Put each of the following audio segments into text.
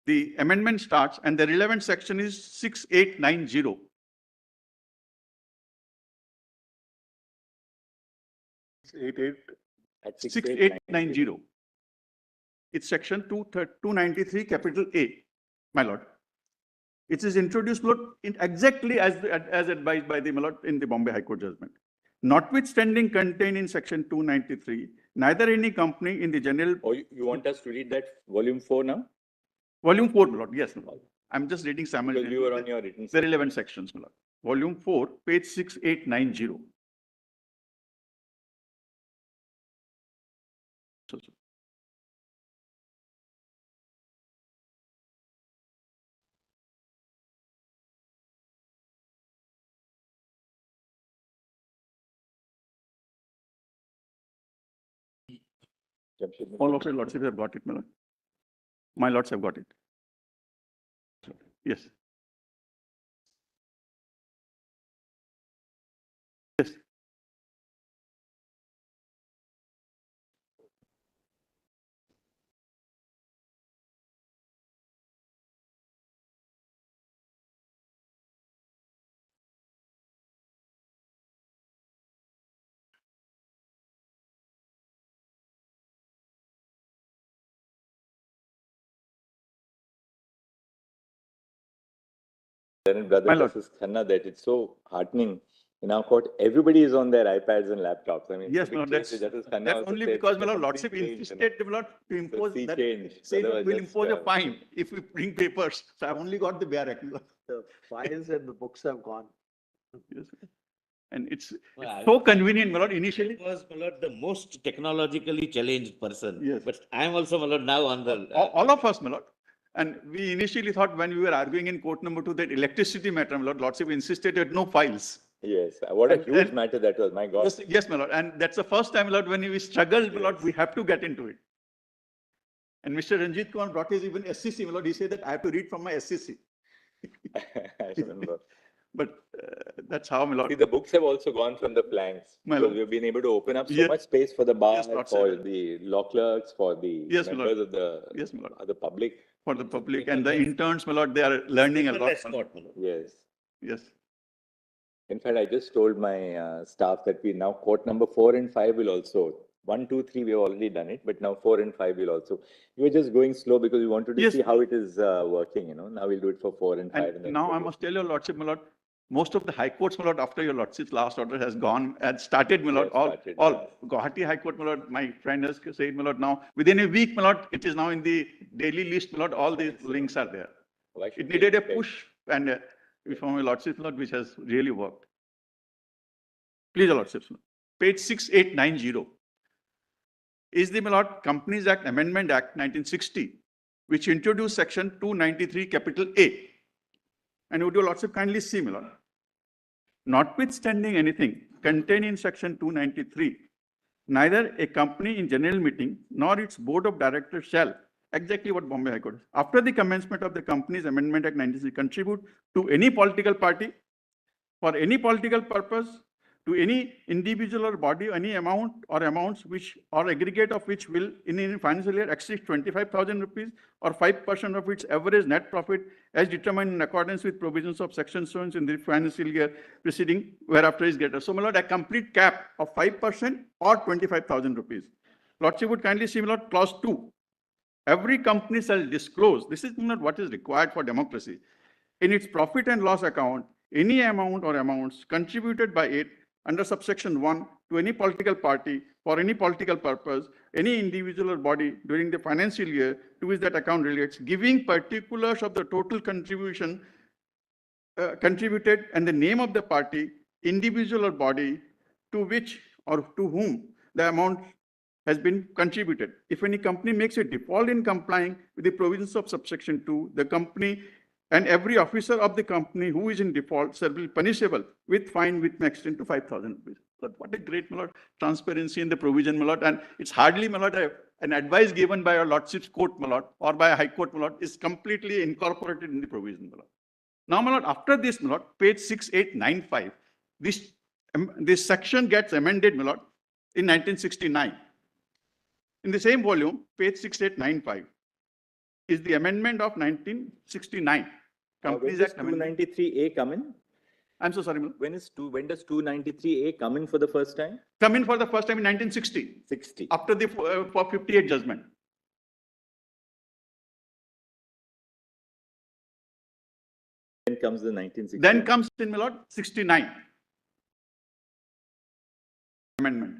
the amendment starts and the relevant section is 6890. At 6890. It's section 293 capital A, my lord. It is introduced, my lord, in exactly as advised by the, my lord, in the Bombay High Court judgment. Notwithstanding contained in section 293, neither any company in the general... Oh, you want us to read that volume 4 now? Volume 4, my lord, yes, my lord. I'm just reading simultaneously. Because we were on your written the relevant sections, my lord. Volume 4, page 6890. All of your lordships have got it, my lord. My lords have got it. Yes. Yes. Brother Justice Khanna, that it's so heartening. In our court, everybody is on their iPads and laptops. I mean, yes, no, that's only because my lordship insisted to impose that say that we'll impose a fine if we bring papers. So I've only got the bare act. The files and the books have gone. Yes. And it's so convenient, my lord. Initially, I was, my lord, the most technologically challenged person. Yes. But I am also, my lord, now on the... all of us, my lord. And we initially thought when we were arguing in court number 2 that electricity matter, my lord, lordship insisted that no files. Yes, what a huge matter that was, my God. Yes, my lord. And that's the first time, my lord, when we struggled, my lord, we have to get into it. And Mr. Ranjit Kumar brought his even SCC, my lord. He said that I have to read from my SCC. I remember. But that's how, my lord. See, the books have also gone from the planks. Because we've been able to open up so much space for the bar, for the law clerks, for the members of the public. For the public and the interns, my lord, they are learning a lot. Yes. Yes. In fact, I just told my staff that we now court number 4 and 5 will also 1, 2, 3 we have already done it, but now 4 and 5 will also. We were just going slow because we wanted to see how it is working. You know, now we'll do it for 4 and 5. And now I must tell your lordship, my lord, most of the high courts, my lord, after your lordship's last order has gone and started, my lord, all Guwahati High Court, my lord, my friend has said, my lord, now within a week, my lord, it is now in the daily list, my lord, all these links are there. It needed a push and from your lordship, my lord, which has really worked. Please, your lordship, page 6890 is the, my lord, Companies Act Amendment Act 1960, which introduced section 293 capital A. And would your lordship kindly see, my lord? Notwithstanding anything contained in section 293, neither a company in general meeting nor its board of directors shall, exactly what Bombay High Court, after the commencement of the Companies Amendment Act 1960, contribute to any political party for any political purpose, to any individual or body, any amount or amounts which or aggregate of which will in any financial year exceed 25,000 rupees or 5% of its average net profit as determined in accordance with provisions of section so in the financial year preceding whereafter is greater. So, my lord, a complete cap of 5% or 25,000 rupees. Lordship would kindly see, my lord, clause 2. Every company shall disclose, this is not what is required for democracy, in its profit and loss account, any amount or amounts contributed by it under subsection 1 to any political party for any political purpose, any individual or body during the financial year to which that account relates, giving particulars of the total contribution contributed and the name of the party, individual or body to which or to whom the amount has been contributed. If any company makes a default in complying with the provisions of subsection 2, the company and every officer of the company who is in default shall be punishable with fine with an extent to 5,000 rupees. But what a great, my lord, transparency in the provision, my lord. And it's hardly, my lord, an advice given by a lordship's court, my lord, or by a high court, my lord, is completely incorporated in the provision, my lord. Now, my lord, after this, my lord, page 6895, this section gets amended, my lord, in 1969. In the same volume, page 6895. is the amendment of 1969. When Companies does Act Amendment. 293A come in? I'm so sorry, Milord. When does 293A come in for the first time? Come in for the first time in 1960, 60. after the 458 judgment. Then comes the 1960. Then comes in, my lord, 69 amendment.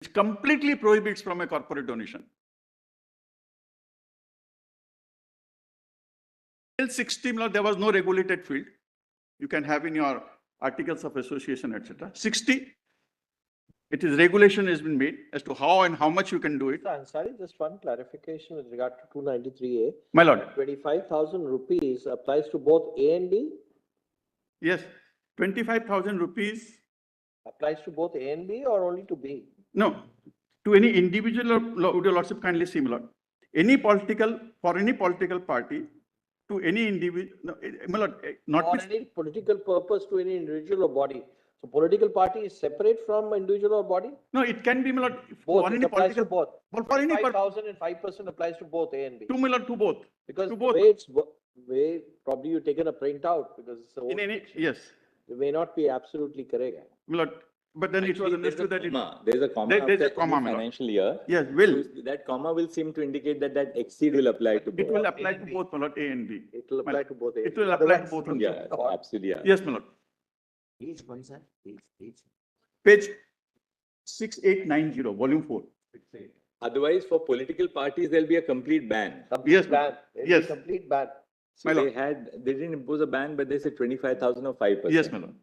Which completely prohibits from a corporate donation. Till 60, my lord, there was no regulated field. You can have in your articles of association, etc. 60, it is regulation has been made as to how and how much you can do it. Sorry, just one clarification with regard to 293A. My lord, 25,000 rupees applies to both A and B? yes, 25,000 rupees. Applies to both A and B or only to B? No, to any individual, or would your lordship kindly see, my lord, for any political party, to any individual, no, my lord, not Or any political purpose to any individual or body. So political party is separate from individual or body? no, it can be, my lord, Both, for it any applies to political, both. for any, 5,000 and 5% applies to both A and B. to, my lord, to both. Because to the both. way it's, way probably you've taken a printout because it's a In old any, fiction. yes, It may not be absolutely correct. my lord, but then it was understood that it, There's a comma There's a after comma, any my lord. financial year. yes, will, So that comma will seem to indicate that that exceed will apply to it both. will apply A to and B. both, my lord, A and B. It will apply to both A and It B. will apply to Otherwise, both. Yeah, thought. absolutely. Yeah. Yes, my lord. Page one, sir. Page. Page 6890, volume 4. Otherwise, for political parties, there'll be a complete ban. Complete Yes, ban. It'll be yes. complete ban. So My they lord. didn't impose a ban, but they said 25,000 or 5%. Yes, my lord.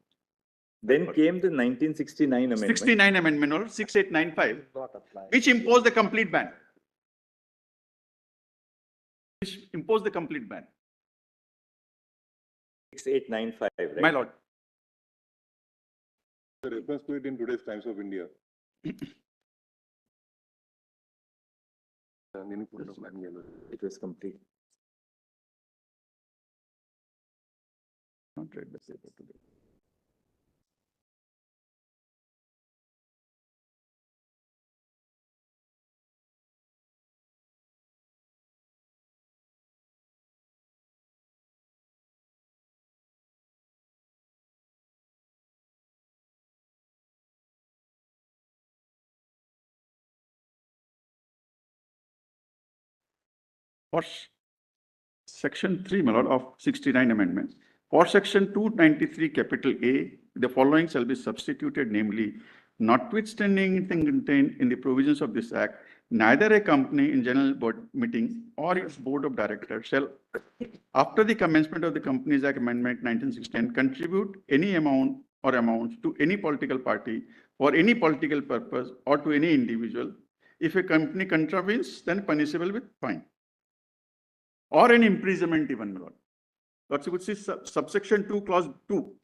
Then came the 1969 amendment. 69 amendment, or 6895, Not apply. which imposed the complete ban. Which imposed the complete ban. 6895, right? My lord. The reference to it in today's Times of India. It was complete. Not read the paper today. For section 3, my lord, of 69 amendments. For section 293, capital A, the following shall be substituted, namely, notwithstanding anything contained in the provisions of this act, neither a company in general board meeting or its board of directors shall, after the commencement of the Companies Act Amendment 1916, contribute any amount or amounts to any political party for any political purpose or to any individual. If a company contravenes, then punishable with fine or an imprisonment even, my lord. Lordship would see subsection 2, clause 2.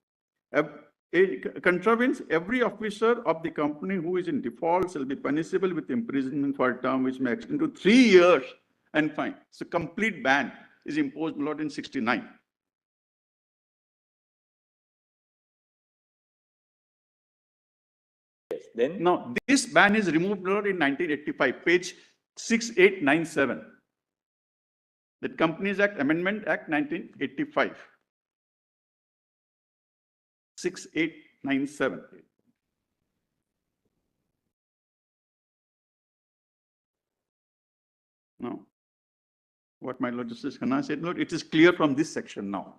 Contravenes, every officer of the company who is in default shall be punishable with imprisonment for a term which may extend to 3 years and fine. So complete ban is imposed, my lord, in 69. Yes. Then Now, this ban is removed, my lord, in 1985, page 6897. The Companies Act, Amendment Act 1985. 6897. Now, what my Lord Justice Khanna said, Lord, it is clear from this section now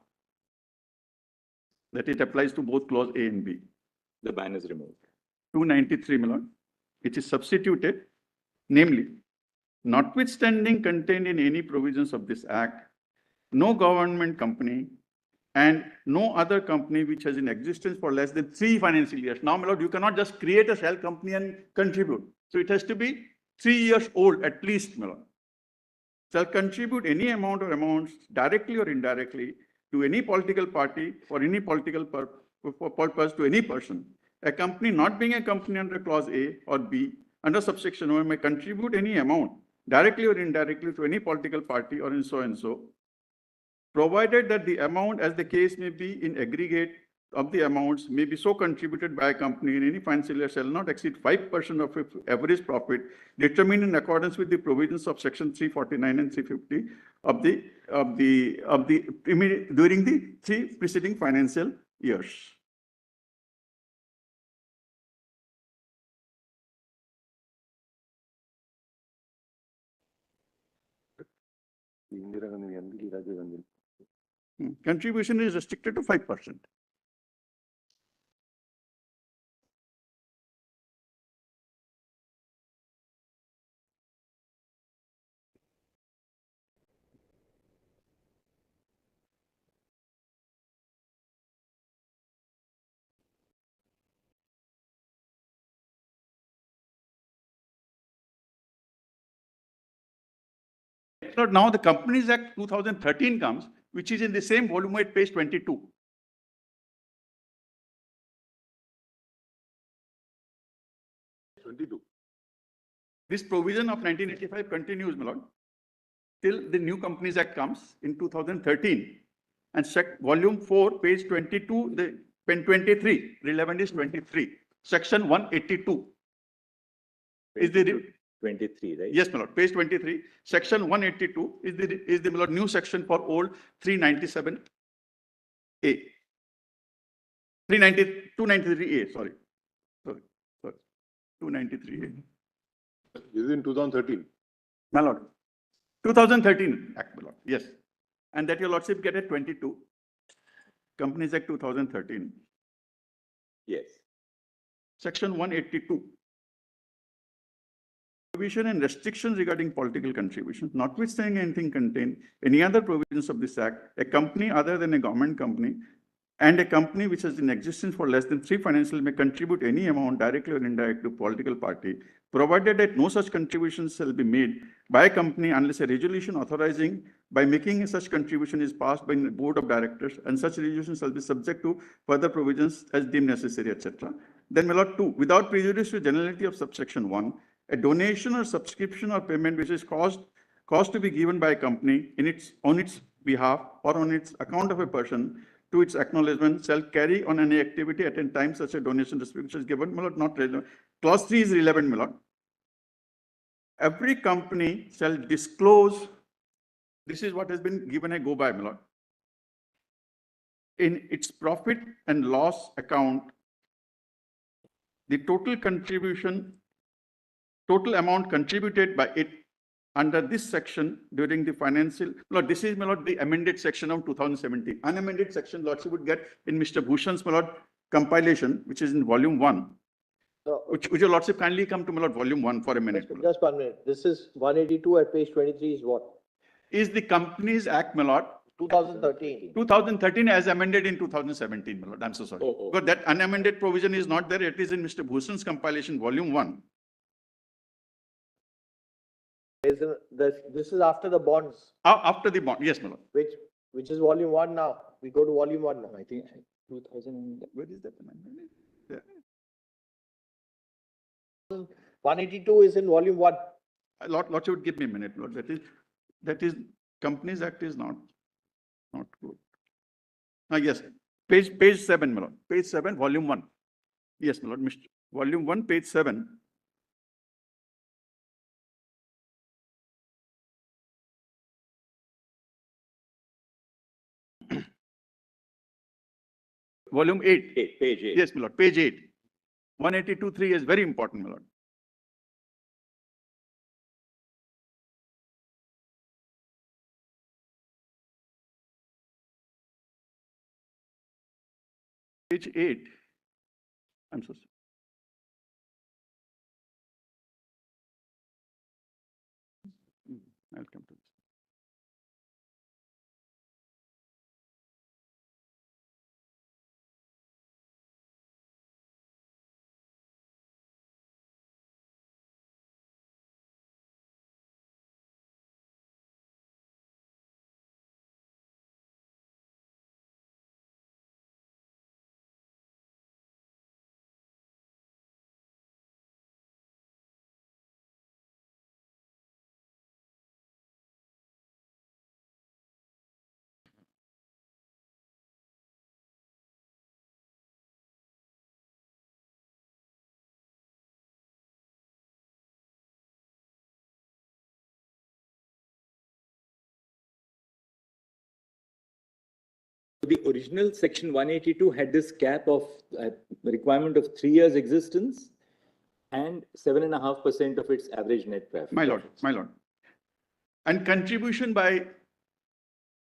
that it applies to both clause A and B. the ban is removed. 293, my lord, it is substituted, namely, notwithstanding contained in any provisions of this act, no government company and no other company which has in existence for less than 3 financial years. Now, my lord, you cannot just create a shell company and contribute. So it has to be 3 years old at least, my lord. Shall contribute any amount or amounts directly or indirectly to any political party for any political purpose to any person. A company not being a company under clause A or B under subsection 1 may contribute any amount directly or indirectly to any political party or in so and so, provided that the amount as the case may be in aggregate of the amounts may be so contributed by a company in any financial year shall not exceed 5% of its average profit determined in accordance with the provisions of section 349 and 350 during the 3 preceding financial years. Indira Gandhi, Rajiv Gandhi. Contribution is restricted to 5%. So now the Companies Act 2013 comes, which is in the same volume at page 22. This provision of 1985 continues, my lord, till the new Companies Act comes in 2013. And volume 4, page 22, the pen 23, relevant is 23, section 182. Is the 23, right? yes, my lord, page 23, section 182 is the my lord, new section for old 397A. 293A, sorry. 293A. This is in 2013. My lord, 2013 Act, my lord, yes. And that your lordship get at 22, Companies Act 2013, Yes. section 182. Provision and restrictions regarding political contributions, notwithstanding anything contained, any other provisions of this act, a company other than a government company and a company which has in existence for less than 3 financial may contribute any amount directly or indirectly to political party, provided that no such contributions shall be made by a company unless a resolution authorizing by making such contribution is passed by the board of directors, and such resolution shall be subject to further provisions as deemed necessary, etc. Then, my lord, 2, without prejudice to generality of subsection 1, a donation or subscription or payment which is caused to be given by a company on its behalf or on its account of a person to its acknowledgement shall carry on any activity at a time such a donation which is given, my lord, not relevant. Clause 3 is relevant, my lord. Every company shall disclose, this is what has been given a go by, my lord, in its profit and loss account, the total amount contributed by it under this section during the financial, Lord, this is, my lord, the amended section of 2017. Unamended section, lordship would get in Mr. Bhushan's, my lord, compilation, which is in volume 1. So, Would your lordship kindly come to, my lord, volume 1 for a minute? just 1 minute. This is 182 at page 23 is what? Is the Companies Act, my lord, 2013. 2013 as amended in 2017, my lord. I'm so sorry. But that unamended provision is not there. It is in Mr. Bhushan's compilation, volume 1. This is after the bonds, After the bond, yes, my lord. which is volume 1 now. We go to volume 1 now. I think 2000. Where is that amendment? Yeah. 182 is in volume 1. Lordship would give me a minute, Lord. That is Companies Act is not good. Yes, page 7, my lord. Page 7, volume 1. Yes, my lord. Volume 1, page 7. Volume 8. Page 8. Yes, my lord. Page 8. 182.3 is very important, my lord. Page 8. I'm so sorry. I'll come to this. The original section 182 had this cap of requirement of 3 years existence and 7.5% of its average net profit. My lord, my lord. And contribution by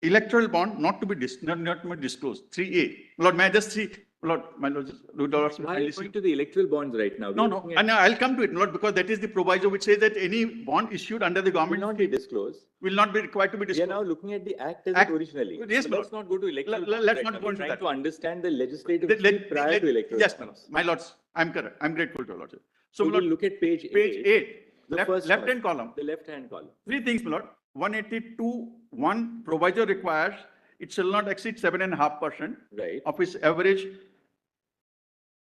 electoral bond not to be disclosed. 3A. Lord, may I just see, Lord, my lord, Why are you going to the electoral bonds right now? No, no, and I'll come to it, Lord, because that is the proviso which says that any bond issued under the Will government not be disclosed. will not be required to be We are disclosed. now looking at the act as Act- it originally. Yes, So my let's not go to electoral. Let's bonds right not now. go We're into trying that. to understand the legislative Let- history prior to electoral. Yes, bonds. my lords, I'm correct. I'm grateful to your lordship. So, So my we'll lord, look at page page 8, the left, first left-hand one, column. the left-hand column. Three things, my lord. 182(1) proviso requires it shall not exceed 7.5% Right. of its average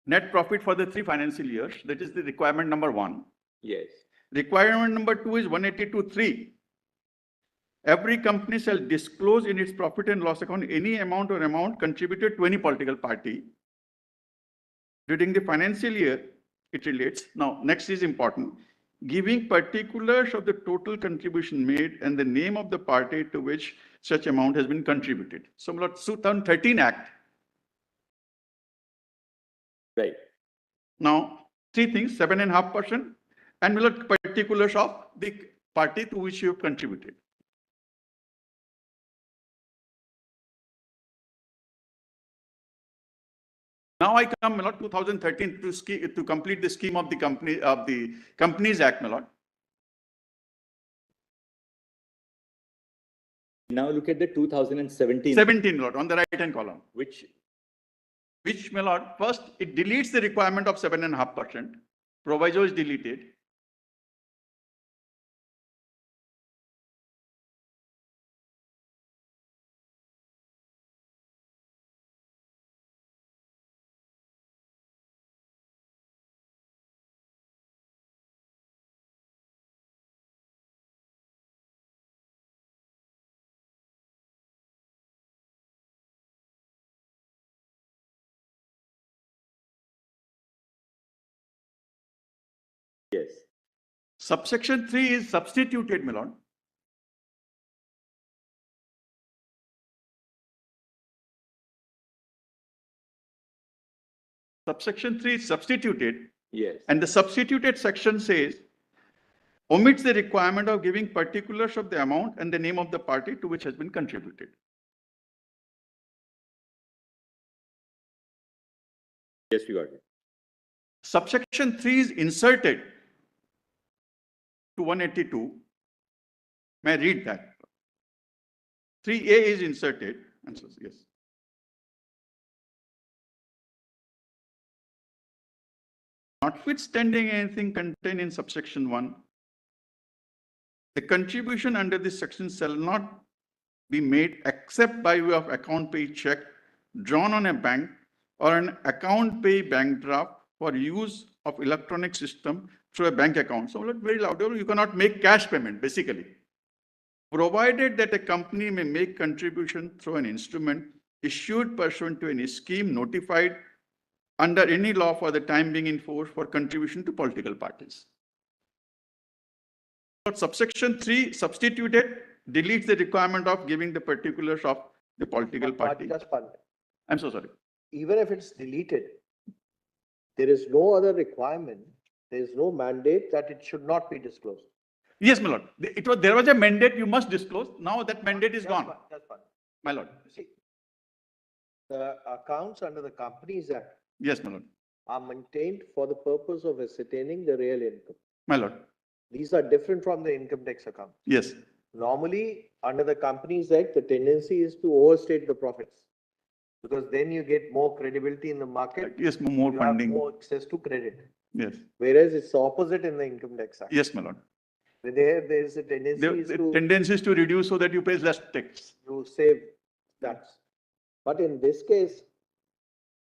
net profit for the 3 financial years. That is the requirement number 1. Yes. Requirement number 2 is 182(3). Every company shall disclose in its profit and loss account any amount or amount contributed to any political party during the financial year. It relates. Now, next is important. Giving particulars of the total contribution made and the name of the party to which such amount has been contributed. So, 2013 Act. Right. Now, 3 things, 7.5%, and particulars of the party to which you have contributed. Now I come, my lord, 2013 to complete the scheme of the Companies Act, my lord. Now look at the 2017. 17, my lord, on the right-hand column. Which Which, my lord, first it deletes the requirement of 7.5%. Proviso is deleted. yes. Subsection 3 is substituted, my lord. Subsection 3 is substituted, Yes. and the substituted section says, omits the requirement of giving particulars of the amount and the name of the party to which has been contributed. Yes, we got it. Subsection 3 is inserted to 182. May I read that? 3A is inserted. Answers, yes. Notwithstanding anything contained in subsection 1, the contribution under this section shall not be made except by way of account pay check drawn on a bank or an account pay bank draft for use of electronic system through a bank account. So very loud, you cannot make cash payment basically. Provided that a company may make contribution through an instrument issued pursuant to any scheme notified under any law for the time being in force for contribution to political parties. Subsection 3 substituted deletes the requirement of giving the particulars of the political party. I'm so sorry. Even if it's deleted, there is no other requirement, there is no mandate that it should not be disclosed. Yes, my lord. There was a mandate you must disclose. Now that mandate is gone. That's fine. My lord. See, the accounts under the Companies Act Yes, my lord. are maintained for the purpose of ascertaining the real income. My lord. These are different from the income tax account. Yes. Normally, under the Companies Act, the tendency is to overstate the profits, because then you get more credibility in the market. Yes, more you funding. have more access to credit. Yes. Whereas it's the opposite in the Income Tax Act. Yes, my lord. There is a tendency The tendency is to reduce so that you pay less tax. to save tax. But in this case,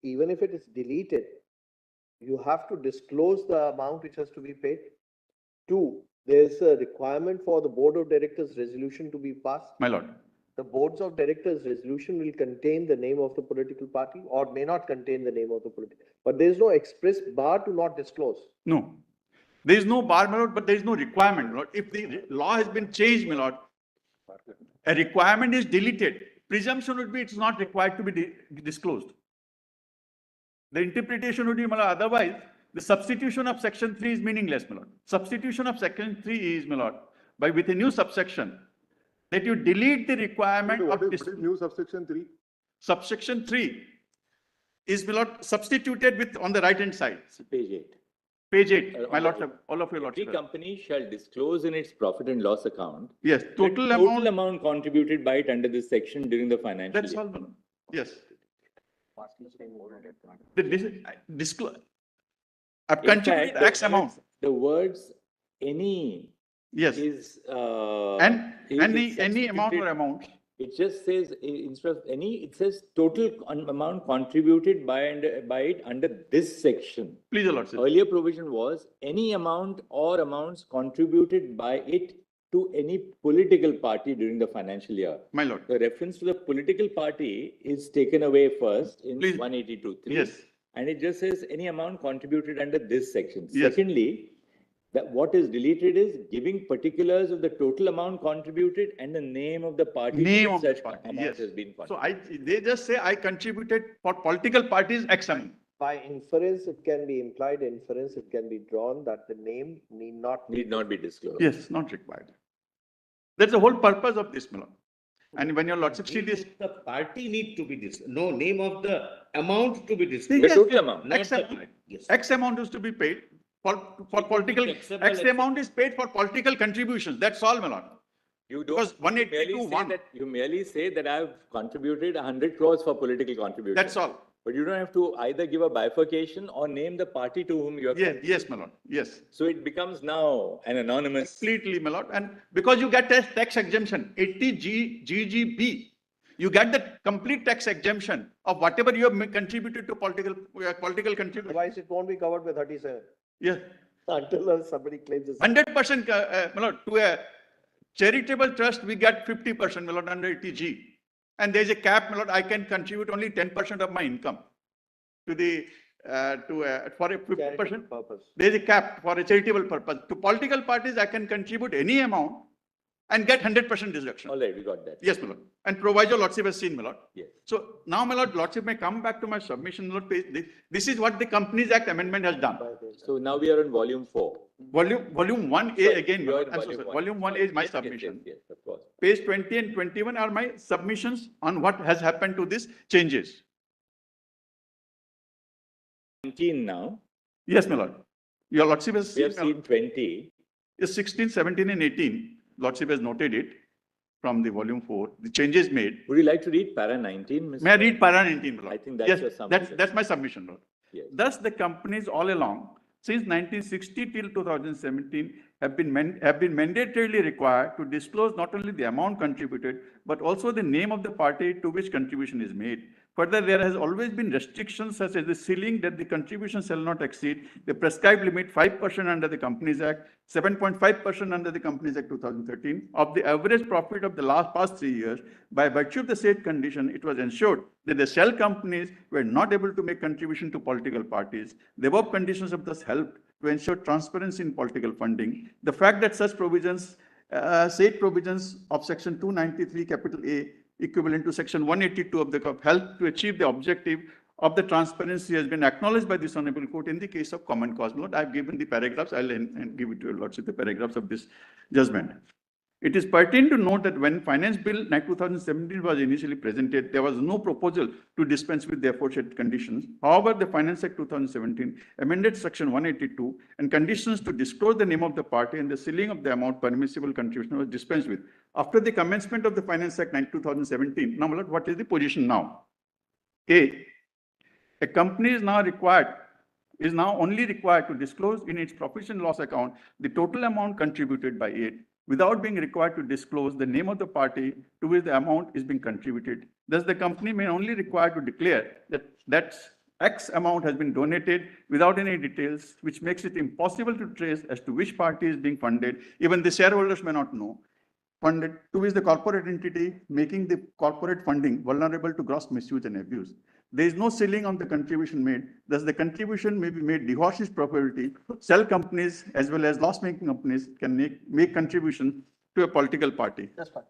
even if it is deleted, you have to disclose the amount which has to be paid. 2, there is a requirement for the Board of Directors resolution to be passed. My lord. The Boards of Directors resolution will contain the name of the political party or may not contain the name of the political. But there is no express bar to not disclose. No. There is no bar, my lord, but there is no requirement, my lord. If the law has been changed, my lord, a requirement is deleted. presumption would be it's not required to be disclosed. The interpretation would be, otherwise, the substitution of section 3 is meaningless, my lord. Substitution of section 3 is, my lord, with a new subsection, that you delete the requirement What of is new subsection 3? subsection 3 is, my lord, substituted with on the right hand side. Page 8. Page 8, my on lord, the- all of your Every lordship. company shall disclose in its profit and loss account Yes, the total amount, amount contributed by it under this section during the financial that's year. all, my lord. Yes. The disclose. I've In contributed fact, the X amount. words- The words any Yes. is. And is any amount or substituted. amount. It just says, instead of any, it says total amount contributed by it under this section. Please, your lordship. Earlier provision was any amount or amounts contributed by it to any political party during the financial year. My lord. The reference to the political party is taken away first in Please. 182.3. Yes. And it just says any amount contributed under this section. Yes. Secondly, that what is deleted is giving particulars of the total amount contributed and the name of the party. Name to which of the such party, amount yes. has been So contributed. they just say I contributed for political parties X amount. By inference, it can be implied inference, it can be drawn that the name need not. Need not be disclosed. Yes, not required. That's the whole purpose of this, my lord. And when your lordship see this, The party need to be disclosed, no name of the amount to be The disclosed. Yes. total amount. Not X the- amount. Yes. X amount is to be paid for political, Acceptable, X amount is paid for political contributions. That's all, my lord. You Because don't, you 182, merely say that, you merely say that I've contributed 100 crores for political contribution. That's all. But you don't have to either give a bifurcation or name the party to whom you have. Yes, yes, my lord. Yes. So it becomes now an anonymous. Completely, my lord. And because you get tax exemption, 80 GGB, you get the complete tax exemption of whatever you have contributed to political contribution. Otherwise, it won't be covered by 37 Yes, until somebody claims it's. 100%, my lord, to a charitable trust, we get 50%, my lord, under 80G. And there's a cap, my lord, I can contribute only 10% of my income to the, for a 50%. Charitable purpose. There is a cap for a charitable purpose. To political parties, I can contribute any amount and get 100% deduction. All right, we got that. Yes, my lord. And proviso lordship has seen, my lord. Yes. So now, my lord, lordship may come back to my submission, lord. This is what the Companies Act amendment has done. So now we are on volume 4. Volume 1A Sorry, again, my you are lord. in I'm so volume sorry. one. Volume 1A is my Yes, yes, submission. Yes, of course. Page 20 and 21 are my submissions on what has happened to these changes. 19 now. Yes, my lord. Your lordship has We seen, have seen 20. yes, 16, 17 and 18. Lordship has noted it from the volume 4. The changes made. Would you like to read para 19, Mr.? May I read para 19, my lord? I think that's Yes, your submission. that's my submission, lord. Yes. Thus, the companies all along, since 1960 till 2017, have been mandatorily required to disclose not only the amount contributed, but also the name of the party to which contribution is made. Further, there has always been restrictions such as the ceiling that the contribution shall not exceed the prescribed limit 5% under the Companies Act, 7.5% under the Companies Act 2013 of the average profit of the past 3 years. By virtue of the said condition, it was ensured that the shell companies were not able to make contribution to political parties. The above conditions have thus helped to ensure transparency in political funding. The fact that such provisions, said provisions of section 293 capital A equivalent to section 182 of the COP help to achieve the objective of the transparency has been acknowledged by this honorable court in the case of common cause. Lord, I've given the paragraphs. I'll give it to your lordship, the paragraphs of this judgment. It is pertinent to note that when Finance Bill 2017 was initially presented, there was no proposal to dispense with the aforesaid conditions. However, the Finance Act 2017 amended section 182 and conditions to disclose the name of the party and the ceiling of the amount permissible contribution was dispensed with. After the commencement of the Finance Act 2017, now what is the position now? A company is now only required to disclose in its profit and loss account the total amount contributed by it, without being required to disclose the name of the party to which the amount is being contributed. Thus, the company may only require to declare that X amount has been donated without any details, which makes it impossible to trace as to which party is being funded. Even the shareholders may not know. Funded to which the corporate entity, making the corporate funding vulnerable to gross misuse and abuse. There is no ceiling on the contribution made. Thus, the contribution may be made divorces probability. Shell companies as well as loss-making companies can make contribution to a political party. That's fine.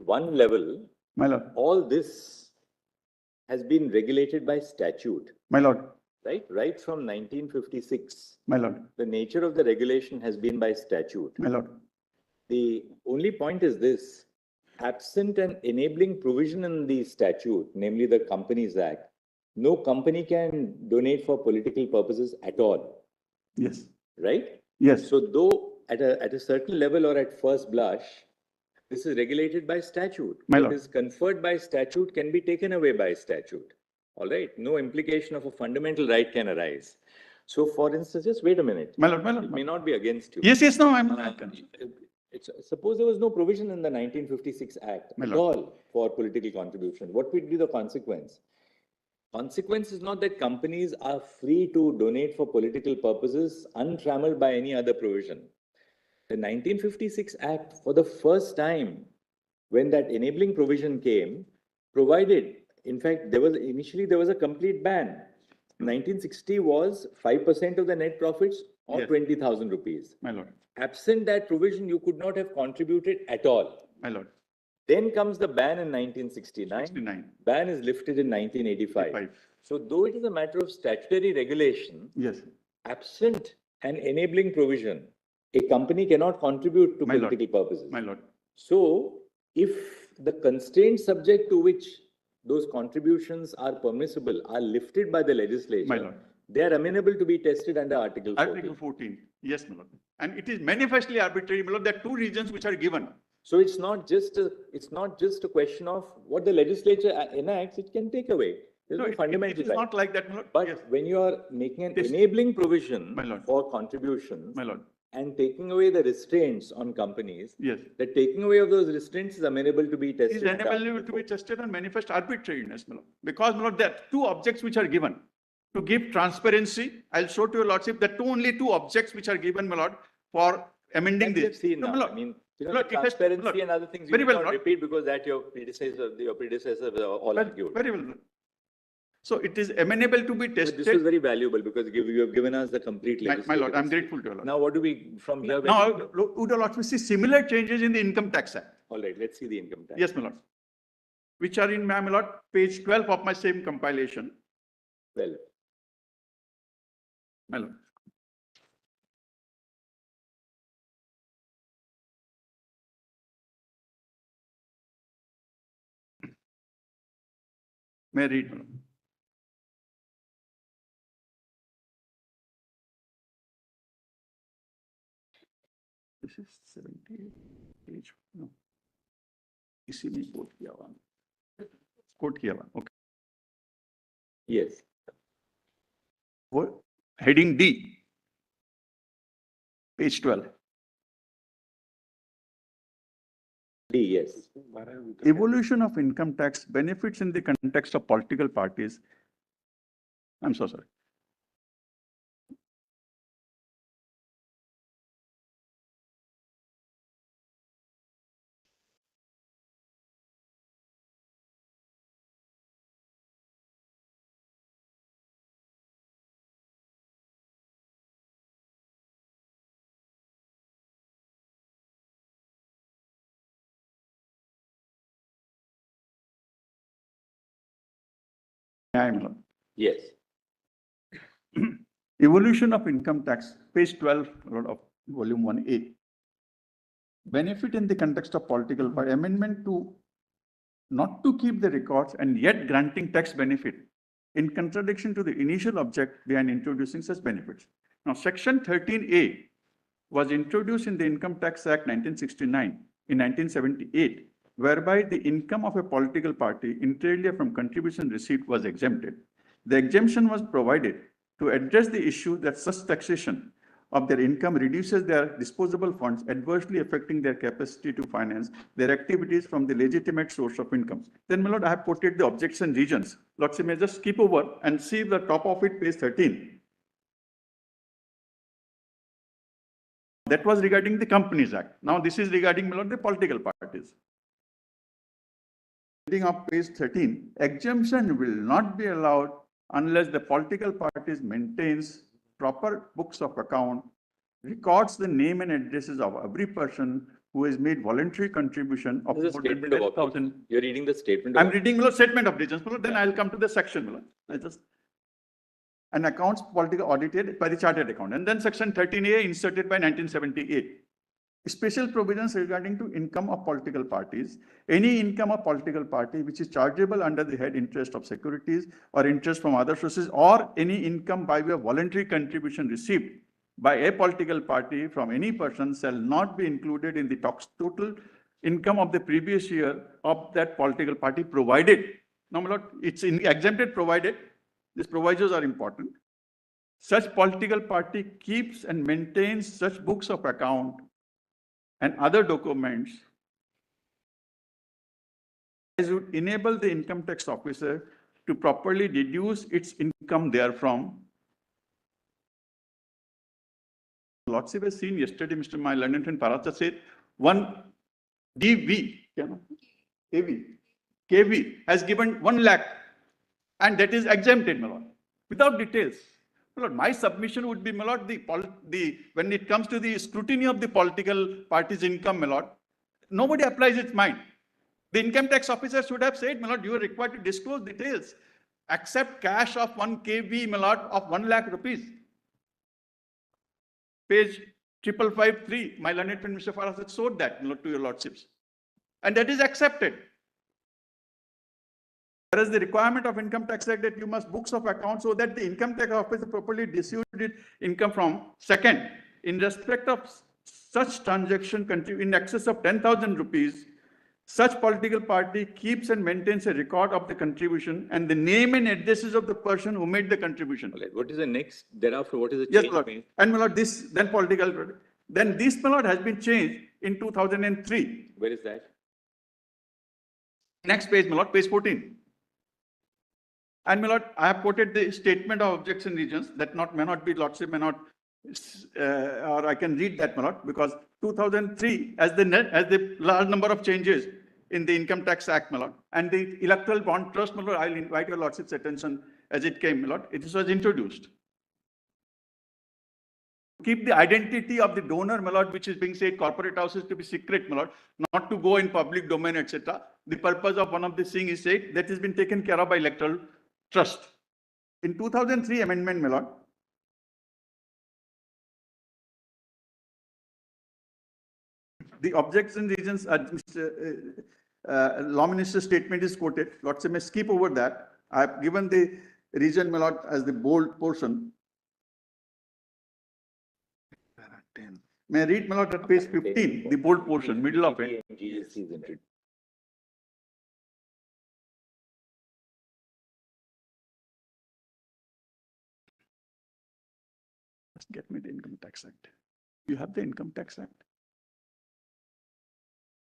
one level, My lord, all this has been regulated by statute, my lord, right? Right from 1956. my lord, The nature of the regulation has been by statute. my lord. The only point is this: absent an enabling provision in the statute, namely the Companies Act, no company can donate for political purposes at all, Yes, right? yes, So though at a certain level or at first blush, this is regulated by statute. My What lord. is conferred by statute can be taken away by statute. All right. No implication of a fundamental right can arise. So for instance, just wait a minute. my lord, my lord. It may not be against you. Yes, yes, no, I'm Uh, not concerned. Suppose there was no provision in the 1956 Act My at lord. all for political contribution. What would be the consequence? Consequence is not that companies are free to donate for political purposes untrammeled by any other provision. The 1956 Act, for the first time, when that enabling provision came, provided, in fact, there was a complete ban. 1960 was 5% of the net profits or Yes. 20,000 rupees. My lord, Absent that provision, you could not have contributed at all. my lord. Then comes the ban in 1969. 69. Ban is lifted in 1985. 85. So though it is a matter of statutory regulation, Yes, absent an enabling provision, a company cannot contribute to My lord. political purposes. my lord. So if the constraints subject to which those contributions are permissible are lifted by the legislature, My lord. they are amenable to be tested under Article 14. Article 14. Yes, my lord. And it is manifestly arbitrary, my lord. There are two reasons which are given. So it's not just a question of what the legislature enacts, it can take away. There's no it fundamental is right. not like that, my lord. But Yes, when you are making an Yes. enabling provision My lord. for contributions my lord. and taking away the restraints on companies, Yes. the taking away of those restraints is amenable to be It tested. is under enable Article to be 14. tested on manifest arbitrariness, my lord. Because, my lord, there are two objects which are given. To give transparency, I'll show to your lordship that only two objects which are given, my lord, for amending That we have this. seen No, now. my lord. I mean, Lord, the it has- transparency Lord, and other things you very need well, not Lord. repeat because that your predecessors all argued. Very well. So it is amenable to be But this was tested. very valuable because you have given us the complete My legislative lord, I'm history. grateful to your lord. Now, what do we from here? Now, would your lordship see similar changes in the Income Tax Act? All right, let's see the income tax. Yes, my lord. Which are in, my lord, page 12 of my same compilation. Well, My lord. May I read, my lord? This is 70 page. No. इसी में coat किया हुआ coat किया हुआ okay yes. वो heading D page 12 D, yes. evolution of income tax benefits in the context of political parties. I'm so sorry. Yes. Evolution of income tax, page 12 of volume 1A. Benefit in the context of political party amendment to not to keep the records and yet granting tax benefit in contradiction to the initial object behind introducing such benefits. Now, section 13A was introduced in the Income Tax Act 1969 in 1978, whereby the income of a political party inter alia from contribution receipt was exempted. The exemption was provided to address the issue that such taxation of their income reduces their disposable funds, adversely affecting their capacity to finance their activities from the legitimate source of income. Then, my lord, I have quoted the objection regions. Lord, you may just skip over and see the top of it, page 13. That was regarding the Companies Act. Now, this is regarding, my lord, the political parties. Reading of page 13, exemption will not be allowed unless the political parties maintains proper books of account, records the name and addresses of every person who has made voluntary contribution of This is a more than statement of objects. 10,000. You're reading the statement of I'm objects. reading below statement of reasons, below, then I'll come to the section below. I just, an accounts political audited by the chartered account. And then section 13A inserted by 1978. Special provisions regarding to income of political parties. Any income of political party which is chargeable under the head interest of securities or interest from other sources, or any income by way of voluntary contribution received by a political party from any person shall not be included in the total income of the previous year of that political party, provided, now my lord, it's exempted provided, these provisos are important. Such political party keeps and maintains such books of account and other documents as would enable the income tax officer to properly deduce its income therefrom. Lordship has seen yesterday, Mr. My learned friend Paratha said, one DV, KV has given 1 lakh, and that is exempted, my lord, without details. My lord, my submission would be, my lord, when it comes to the scrutiny of the political party's income, my lord, nobody applies its mind. The income tax officer should have said, my lord, you are required to disclose details, accept cash of 1 KV, my lord, of 1 lakh rupees. Page 5553, my learned friend Mr. Farah showed that, my lord, to your lordships. And that is accepted. Whereas the requirement of Income Tax Act that you must books of accounts so that the income tax officer properly distributed income from. Second, in respect of such transaction in excess of 10,000 rupees, such political party keeps and maintains a record of the contribution and the name and addresses of the person who made the contribution. What is the next? Thereafter, what is the Yes, change my lord. made? And my lord, this then this, my lord, has been changed in 2003. Where is that? Next page, my lord, page 14. And my lord, I have quoted the statement of objects and reasons that may not be lordship, may not, or I can read that, my lord, because 2003 as the large number of changes in the Income Tax Act, my lord, and the Electoral Bond Trust, my lord, I'll invite your lordship's attention as it came, my lord. It was introduced. Keep the identity of the donor, my lord, which is being said corporate houses to be secret, my lord, not to go in public domain, etc. The purpose of one of the things is said that has been taken care of by Electoral Trust. In 2003 amendment, my lord, the objects and reasons, Law Minister's statement is quoted. Lordship may skip over that. I have given the reason, my lord, as the bold portion. May I read, my lord, at page 15, the bold portion, middle of it. Get me the Income Tax Act. You have the Income Tax Act.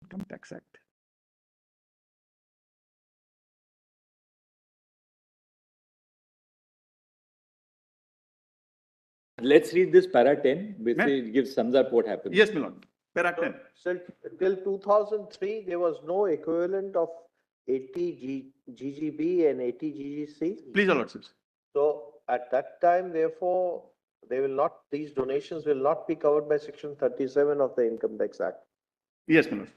Income Tax Act. Let's read this para 10, which sums up what happened. Yes, my lord. Para 10. So till 2003, there was no equivalent of 80 GGB and 80 GGC. Please, your lordships. So at that time, therefore, these donations will not be covered by section 37 of the Income Tax Act. Yes, my lord.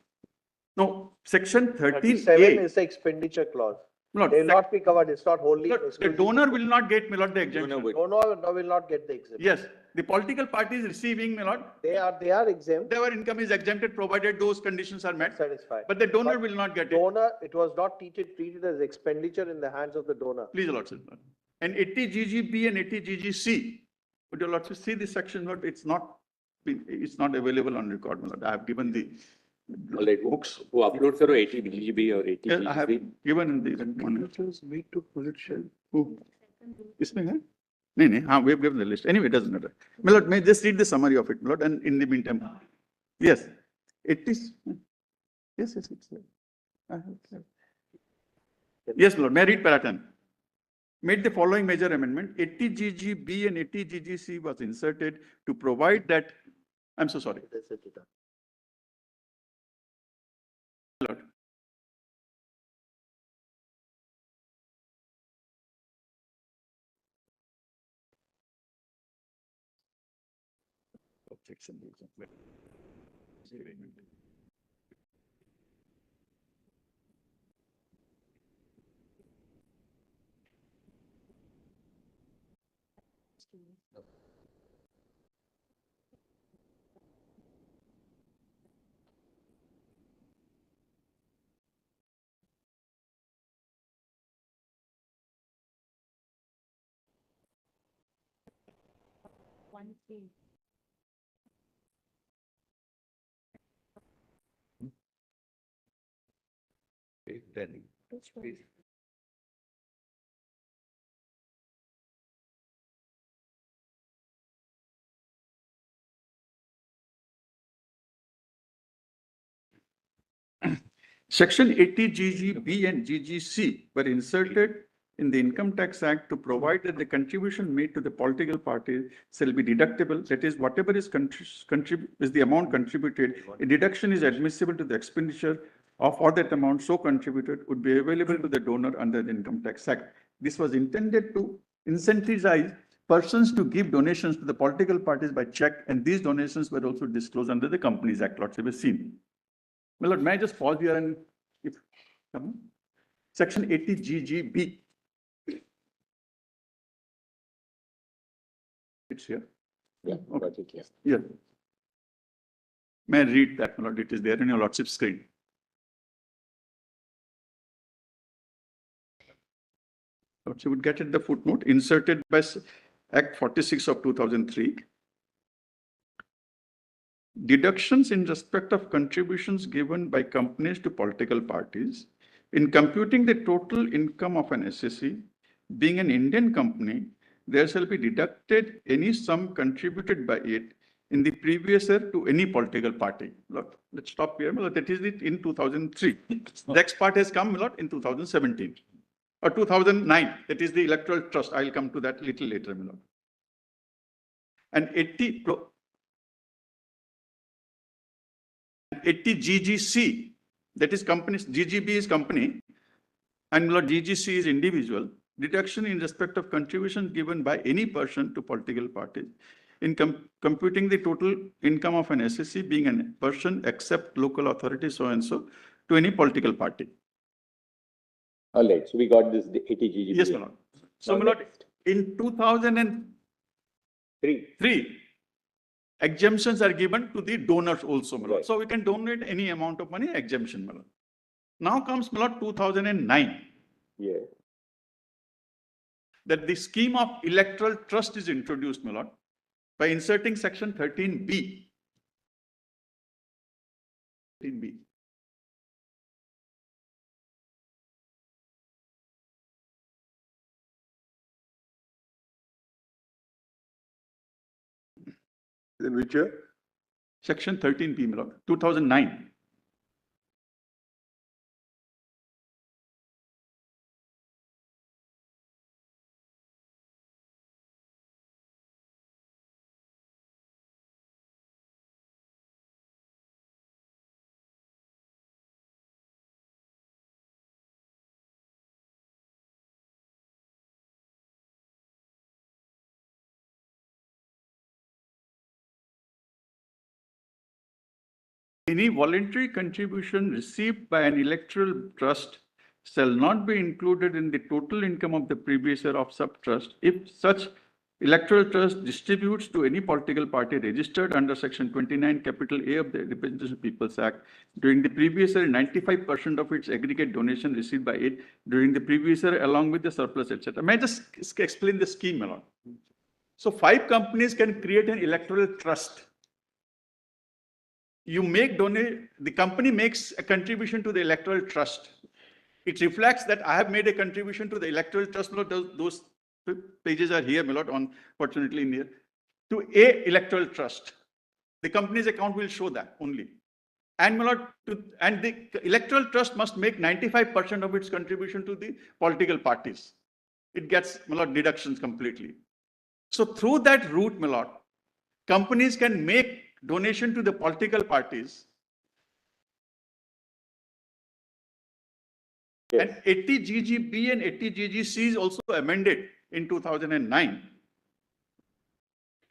No, section 37 13A. is the expenditure clause. My lord, They will not be covered. It's not wholly. the donor will not get, my lord, the exemption. Donor will not get the exemption. Yes, the political party is receiving, my lord. They are exempt. Their income is exempted provided those conditions are met. Satisfied. But the donor will not get it. Donor, it was not treated as expenditure in the hands of the donor. Please, your lordship. And 80 GGB and 80 GGC. Would your lordship see this section? But it's not available on record, my lord. I have given the books. Who uploads are 80 GGB or 80 Yes, I have GGB? given in the one. We took position. Who? Isme hai? No, we have given the list. Anyway, it doesn't matter. My lord, may I just read the summary of it, my lord, and in the meantime. Yes, it is. Yes, it's there. I have it. Yes, my lord, may I read para 10? Made the following major amendment. 80 GGB and 80 GGC was inserted to provide that. I'm so sorry. Lord. Then. Section 80 GGB and GGC were inserted in the Income Tax Act to provide that the contribution made to the political party shall be deductible. That is, whatever is the amount contributed, a deduction is admissible to the expenditure of or that amount so contributed would be available to the donor under the Income Tax Act. This was intended to incentivize persons to give donations to the political parties by check, and these donations were also disclosed under the Companies Act. Lots of seen. My Lord, may I just pause here and if Section 80 GGB. It's here. Yeah, Okay. got it, yes. Yeah. May I read that, my Lord? It is there in your Lordship screen. Lordship would get it the footnote inserted by Act 46 of 2003. Deductions in respect of contributions given by companies to political parties in computing the total income of an SSE, being an Indian company, there shall be deducted any sum contributed by it in the previous year to any political party. Look, let's stop here. That is it in 2003. The next part has come in 2017 or 2009. That is the Electoral Trust. I'll come to that little later. And 80 GGC, that is companies, GGB is company, and GGC is individual, deduction in respect of contributions given by any person to political parties in computing the total income of an SSC being a person except local authority so and so to any political party. All right, so we got this 80 GGB. Yes, my Lord. So, my Lord, in 2003, exemptions are given to the donors also, my Lord. Right. So we can donate any amount of money, exemption, my Lord. Now comes, my Lord, 2009. Yeah. That the scheme of electoral trust is introduced, my Lord, by inserting section 13B. 13B. In which year? Section 13B, my Lord, 2009. Any voluntary contribution received by an electoral trust shall not be included in the total income of the previous year of sub-trust if such electoral trust distributes to any political party registered under section 29 capital A of the Representation of People's Act during the previous year 95% of its aggregate donation received by it during the previous year along with the surplus, etc. May I just explain the scheme, my Lord? So 5 companies can create an electoral trust. You make the company makes a contribution to the electoral trust. It reflects that I have made a contribution to the electoral trust. Those pages are here, my Lord, unfortunately in here, to a electoral trust. The company's account will show that only. And my Lord, and the electoral trust must make 95% of its contribution to the political parties. It gets, my Lord, deductions completely. So through that route, my Lord, companies can make donation to the political parties. Yes. And 80 GGB and 80 GGC is also amended in 2009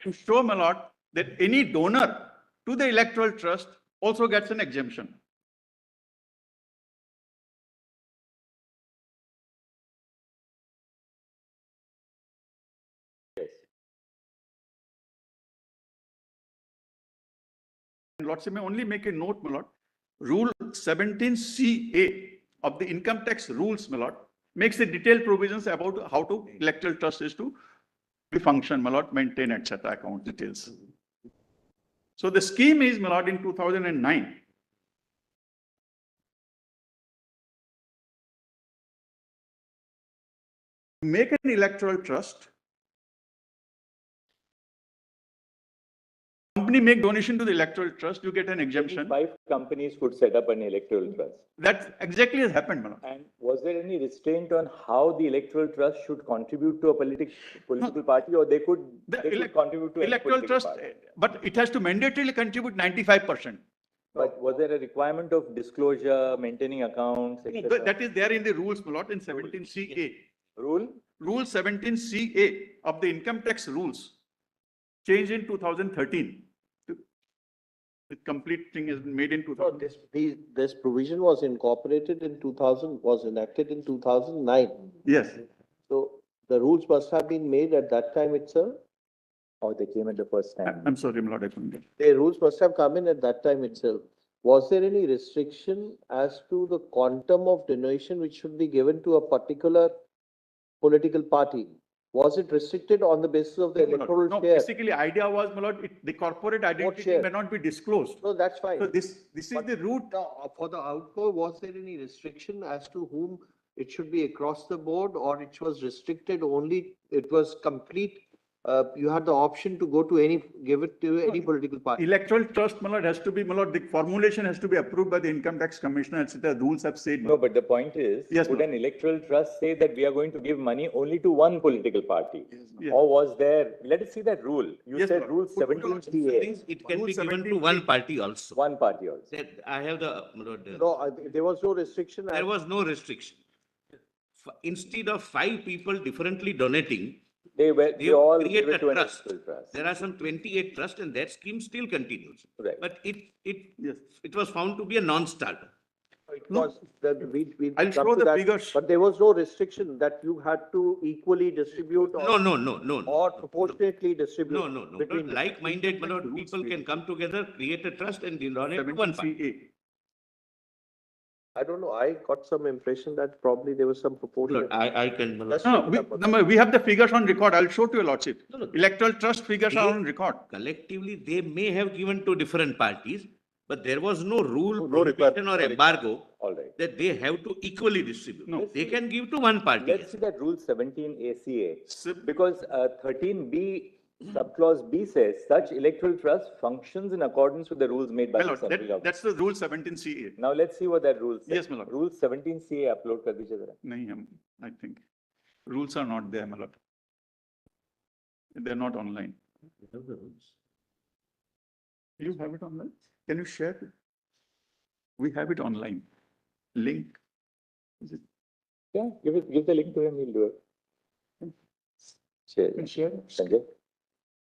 to show, my Lord, that any donor to the electoral trust also gets an exemption. Yes. Lordship may only make a note, my lord. Rule 17CA of the income tax rules, my lord, makes the detailed provisions about how to electoral trust is to be function, my lord, maintain, etc. account details. So the scheme is, my lord, in 2009. Make an electoral trust. Company make donation to the electoral trust, you get an exemption. 5 companies could set up an electoral trust. That exactly has happened, my lord. And was there any restraint on how the electoral trust should contribute to a political party, or they could contribute to any electoral political trust, party? but it has to mandatorily contribute 95%. But was there a requirement of disclosure, maintaining accounts, etc.? That is there in the rules, my lord, in 17CA. Rule? Rule 17CA of the income tax rules changed in 2013. The complete thing is made in 2000. This provision was incorporated in 2000, was enacted in 2009. Yes. So the rules must have been made at that time itself. Or they came at the first time? I'm sorry, my lord, I couldn't get. The rules must have come in at that time itself. Was there any restriction as to the quantum of donation which should be given to a particular political party? Was it restricted on the basis of the electoral No, share? basically idea was, my lord, the corporate identity share? may not be disclosed. No, that's fine. So this is the route. For the outgo, was there any restriction as to whom it should be across the board, or it was restricted only, it was complete? You had the option to go to give it to any political party. Electoral trust, my lord, has to be, my lord, the formulation has to be approved by the income tax commissioner, etc. Rules have said. No, but the point is, Yes, would no. an electoral trust say that we are going to give money only to one political party? Yes. Or was there, let us see that rule. You Yes, said Lord. rule 17CA, It can Rule be given to 17. one party also. one party also. That I have the, No, there was no restriction. there was no restriction. Instead of 5 people differently donating, They they all create gave a it to an trust. electoral trust. There are some 28 trusts and that scheme still continues. Right. But Yes. it was found to be a non-starter. Because we'll I'll come show to the that, figures. but there was no restriction that you had to equally distribute No. or proportionately distribute. No. between Like-minded people can come together, create a trust and donate to one party. 17CA. I don't know, I got some impression that probably there was some proportion. Lord, I can. No, we have the figures on record. I'll show to you, lordship. No. Electoral trust figures are on record. Collectively, they may have given to different parties, but there was no rule, No prohibition or embargo All right. that they have to equally distribute. No. They can give to one party. Let's see that rule 17ACA, because 13B, subclause B says, such electoral trust functions in accordance with the rules made by My the lord, central government. that's the rule 17CA. Now let's see what that rule says. Yes, my lord. Rule 17CA upload kar dijiye zara. Nahi, I think. Rules are not there, my lord. They're not online. You have it online? Can you share it? We have it online. Link. Is it? Yeah, give the link to him, he'll do it. Share. Can share it? Sanjay?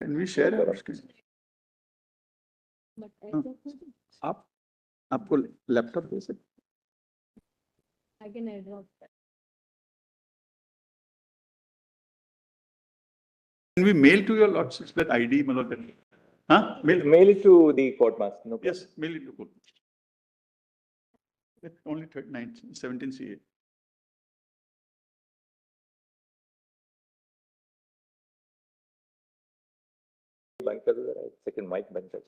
Can we share it? आप आपको laptop दे सकते? I can adopt that. Can we mail to your lordships that ID? Huh? Mail it to the court master. No problem. Yes, mail it to court. Only 17 CA. बंद कर दो जरा, second mic बंद कर.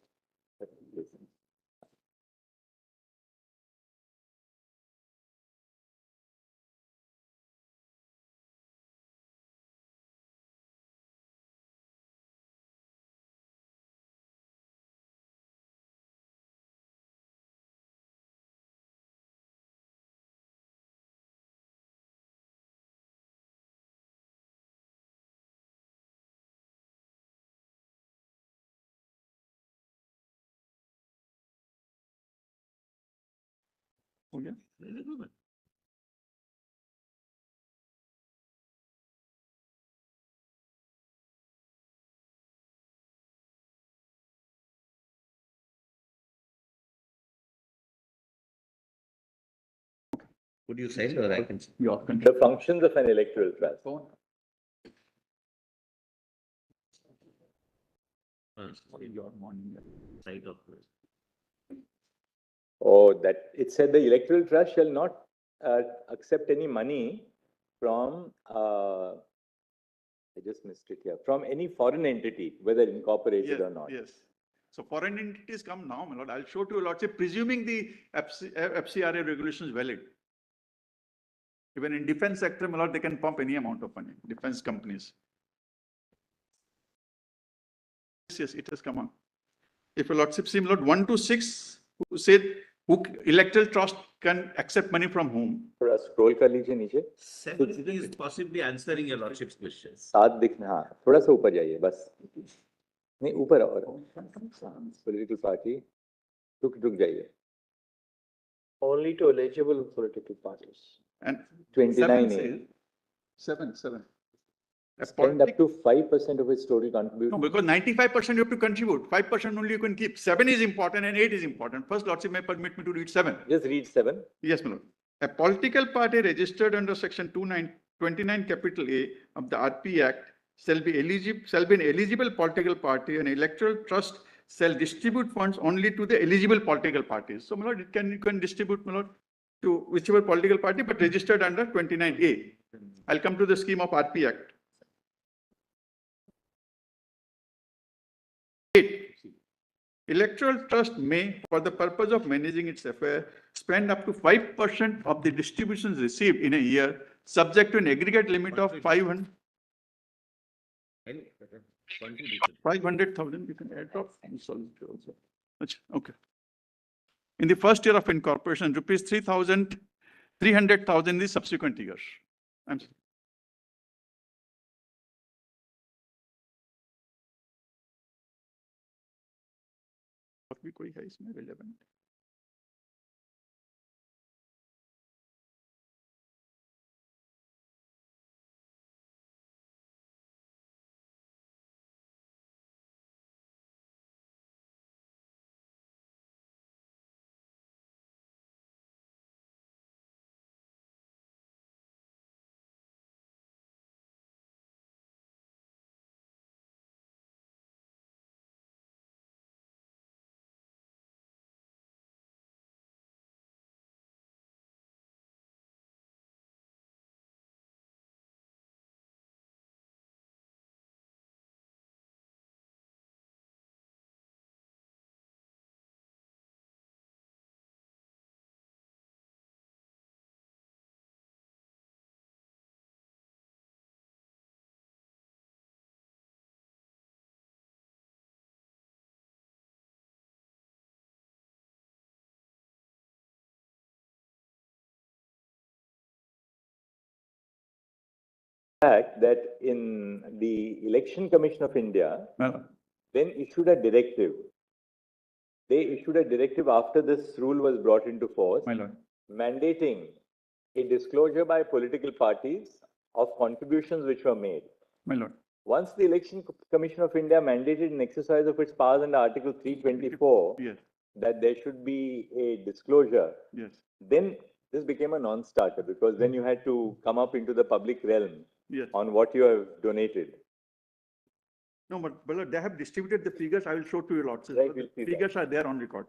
हो गया? Would you send or I can? The functions of an electoral trust. Your morning. Side of Oh, that it said the electoral trust shall not accept any money from, I just missed it here, from any foreign entity, whether incorporated Yes, or not. yes. So foreign entities come now, my lord. I'll show to you, lordship, presuming the FCRA regulation is valid. Even in defense sector, my lord, they can pump any amount of money, defense companies. Yes, it has come on. If your lordship see, my lord, 1 to 6, who said, who electoral trust can accept money from whom? थोड़ा scroll कर लीजिए नीचे. 7 is possibly answering your lordship's questions. 7 दिखना, हाँ, थोड़ा सा ऊपर जाइए बस. नहीं ऊपर और political party. रुक जाइए. Only to eligible political parties. And 29 says, 7. Spend up to 5% of its total contribution. No, because 95% you have to contribute. 5% only you can keep. 7 is important and 8 is important. First, lordship may permit me to read 7. Just read 7. Yes, my lord. A political party registered under section 29 capital A of the RBI Act shall be an eligible political party, and electoral trust shall distribute funds only to the eligible political parties. So, my lord, you can distribute, my lord, to whichever political party, but registered under 29A. I'll come to the scheme of RBI Act. 8. Electoral trust may, for the purpose of managing its affairs, spend up to 5% of the distributions received in a year, subject to an aggregate limit of 500,000. You can add up and solve it also. Okay. In the first year of incorporation, rupees 300,000 in the subsequent years. I'm sorry. भी कोई है इसमें relevant? Fact that in the Election Commission of India, Well, then issued a directive. They issued a directive after this rule was brought into force, my lord. mandating a disclosure by political parties of contributions which were made. My lord. Once the Election Commission of India mandated an exercise of its powers under Article 324, Yes. that there should be a disclosure, Yes. then this became a non-starter, because then you had to come up into the public realm Yes. on what you have donated. No, but Lord, they have distributed the figures. I will show to you lots. Right, we'll see that. Figures are there on record.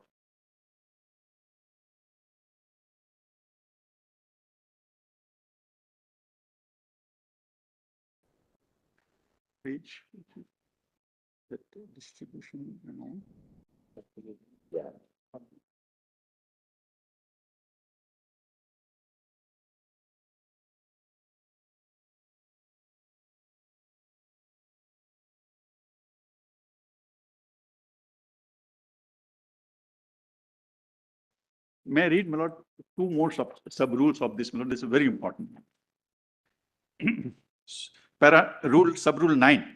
Page. That distribution amount. Yeah. May I read, my lord, two more sub rules of this, my lord? This is very important. Sub rule 9.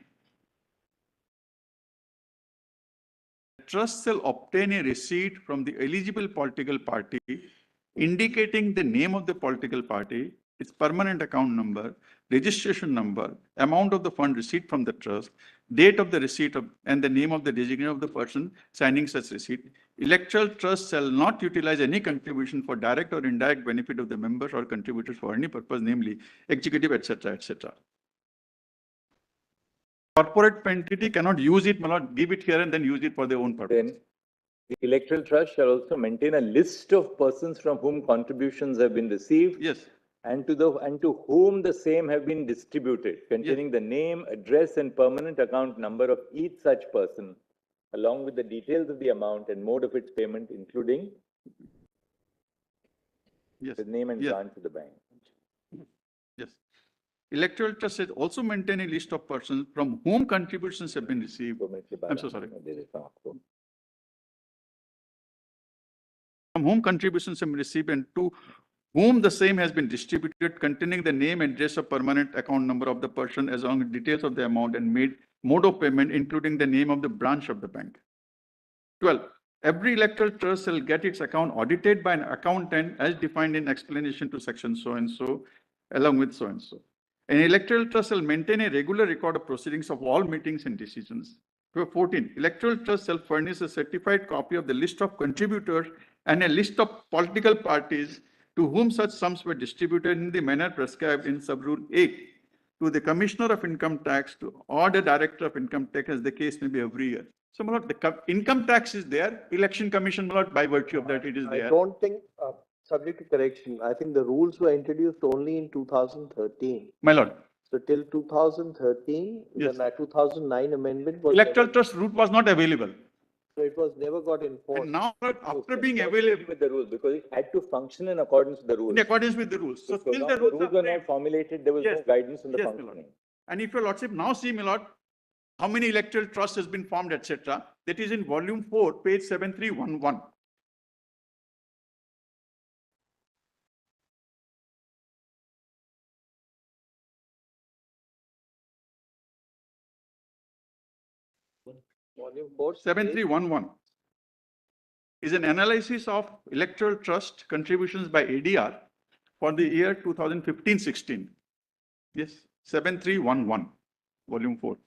Trust shall obtain a receipt from the eligible political party indicating the name of the political party, its permanent account number, registration number, amount of the fund received from the trust, date of the receipt and the name of the designate of the person signing such receipt. Electoral trust shall not utilize any contribution for direct or indirect benefit of the members or contributors for any purpose, namely executive, etc., etc. Corporate entity cannot use it, cannot give it here and then use it for their own purpose. Then The electoral trust shall also maintain a list of persons from whom contributions have been received Yes, and to whom the same have been distributed, containing the name, address, and permanent account number of each such person, along with the details of the amount and mode of its payment, including yes, the name and yes, branch of the bank. yes. Electoral trust has also maintain a list of persons from whom contributions have been received. I'm so sorry. From whom contributions have been received and to whom the same has been distributed, containing the name, address, or permanent account number of the person, as well as details of the amount and mode of payment, including the name of the branch of the bank. 12. Every electoral trust shall get its account audited by an accountant as defined in explanation to section so and so, along with so and so. An electoral trust shall maintain a regular record of proceedings of all meetings and decisions. 14. Electoral trust shall furnish a certified copy of the list of contributors and a list of political parties to whom such sums were distributed in the manner prescribed in sub-rule A to the Commissioner of Income Tax or the Director of Income Tax, as the case may be, every year. So, my lord, the income tax is there, election commission, my lord, by virtue of that it is there. I don't think, subject to correction, I think the rules were introduced only in 2013. My lord, So till 2013, Yes. the 2009 amendment was. electoral never- trust route was not available. So it was never got enforced. And now, after being Conformity available, with the rules, because it had to function in accordance with the rules. in accordance with the rules. So, So still long the rules are were framed. not formulated, there was no Yes. guidance on the Yes, my lord. functioning. And if your lordship now see, my lord, how many electoral trusts has been formed, etc., that is in volume 4, page 7311. Volume 4. 7311 is an analysis of electoral trust contributions by ADR for the year 2015-16. Yes, 7311, volume 4.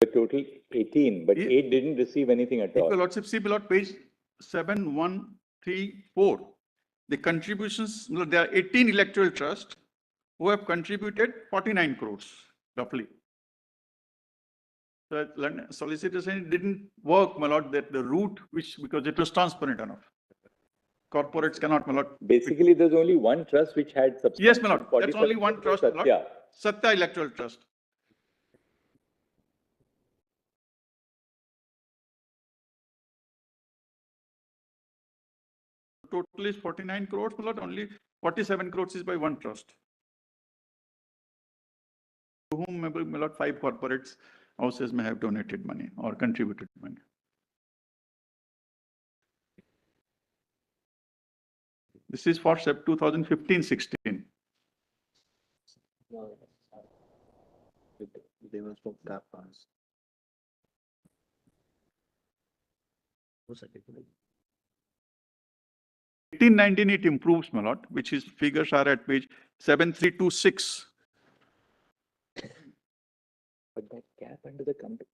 The total 18, but Yeah. 8 didn't receive anything at If your all. lordship see below page 7134, the contributions, there are 18 electoral trusts who have contributed 49 crores, roughly. So solicitor saying it didn't work, my lord, that the route which, because it was transparent enough. Corporates cannot, my lord. Basically, there's only one trust which had substantial. Yes, my lord, that's only one trust, my lord. Satya. Satya Electoral Trust. Total is 49 crores, my lord, only 47 crores is by one trust. To whom, my lord, 5 corporates houses may have donated money or contributed money. This is for SEP 2015-16. They must have that fast. 1819 it improves, my lord, which is figures are at page 7326. But that gap under the company.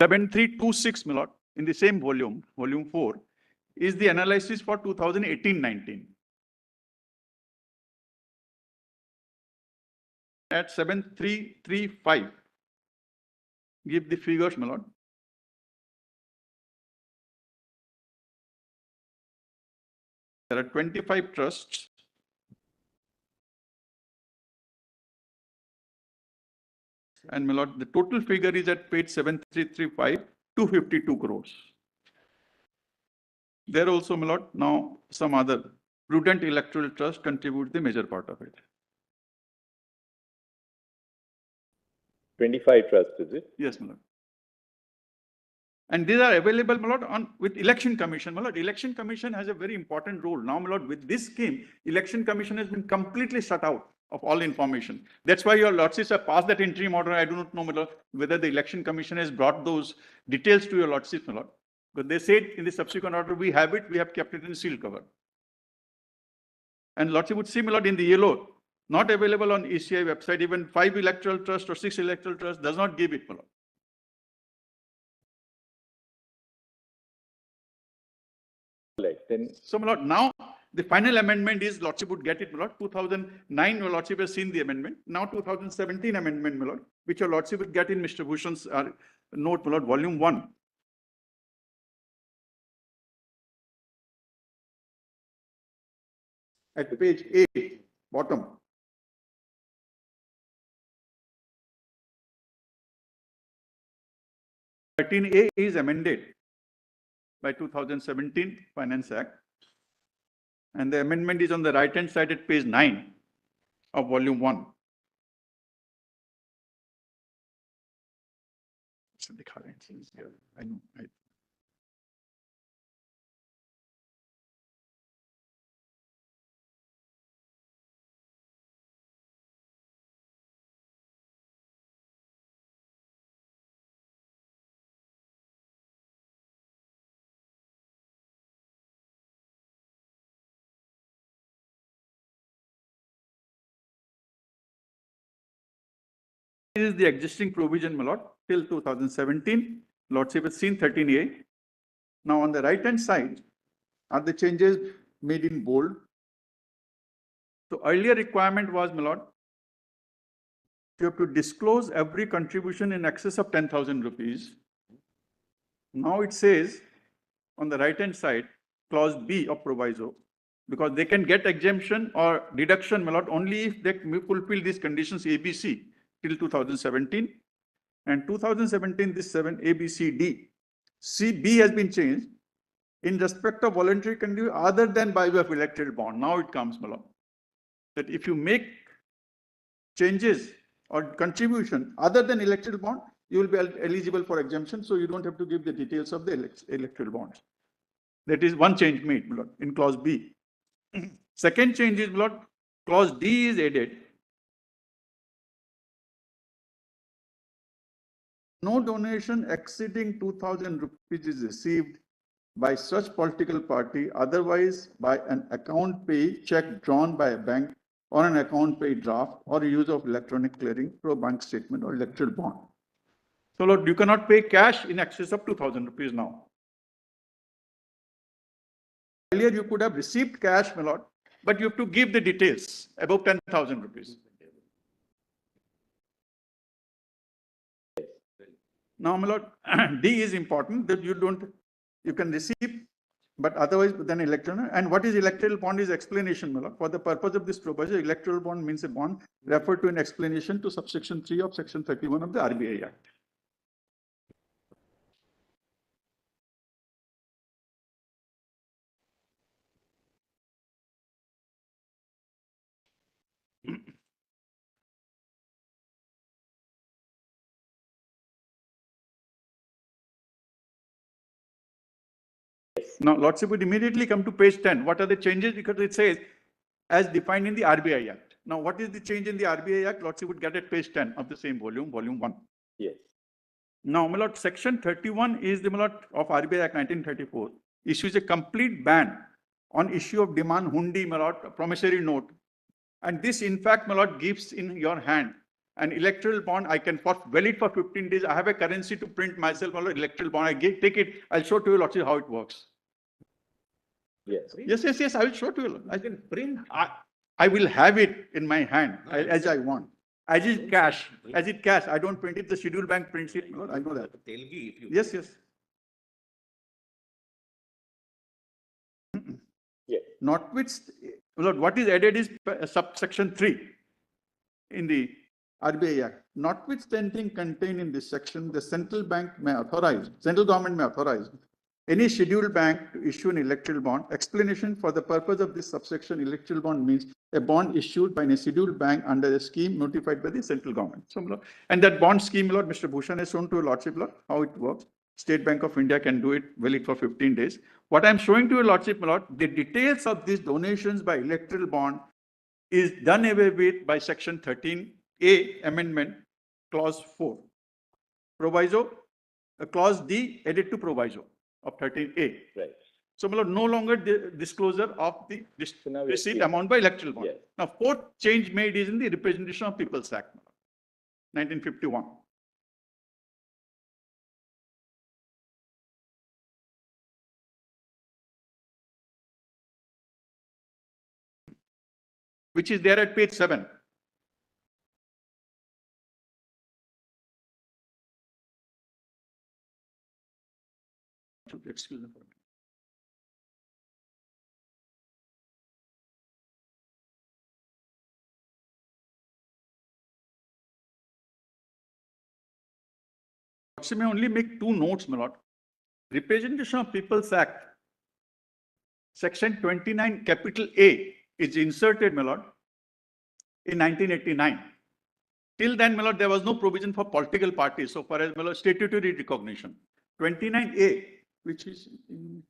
7326, my lord, in the same volume, volume 4, is the analysis for 2018-19. At 7335, give the figures, my lord. There are 25 trusts. And my lord, the total figure is at page 7335, 252 crores. There also, my lord, now some other prudent electoral trust contribute the major part of it. 25 trust, is it? Yes, my lord. And these are available, my lord, on with Election Commission. My lord, Election Commission has a very important role. Now, my lord, with this scheme, Election Commission has been completely shut out of all information. That's why your lordships have passed that interim order. I do not know, my lord, whether the Election Commission has brought those details to your lordships, my lord. But they said in the subsequent order, we have it, we have kept it in seal cover. And lordship would see, my lord, in the yellow, not available on ECI website, even 5 electoral trust or 6 electoral trust does not give it, my lord. Then, so, my lord, now the final amendment is lordship would get it, my lord. 2009, your lordship has seen the amendment. Now 2017 amendment, my lord, which your lordship would get in Mr. Bhushan's note, my lord, volume 1. At page 8, bottom. (13A) is amended by 2017 Finance Act. And the amendment is on the right hand side at page 9 of volume 1. I know. This is the existing provision, my lord, till 2017. Lordship has seen 13A. Now on the right hand side are the changes made in bold. So earlier requirement was, my lord, you have to disclose every contribution in excess of 10,000 rupees. Now it says on the right hand side, clause B of proviso, because they can get exemption or deduction, my lord, only if they fulfill these conditions ABC till 2017. And 2017, this 7 ABCD. CB has been changed in respect of voluntary contribution other than by way of electoral bond. Now it comes, my lord, that if you make changes or contribution other than electoral bond, you will be eligible for exemption. So you don't have to give the details of the electoral bonds. That is one change made, my lord, in clause B. Second change is, my lord, clause D is added. No donation exceeding 2,000 rupees is received by such political party, otherwise by an account pay check drawn by a bank or an account pay draft or use of electronic clearing through a bank statement or electoral bond. So, Lord, you cannot pay cash in excess of 2,000 rupees now. Earlier, you could have received cash, my lord, but you have to give the details above 10,000 rupees. Now, my lord, D is important that you can receive, but otherwise then electoral. And what is electoral bond is explanation, my lord. For the purpose of this provision, electoral bond means a bond referred to in explanation to subsection 3 of section 31 of the RBI Act. Now, lordship would immediately come to page 10. What are the changes? Because it says, as defined in the RBI Act. Now, what is the change in the RBI Act? Lordship would get at page 10 of the same volume, volume 1. yes. Now, my lord, section 31 is the, my lord, of RBI Act 1934. Issues a complete ban on issue of demand hundi, my lord, promissory note. And this, in fact, my lord, gives in your hand An electoral bond, I can valid for 15 days. I have a currency to print myself on an electoral bond. take it. I'll show to you lots of how it works. Yes. Yes. I will show to you. I can print. I will have it in my hand No, as I want. As is cash. As it cash. I don't print it. The scheduled bank prints it. I know that. Telgi, if you. Yes. Yes. What is added is subsection 3 in the RBI Act. Notwithstanding contained in this section, the central government may authorize any scheduled bank to issue an electoral bond. Explanation: for the purpose of this subsection, electoral bond means a bond issued by a scheduled bank under a scheme notified by the central government. So, and that bond scheme, Mr. Bhushan has shown to a lordship, how it works. State Bank of India can do it valid for 15 days. What I'm showing to a lordship, the details of these donations by electoral bond is done away with by section 13A amendment, clause 4. Proviso, clause D added to proviso of 13A. Right. So, no longer disclosure of the receipt clear. amount by electoral bond. Yes. Now, fourth change made is in the Representation of People's Act, 1951. Which is there at page 7. Excuse me for a minute. So may only make 2 notes, my lord. Representation of People's Act, section 29, capital A is inserted, my lord, in 1989. Till then, my lord, there was no provision for political parties. So far as, my lord, statutory recognition. 29A, which is in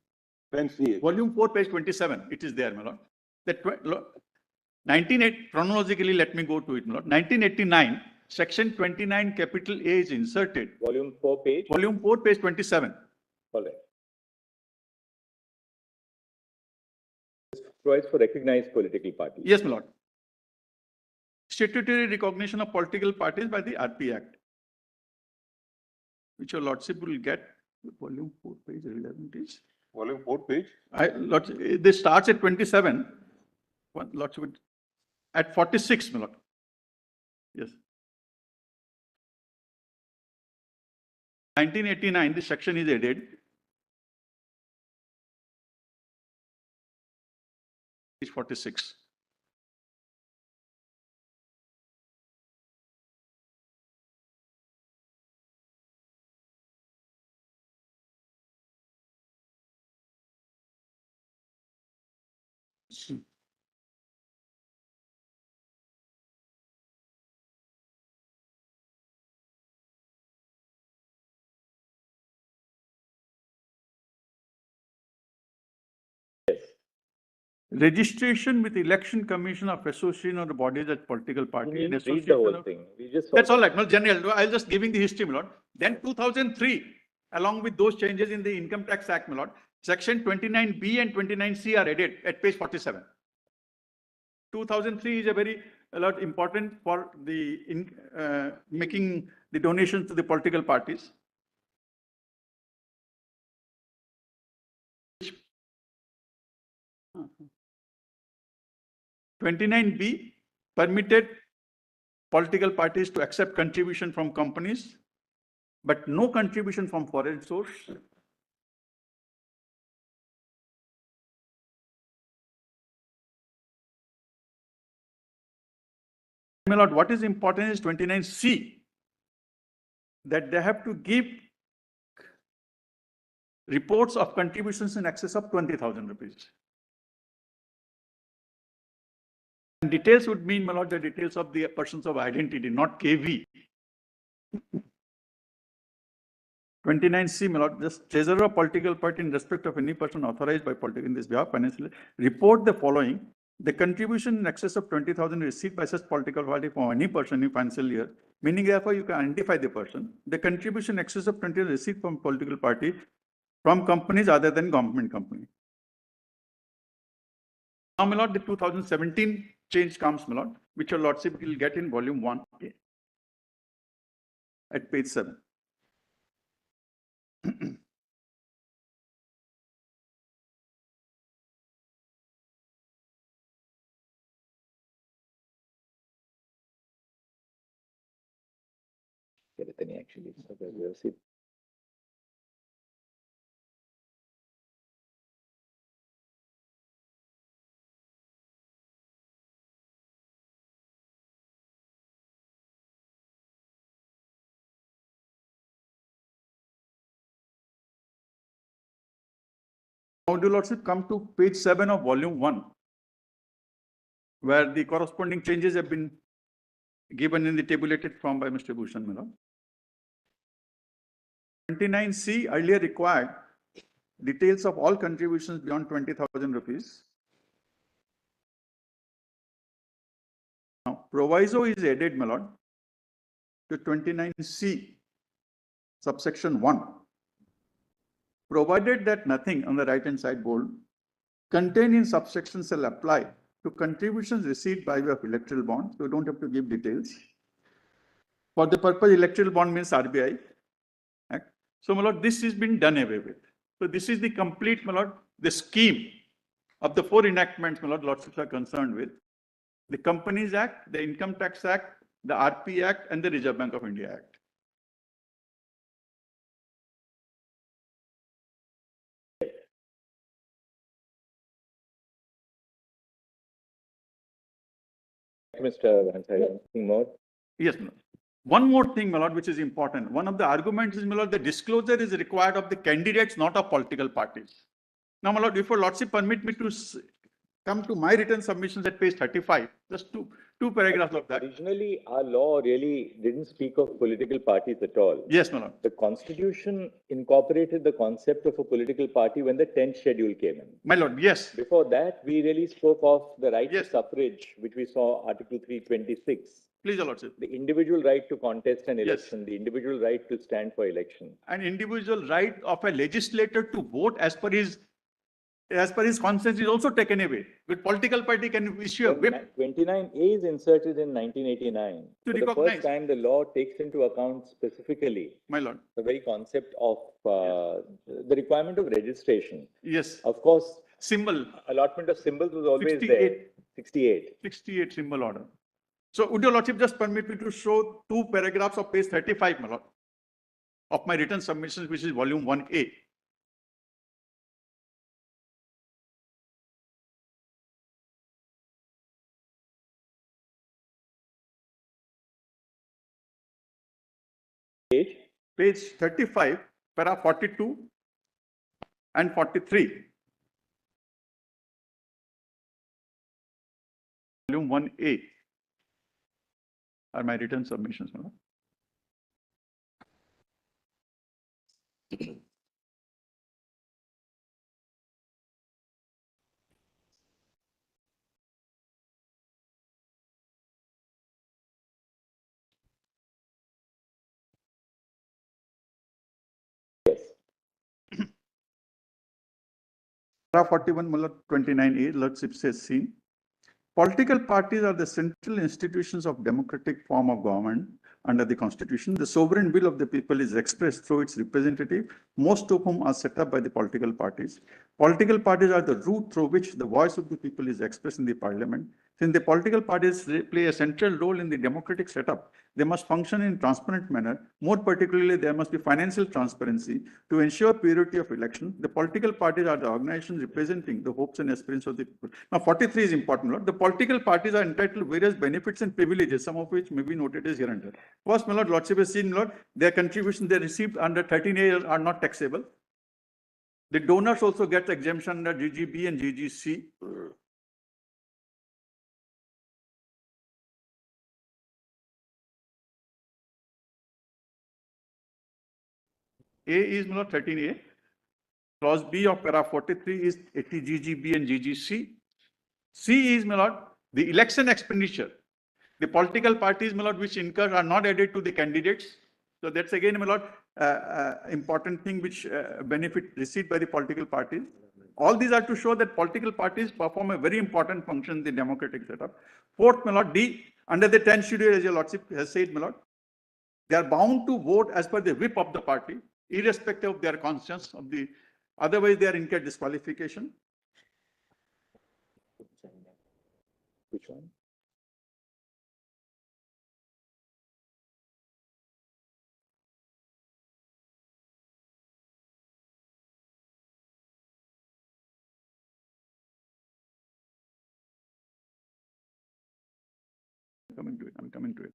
volume 4, page 27, it is there, my lord. That 1980, chronologically, let me go to it, my lord. 1989, section 29, capital A is inserted. Volume 4, page? Volume 4, page 27. All right. This provides for recognized political parties. Yes, my lord. Statutory recognition of political parties by the RBI Act, which your lordship will get. Volume 4, page 11 is. Volume 4, page? This starts at 27. Lordship, at 46, my lord. Yes. 1989, this section is added. Page 46. Yes. Registration with Election Commission of Association or the bodies as political party. We and didn't read the association whole of- thing. We just That's all right. No, general. I'll just giving the history, my lord. Then 2003, along with those changes in the Income Tax Act, my lord, section 29B and 29C are added at page 47. 2003 is a lot important for the making the donations to the political parties. 29B permitted political parties to accept contribution from companies, but no contribution from foreign source. My lord, what is important is 29C, that they have to give reports of contributions in excess of 20,000 rupees. And details would mean, my lord, the details of the persons of identity, not KV. 29C, my lord, just treasurer of political party in respect of any person authorized by political in this behalf financially report the following: the contribution in excess of 20,000 received by such political party from any person in financial year, meaning therefore you can identify the person. The contribution in excess of 20,000 received from political party from companies other than government company. Now, my lord, the 2017 change comes, my lord, which your lordship will get in volume 1. at page 7. Actually, so that we have seen. Now, do Lordship come to page 7 of volume 1, where the corresponding changes have been given in the tabulated form by Mr. Bhushan Miller. 29C earlier required details of all contributions beyond 20,000 rupees. Now, proviso is added, my lord, to 29C, subsection 1, provided that nothing on the right-hand side bold contained in subsection shall apply to contributions received by way of electoral bond. So you don't have to give details. For the purpose, electoral bond means RBI Act. So, my lord, this has been done away with. So this is the complete, my lord, the scheme of the 4 enactments, my lord, lordships are concerned with. The Companies Act, the Income Tax Act, the RP Act, and the Reserve Bank of India Act. Mr. Hansari, anything more? Yes, my lord. One more thing, my lord, which is important. One of the arguments is, my lord, the disclosure is required of the candidates, not of political parties. Now, my lord, before lordship permit me to come to my written submissions at page 35, just two paragraphs of that. Originally, our law really didn't speak of political parties at all. Yes, my lord. The Constitution incorporated the concept of a political party when the 10th schedule came in. My lord, yes. Before that, we really spoke of the right Yes. to suffrage, which we saw Article 326. Please, your lordship. The individual right to contest an Yes. election, the individual right to stand for election. An individual right of a legislator to vote as per his conscience is also taken away. With political party can issue a whip. 29A is inserted in 1989. To For the recognize. first time, the law takes into account specifically My lord. the very concept of the requirement of registration. Yes. Of course, Symbol. allotment of symbols was always 68. there. 68. 68 symbol order. So would your lordship just permit me to show 2 paragraphs of page 35, my lord, of my written submissions, which is volume 1A. Page 35, para 42 and 43. Volume 1A are my written submissions. My lord. Yes. Para 41, my lord, 29A, lordship says seen. Political parties are the central institutions of democratic form of government under the Constitution. The sovereign will of the people is expressed through its representative, most of whom are set up by the political parties. Political parties are the route through which the voice of the people is expressed in the parliament. Since the political parties play a central role in the democratic setup, they must function in a transparent manner. More particularly, there must be financial transparency to ensure purity of election. The political parties are the organizations representing the hopes and aspirations of the people. Now, 43 is important, Lord. The political parties are entitled to various benefits and privileges, some of which may be noted as hereunder. First, my lord, lordship has seen, Lord, their contributions they received under 13A are not taxable. The donors also get exemption under GGB and GGC. A is, my lord, 13A. Clause B of para 43 is 80 GGB and GGC. C is, my lord, the election expenditure. The political parties, my lord, which incur are not added to the candidates. So that's again, my lord, important thing which benefit received by the political parties. All these are to show that political parties perform a very important function in the democratic setup. Fourth, my lord, D, under the 10th schedule, as your lordship has said, my lord, They are bound to vote as per the whip of the party, irrespective of their conscience of the, otherwise they are incurred disqualification. Which one? I'm coming to it.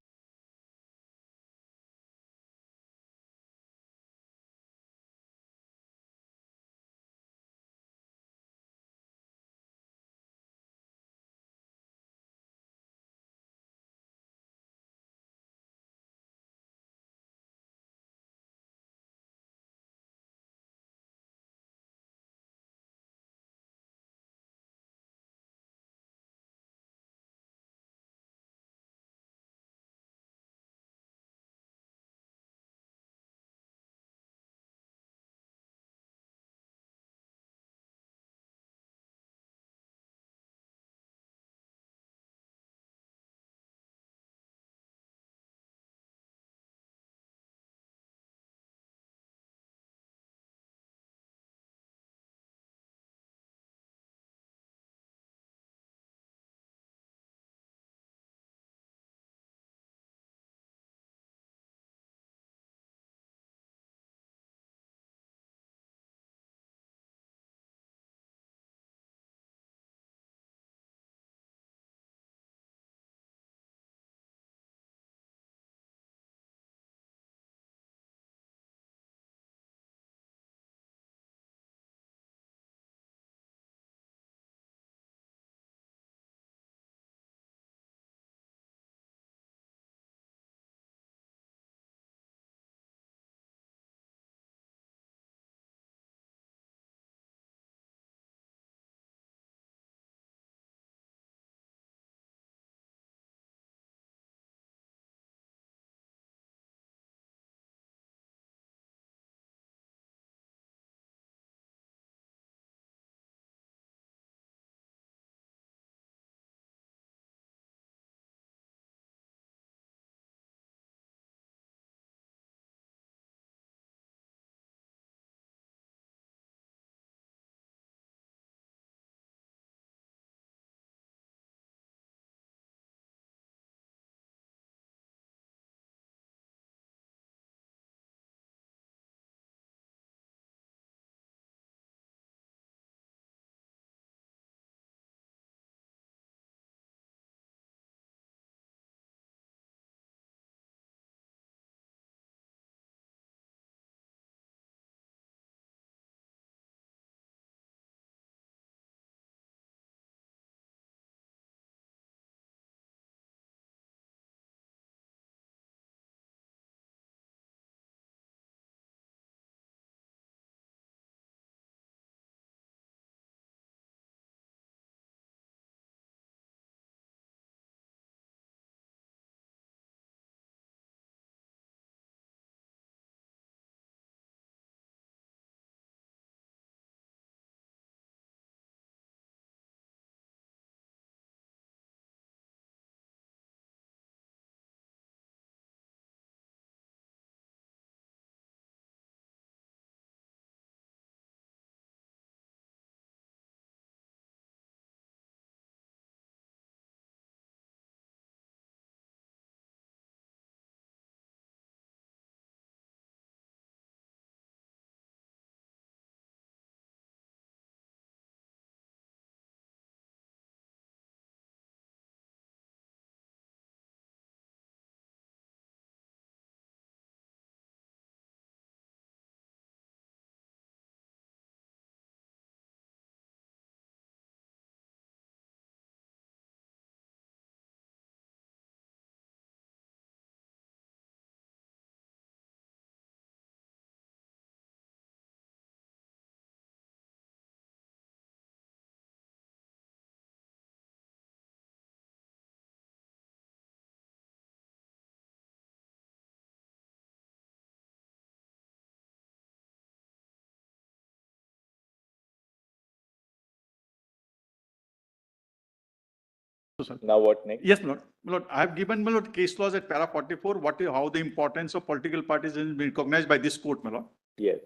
Now what next? Yes, my lord, I have given, my lord, case laws at para 44, how the importance of political parties has been recognized by this court, my lord. Yes.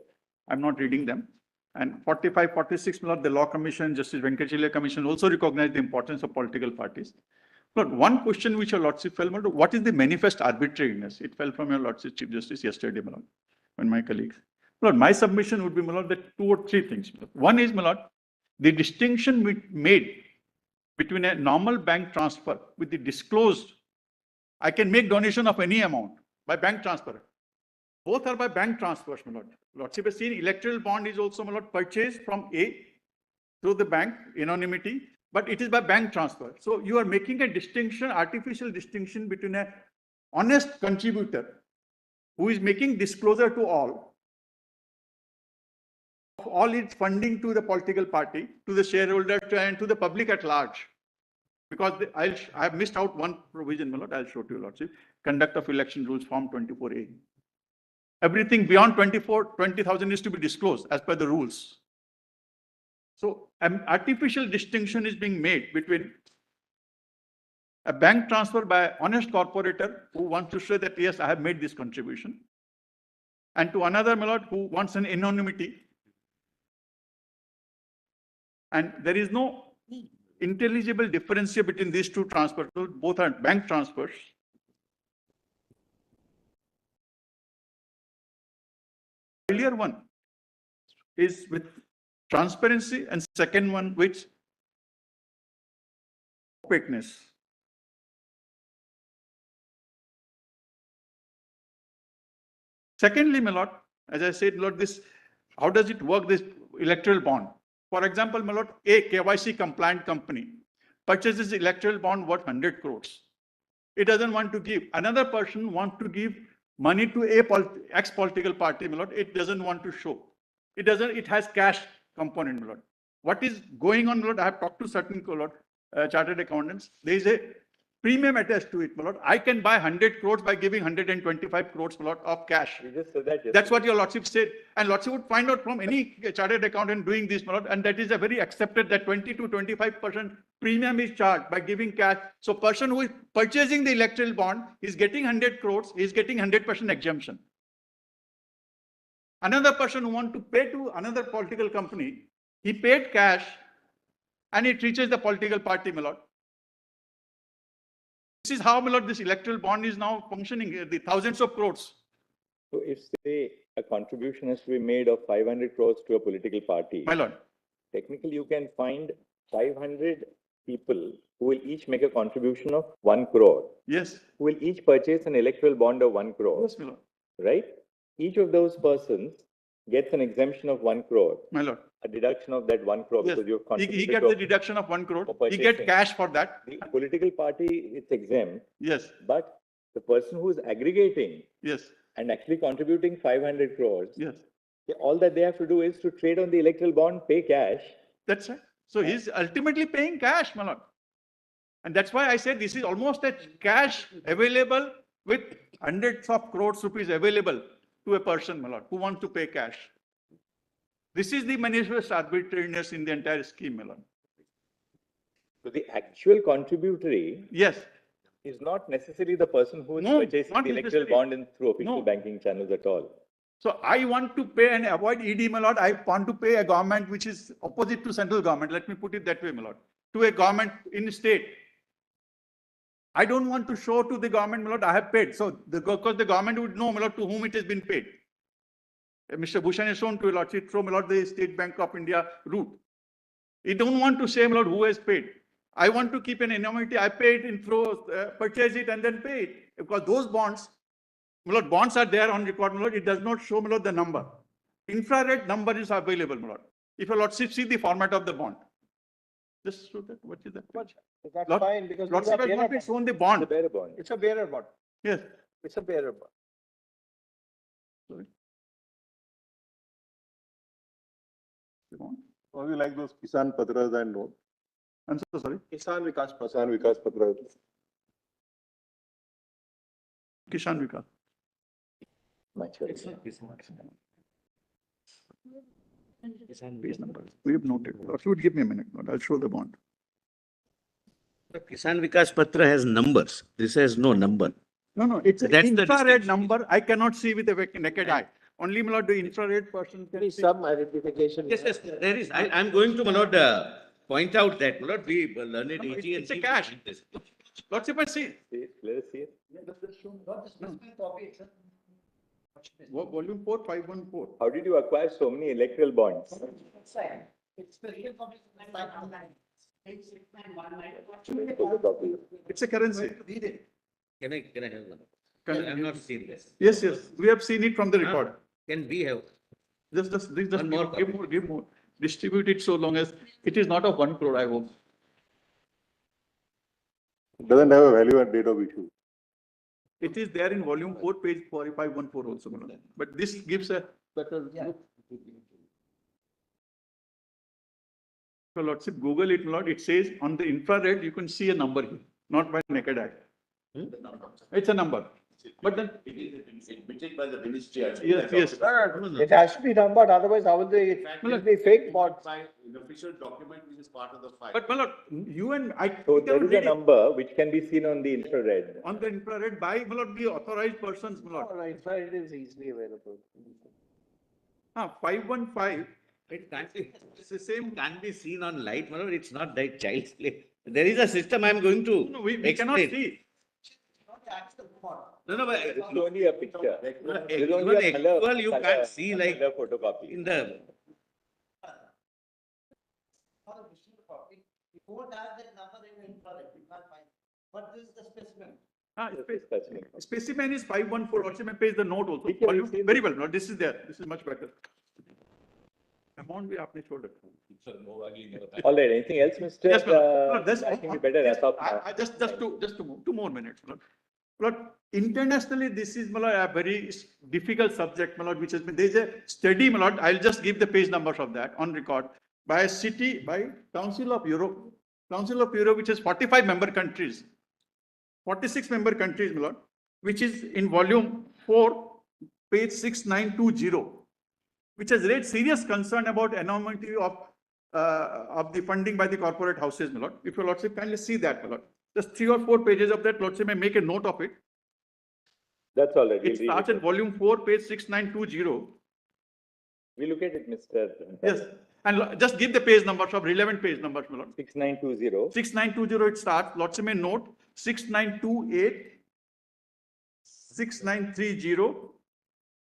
I'm not reading them. And 45, 46, my lord, the Law Commission, Justice Venkatacharya Commission also recognized the importance of political parties. Lord, one question which your lordship fell, my lord, what is the manifest arbitrariness? It fell from your lordship Chief Justice yesterday, my lord, and my colleagues. My lord, my submission would be, my lord, that 2 or 3 things. One is, my lord, the distinction made between a normal bank transfer with the disclosed, I can make donation of any amount by bank transfer. Both are by bank transfers, my lord. Lordship has seen electoral bond is also, my lord, purchased from A through the bank, anonymity, but it is by bank transfer. So you are making a distinction, artificial distinction between a honest contributor who is making disclosure to all of all its funding to the political party, to the shareholder, and to the public at large. Because I have missed out one provision, my lord, I'll show to you, lordship. Conduct of election rules, form 24A. Everything beyond 20,000 is to be disclosed as per the rules. So an artificial distinction is being made between a bank transfer by an honest corporator who wants to say that, yes, I have made this contribution, and to another, my lord, who wants an anonymity. And there is no intelligible difference here between these two transfers. Both are bank transfers. Earlier one is with transparency, and second one with opaqueness. Secondly, my lord, as I said, lord, this, how does it work, this electoral bond? For example, my lord, a KYC compliant company purchases electoral bond worth 100 crores. It doesn't want to give. Another person wants to give money to a ex-political party, my lord. It doesn't want to show. It has cash component, my lord. What is going on, my lord? I have talked to certain, my lord, chartered accountants. There is a premium attached to it, my lord. I can buy 100 crores by giving 125 crores, my lord, of cash. You just said that. That's what your lordship said. And lordship would find out from any chartered accountant doing this, my lord, and that is a very accepted that 20 to 25% premium is charged by giving cash. So person who is purchasing the electoral bond is getting 100 crores, is getting 100% exemption. Another person who wants to pay to another political company, he paid cash and it reaches the political party, my lord. This is how, my lord, this electoral bond is now functioning, the thousands of crores. So if, say, a contribution has to be made of 500 crores to a political party, My lord. technically you can find 500 people who will each make a contribution of 1 crore, Yes. who will each purchase an electoral bond of 1 crore, Yes, my lord. right? Each of those persons gets an exemption of 1 crore, My lord. a deduction of that 1 crore Yes. because you've He contributed gets to the deduction of 1 crore. for He gets purchasing. cash for that. the political party, it's exempt, Yes. but the person who is aggregating Yes. and actually contributing 500 crores, Yes. all that they have to do is to trade on the electoral bond, pay cash. That's right. So he's ultimately paying cash, my lord. And that's why I said this is almost a cash available with hundreds of crores rupees available to a person, my lord, who wants to pay cash. This is the manifest arbitrariness in the entire scheme, my lord. So the actual contributory Yes. is not necessarily the person who is No, purchasing not the electoral necessarily. bond in through official No. banking channels at all. So I want to pay and avoid ED, my lord. I want to pay a government which is opposite to central government. Let me put it that way, my lord. To a government in state. I don't want to show to the government, my lord, I have paid. So because the government would know, my lord, to whom it has been paid. Mr. Bhushan has shown to a lordship through, my lord, the State Bank of India route. You don't want to say, my lord, who has paid. I want to keep an anonymity. I paid in through, purchase it and then pay it. Because those bonds, my lord, bonds are there on record, my lord. It does not show, my lord, the number. Infrared number is available, my lord. If a lordship see the format of the bond. Just show that. What is that? That's Lord- fine because these Lordship are has bearer not been bonds. shown the The bond. bearer bond. It's a bearer bond. Yes. It's a bearer bond. Sorry. The bond. Or we like those Kisan Patras and note. I'm so sorry. Kisan Vikas Kisan Vikas Patras. Kishan Vikas. Much better. Page number. We have noted. Lordship would give me a minute, Lord. I'll show the bond. The Kisan Vikas Patra has numbers. This has no number. No, it's an That's the infrared distinction. number. I cannot see with the naked eye. Only, my lord, the infrared person can Maybe see. some identification. Yes, there is. I'm going to, my lord, point out that, my lord, we learned it. No, AG and it's a see cache. behind this. Lordship, I see. See, let us see it. Volume 4, 514. How did you acquire so many electoral bonds? Photocopy. It's a currency. Can I have one? Can- I'm not seeing this. Yes, we have seen it from the record. Can we have? Just One more give more. Distribute it so long as it is not of 1 crore, I hope. Doesn't have a value and date of issue. It is there in volume 4, page 4514 also, my lord. But this gives a better look. So lordship, Google it, my lord. It says on the infrared, you can see a number here, not by naked eye. It's a number. But then, Admitted by the ministry. yes. It has to be numbered, otherwise how will they, it will be fake bonds. By an official document which is part of the file. But my lord, you and I. So we there cannot is a read it number which can be seen on the infrared. on the infrared by, my lord, the authorized persons, my lord. All right, so it is easily available. 515, It can't be, it's the same. can't be seen on light, my lord. It's not that child's play. There is a system I'm going to No, we cannot explain. see. No, but It's only a picture. There's even only a color. actual, you can't see like color photocopy. in the, You won't have that number in infrared, you can't find. But this is the specimen. Specimen is 514, lordship, I paste the note also. ठीक है, Volume- we've seen Very well, no, this is there, this is much better. Amount we आपने छोड़ रखा है. All right, anything else, Mr.? Yes, my lord. No, I think we better wrap up now. Just two more minutes, my lord. Lord, internationally, this is, my lord, a very difficult subject, my lord, which has been, there is a study, my lord, I'll just give the page numbers of that on record, by a city, by Council of Europe, which has 45 member countries, 46 member countries, my lord, which is in volume 4, page 6920, which has raised serious concern about anonymity of the funding by the corporate houses, my lord. If your lordship kindly see that, my lord. Just 3 or 4 pages of that, lordship may make a note of it. That's all right. It starts at volume 4, page 6920. We look at it, Mr. Yes, and just give the page numbers of relevant page numbers, my lord. 6920. 6920 it starts, lordship may note, 6928, 6930,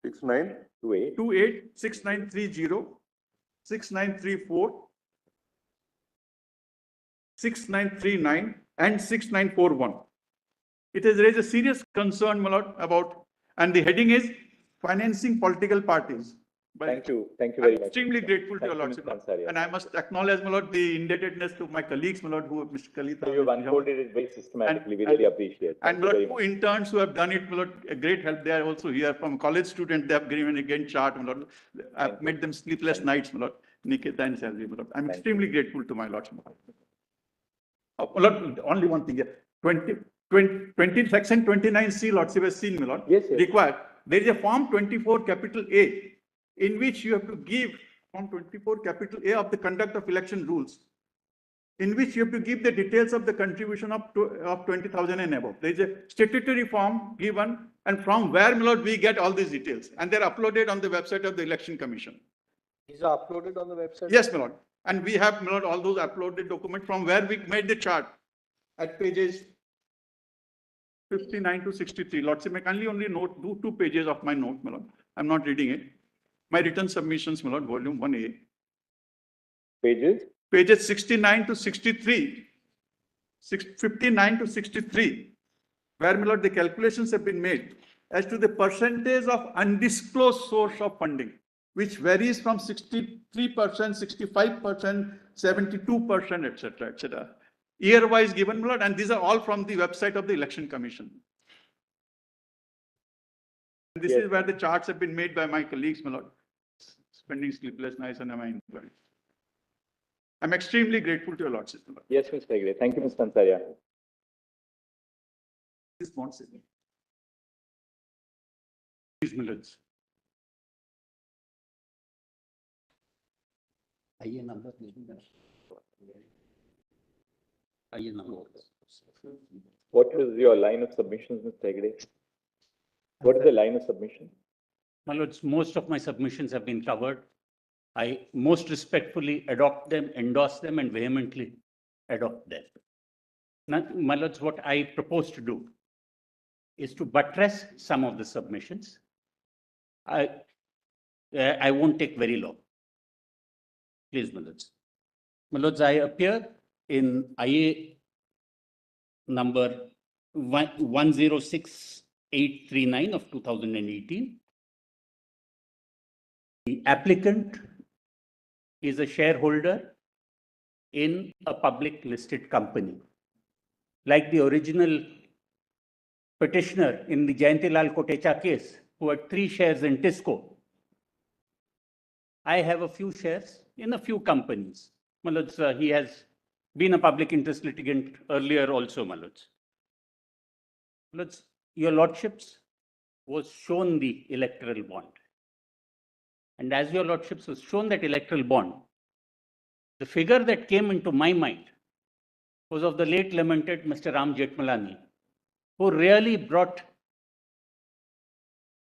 69. 28. 6930, 6934, 6939, and 6941. It has raised a serious concern, my lord, about, and the heading is financing political parties. Thank you very I'm much. extremely grateful to Thank your you, lordship. Mr. Ansaria. And I must acknowledge, my lord, the indebtedness to my colleagues, my lord, who, Mr. Kalita. So you've unfolded it very systematically. We And- really appreciate it. And Thank my you very lord, much. two interns who have done it, my lord, a great help. They are also here from college student. They have given again chart, my lord. I've Thank you. made them sleepless nights, my lord. Nikita and Salvi, my lord. I'm Thank extremely grateful to my lordship. My lord, only one thing here. 20 section 29C, lordship has seen, my lord. Yes, yes. Required. There is a form 24 capital A, in which you have to give form 24 capital A of the conduct of election rules, in which you have to give the details of the contribution of 20,000 and above. There is a statutory form given, and from where, my lord, we get all these details, and they're uploaded on the website of the Election Commission. These are uploaded on the website? Yes, my lord. And we have, my lord, all those uploaded documents from where we made the chart at pages 59 to 63. Lordship, I kindly only note, do 2 pages of my note, my lord. I'm not reading it. My written submissions, my lord, volume 1A. Pages? Pages 69 to 63, 59 to 63, where, my lord, the calculations have been made as to the percentage of undisclosed source of funding, which varies from 63%, 65%, 72%, etc., etc. Year-wise given, my lord, and these are all from the website of the Election Commission. And this Yes. is where the charts have been made by my colleagues, my lord, spending sleepless nights and my inquiry. I'm extremely grateful to your lordship, my lord. Yes, Mr. Hegde. Thank you, Mr. Ansaria. This wants it. These minutes. आइए number What is your line of submissions, Mr. Hegde? What is the line of submission? My lords, most of my submissions have been covered. I most respectfully adopt them, endorse them, and vehemently adopt them. Now, my lords, what I propose to do is to buttress some of the submissions. I won't take very long. Please, my lords. My lords, I appear in IA number 106839 of 2018. The applicant is a shareholder in a public listed company. Like the original petitioner in the Jayantilal Kotecha case, who had 3 shares in Tisco, I have a few shares in a few companies. My lords, he has been a public interest litigant earlier also, my lords. My lords, your lordships was shown the electoral bond. And as your lordships was shown that electoral bond, the figure that came into my mind was of the late lamented Mr. Ram Jethmalani, who really brought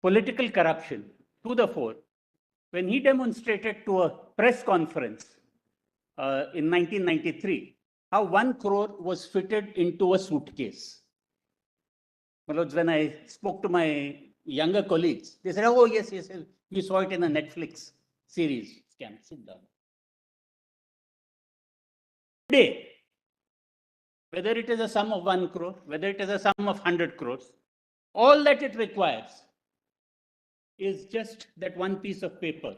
political corruption to the fore when he demonstrated to a press conference in 1993 how 1 crore was fitted into a suitcase. My lords, when I spoke to my younger colleagues, they said, oh, yes, we saw it in a Netflix series. Scam, sit down. Today, whether it is a sum of 1 crore, whether it is a sum of 100 crores, all that it requires is just that one piece of paper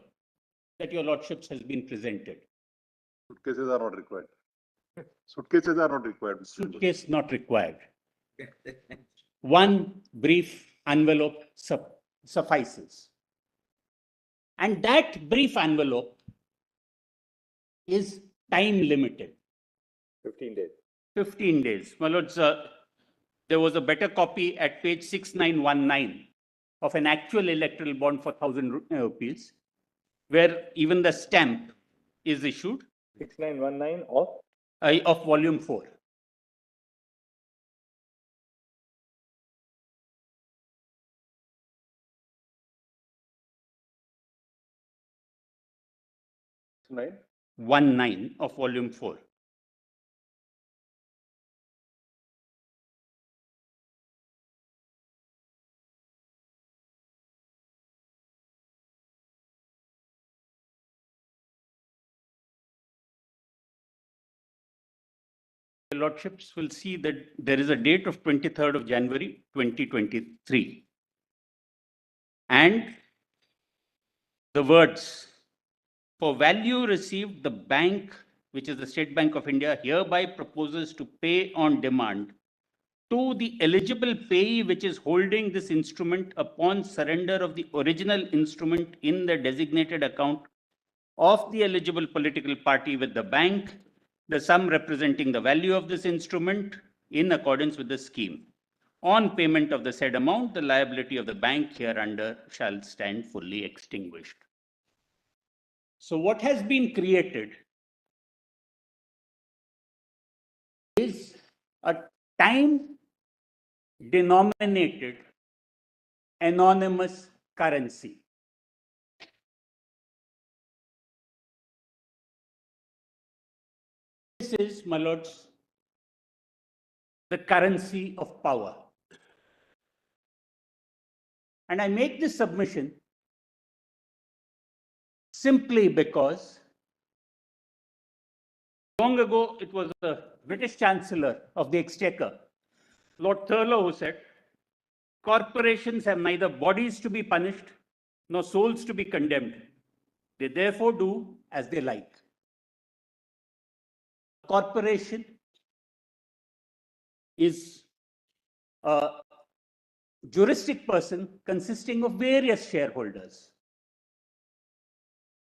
that your lordships has been presented. Suitcases are not required. Suitcases are not required. Mr. Suitcase not required. One brief envelope suffices. And that brief envelope is time limited. 15 days. 15 days. My lords, there was a better copy at page 6919 of an actual electoral bond for 1,000 rupees, where even the stamp is issued. 6919 of volume 4. Nine. 19 of volume 4. Lordships will see that there is a date of 23rd of January 2023. And the words, for value received, the bank, which is the State Bank of India, hereby proposes to pay on demand to the eligible payee which is holding this instrument upon surrender of the original instrument in the designated account of the eligible political party with the bank, the sum representing the value of this instrument in accordance with the scheme. On payment of the said amount, the liability of the bank hereunder shall stand fully extinguished. So what has been created is a time-denominated anonymous currency. This is, my lords, the currency of power. And I make this submission simply because long ago it was the British Chancellor of the Exchequer, Lord Thurlow, who said, corporations have neither bodies to be punished nor souls to be condemned. They therefore do as they like. A corporation is a juristic person consisting of various shareholders.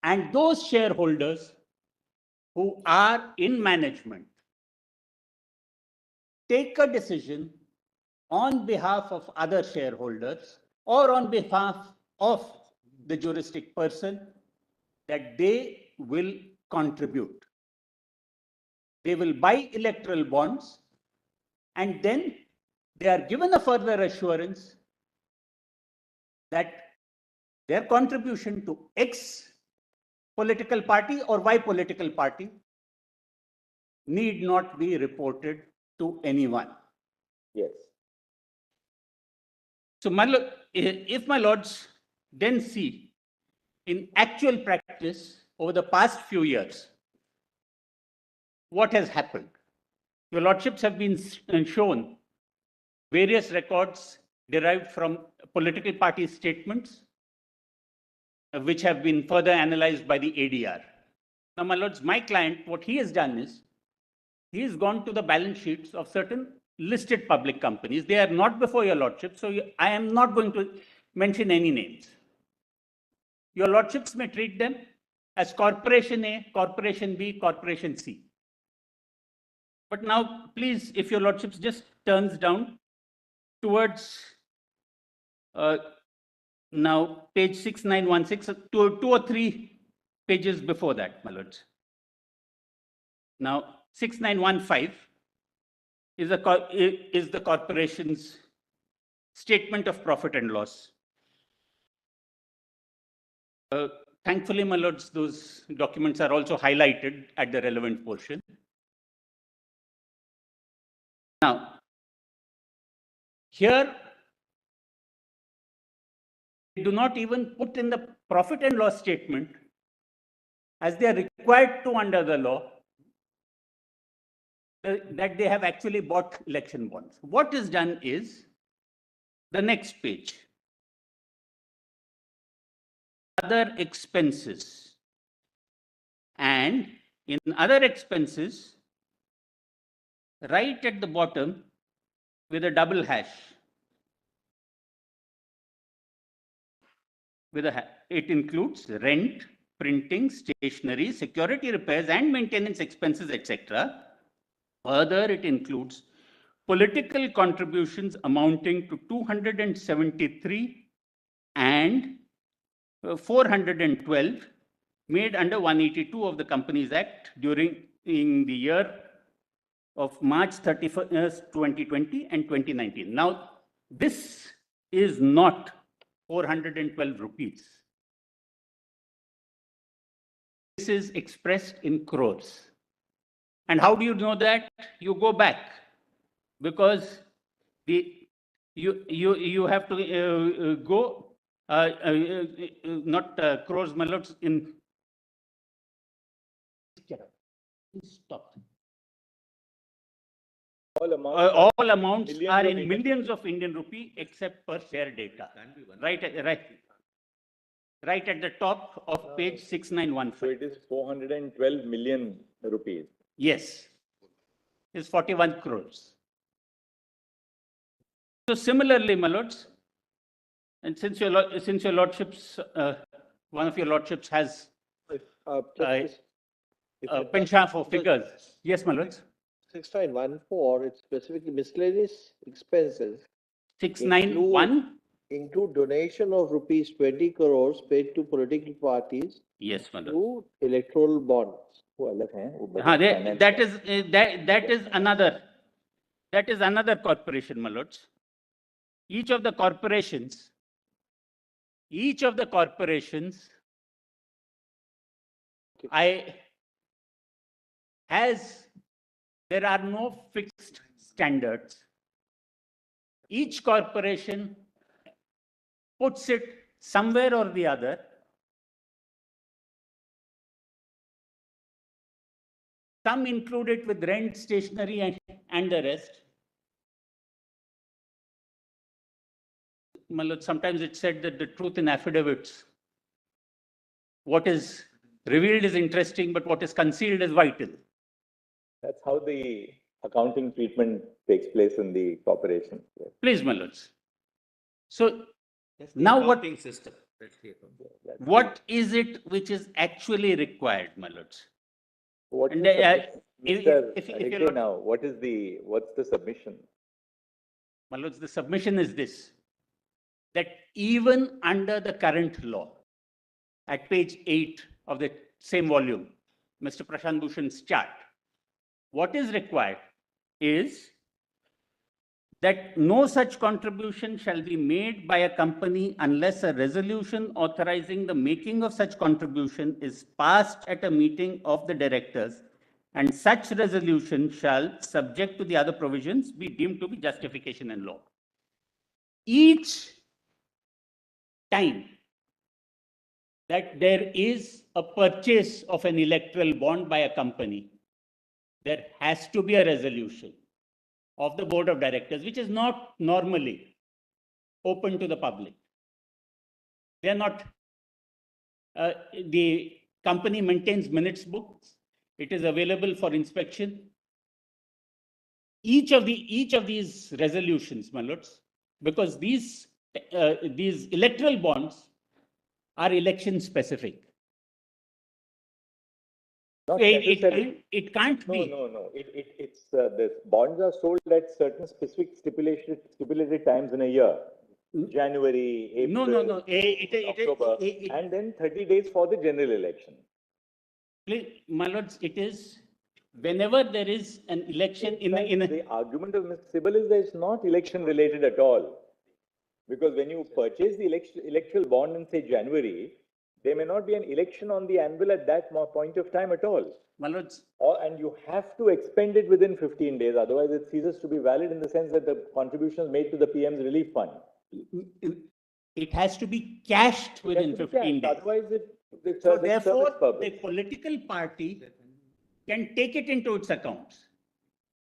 And those shareholders who are in management take a decision on behalf of other shareholders or on behalf of the juristic person that they will contribute. they will buy electoral bonds, and then they are given a further assurance that their contribution to X political party or Y political party need not be reported to anyone. Yes. So, if my lords then see in actual practice over the past few years, what has happened? Your lordships have been shown various records derived from political party statements, which have been further analyzed by the ADR. Now, my lords, my client, what he has done is, he has gone to the balance sheets of certain listed public companies. They are not before your lordship, so I am not going to mention any names. Your lordships may treat them as Corporation A, Corporation B, Corporation C. But now, please, if your lordships just turns down towards now page 6916, two or three pages before that, my lords. Now, 6915 is the corporation's statement of profit and loss. Thankfully, my lords, those documents are also highlighted at the relevant portion. Now, here, they do not even put in the profit and loss statement, as they are required to under the law, that they have actually bought election bonds. What is done is the next page. Other expenses. And in other expenses, right at the bottom with a double hash, it includes rent, printing, stationery, security repairs and maintenance expenses, etc. Further, it includes political contributions amounting to 273 and 412 made under 182 of the Companies Act during the year of March 31st, 2020 and 2019. Now, this is not 412 rupees. This is expressed in crores. And how do you know that? You go back, because you have to go not crores, my lords, in. Please stop. All amounts are in millions of Indian rupee except per share data. Right at the top of page 6915. So it is 412 million rupees. Yes, it's 41 crores. So similarly, my lords, and since your lordships, one of your lordships has penchant for figures. Yes, my lords. 6914, it's specifically miscellaneous expenses. 691. Include donation of rupees 20 crores paid to political parties Yes, my lord. through electoral bonds. That is another corporation, my lords. Each of the corporations there are no fixed standards. Each corporation puts it somewhere or the other. Some include it with rent, stationery, and the rest. My lord, sometimes it's said that the truth in affidavits, what is revealed is interesting, but what is concealed is vital. That's how the accounting treatment takes place in the corporation. Please, my lords. So now what is it which is actually required, my lords? What is now? What's the submission? My lords, the submission is this, that even under the current law, at page 8 of the same volume, Mr. Prashant Bhushan's chart, what is required is that no such contribution shall be made by a company unless a resolution authorizing the making of such contribution is passed at a meeting of the directors, and such resolution shall, subject to the other provisions, be deemed to be justification in law. Each time that there is a purchase of an electoral bond by a company, there has to be a resolution of the board of directors, which is not normally open to the public. They are not, the company maintains minutes books. It is available for inspection. Each of these resolutions, my lords, because these electoral bonds are election specific. Not necessarily. It can't be. No. It's the bonds are sold at certain specific stipulated times in a year. January, April, No. October, and then 30 days for the general election. My lords, it is whenever there is an election in a. The argument of Mr. Sibal is that it's not election related at all. Because when you purchase the electoral bond in, say, January, there may not be an election on the anvil at that point of time at all. My lords, And you have to expend it within 15 days. Otherwise, it ceases to be valid in the sense that the contributions made to the PM's relief fund. it has to be cashed within 15 days. Otherwise, it's So a therefore, service purpose. the political party can take it into its accounts.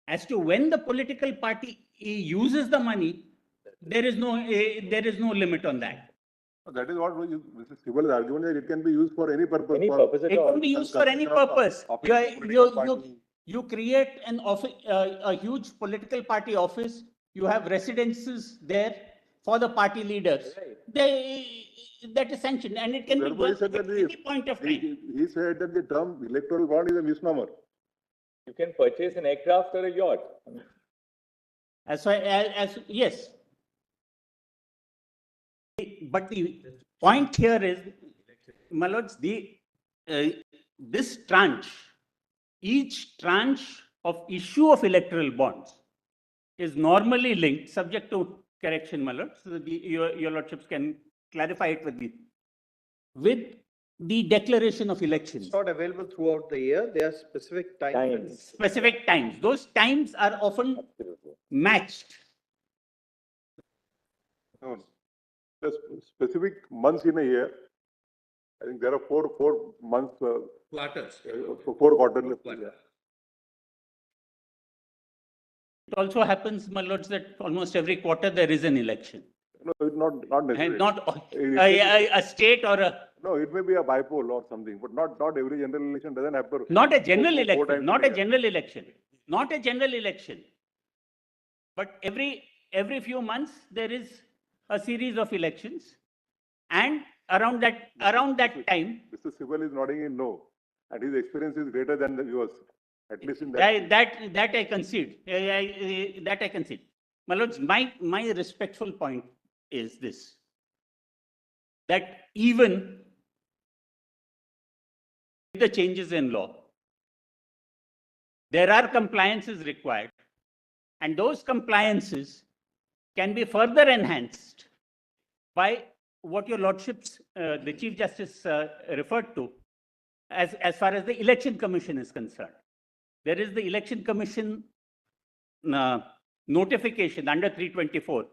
As to when the political party uses the money, there is no limit on that. That is what Mr. Sibal's argument, that it can be used for any purpose. Any purpose at It all. can be used for any purpose. You create an office, a huge political party office. You have residences there for the party leaders. That is sanctioned, and it can be done at any point of time. He said that the term electoral bond is a misnomer. You can purchase an aircraft or a yacht. Yes. But the point here is, my lords, this tranche, each tranche of issue of electoral bonds is normally linked, subject to correction, my lords. So your lordships can clarify it with the declaration of elections. It's not available throughout the year. There are specific times. Specific times. Those times are often matched. No. The specific months in a year, I think there are four months, Quarters. 4 quarterly. It also happens, my lords, that almost every quarter there is an election. No, it's not necessarily. And not a state or a. No, it may be a bipole or something, but not every general election doesn't happen. Not a general election. times Not in a year. general election. Not a general election. But every few months there is a series of elections, and around that time, Mr. Sibal is nodding in no, and his experience is greater than yours, at least in that. that I concede. That I concede. My lords, my respectful point is this: that even with the changes in law, there are compliances required, and those compliances can be further enhanced by what your lordships, the Chief Justice referred to, as far as the Election Commission is concerned. There is the Election Commission notification under 324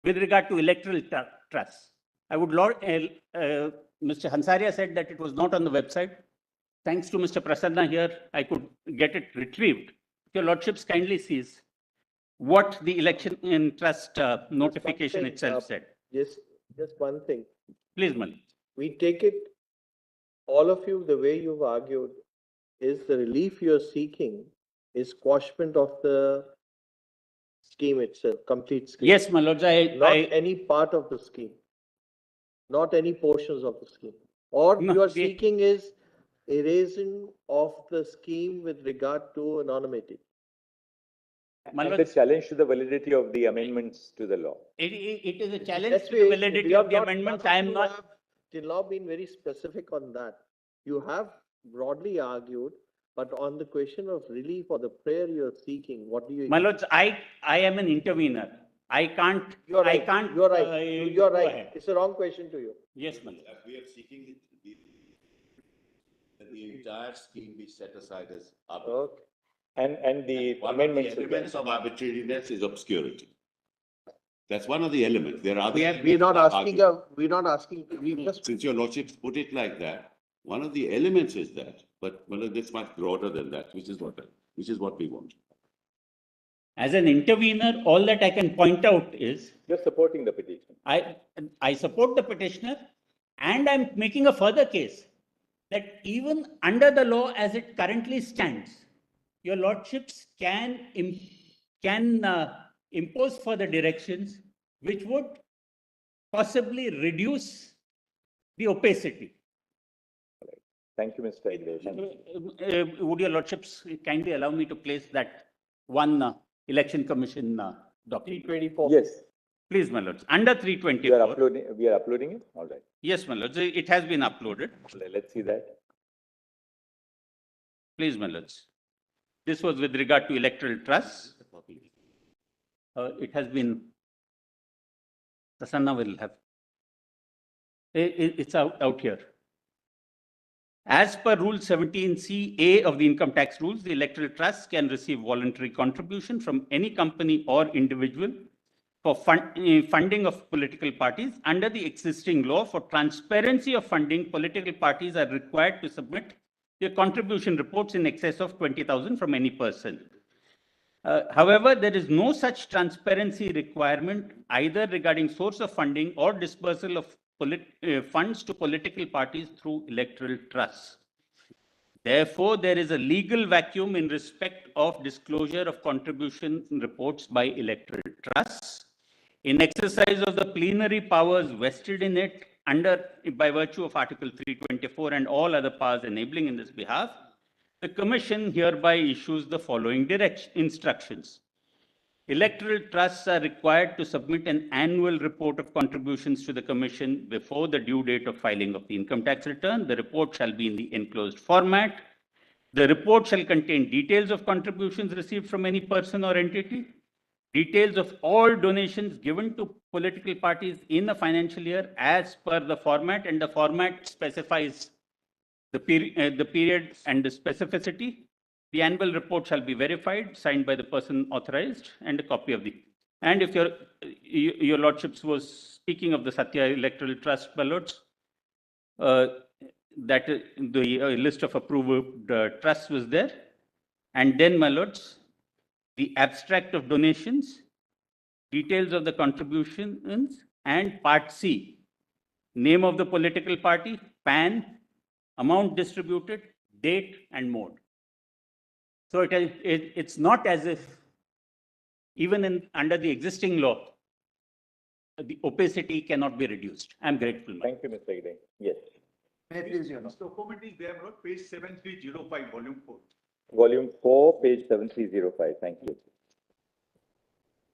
with regard to electoral trusts. Mr. Hansaria said that it was not on the website. Thanks to Mr. Prasanna here, I could get it retrieved. Your lordships kindly sees what the election in trust notification itself said. Just one thing. Please, Mali. We take it, all of you, the way you've argued, is the relief you're seeking is quashment of the scheme itself, complete scheme. Yes, my lords, Not any part of the scheme. Not any portions of the scheme. Or No, you are we- seeking is erasing of the scheme with regard to anonymity. my And the lords, challenge to the validity of the amendments to the law. it is a challenge Yes, to the we validity have of the not- amendments. none I of am you not. have Till now been very specific on that. You have broadly argued But on the question of relief or the prayer you're seeking, what do you? My lords, I am an intervener. I can't, You're I right. can't. You're right. You're go right. ahead. It's a wrong question to you. Yes, my lord. We are seeking that the entire scheme be set aside as arbitrary. Okay. And the One of the amendments. will elements get- of arbitrariness is obscurity. That's one of the elements. There are other. We're not elements asking, argued. we're not asking, we just, Since your lordships put it like that, one of the elements is that, but well, it's much broader than that, which is what we want. As an intervener, all that I can point out is You're supporting the petition. I support the petitioner, and I'm making a further case that even under the law as it currently stands, your lordships can impose further directions which would possibly reduce the opacity. Thank you, Mr. Hegde. Thank you. Would your lordships kindly allow me to place that one election commission document? 324. Yes, Please, my lords, under we 324. are uploading it. All right. Yes, my lords, it has been uploaded. Let's see that. Please, my lords. This was with regard to electoral trust. It has been, Prasanna will have. It's out here. As per Rule 17C(a) of the Income Tax Rules, the electoral trust can receive voluntary contribution from any company or individual for funding of political parties. Under the existing law, for transparency of funding, political parties are required to submit their contribution reports in excess of 20,000 from any person. However, there is no such transparency requirement either regarding source of funding or dispersal of funds to political parties through electoral trusts. Therefore, there is a legal vacuum in respect of disclosure of contribution reports by electoral trusts. In exercise of the plenary powers vested in it by virtue of Article 324 and all other powers enabling in this behalf, the Commission hereby issues the following instructions. Electoral trusts are required to submit an annual report of contributions to the Commission before the due date of filing of the income tax return. The report shall be in the enclosed format. The report shall contain details of contributions received from any person or entity, details of all donations given to political parties in a financial year as per the format, and the format specifies the period and the specificity. The annual report shall be verified, signed by the person authorized, and a copy of the. And if your lordships was speaking of the Satya Electoral Trust ballots, that the list of approved trusts was there. And then, my lords, the abstract of donations, details of the contributions, and Part C, name of the political party, PAN, amount distributed, date, and mode. So it's not as if, even under the existing law, the opacity cannot be reduced. I'm grateful. Thank you, Mr. Hegde. Yes. Mr. Document is there, bro, page 7305, volume 4. Volume 4, page 7305. Thank you.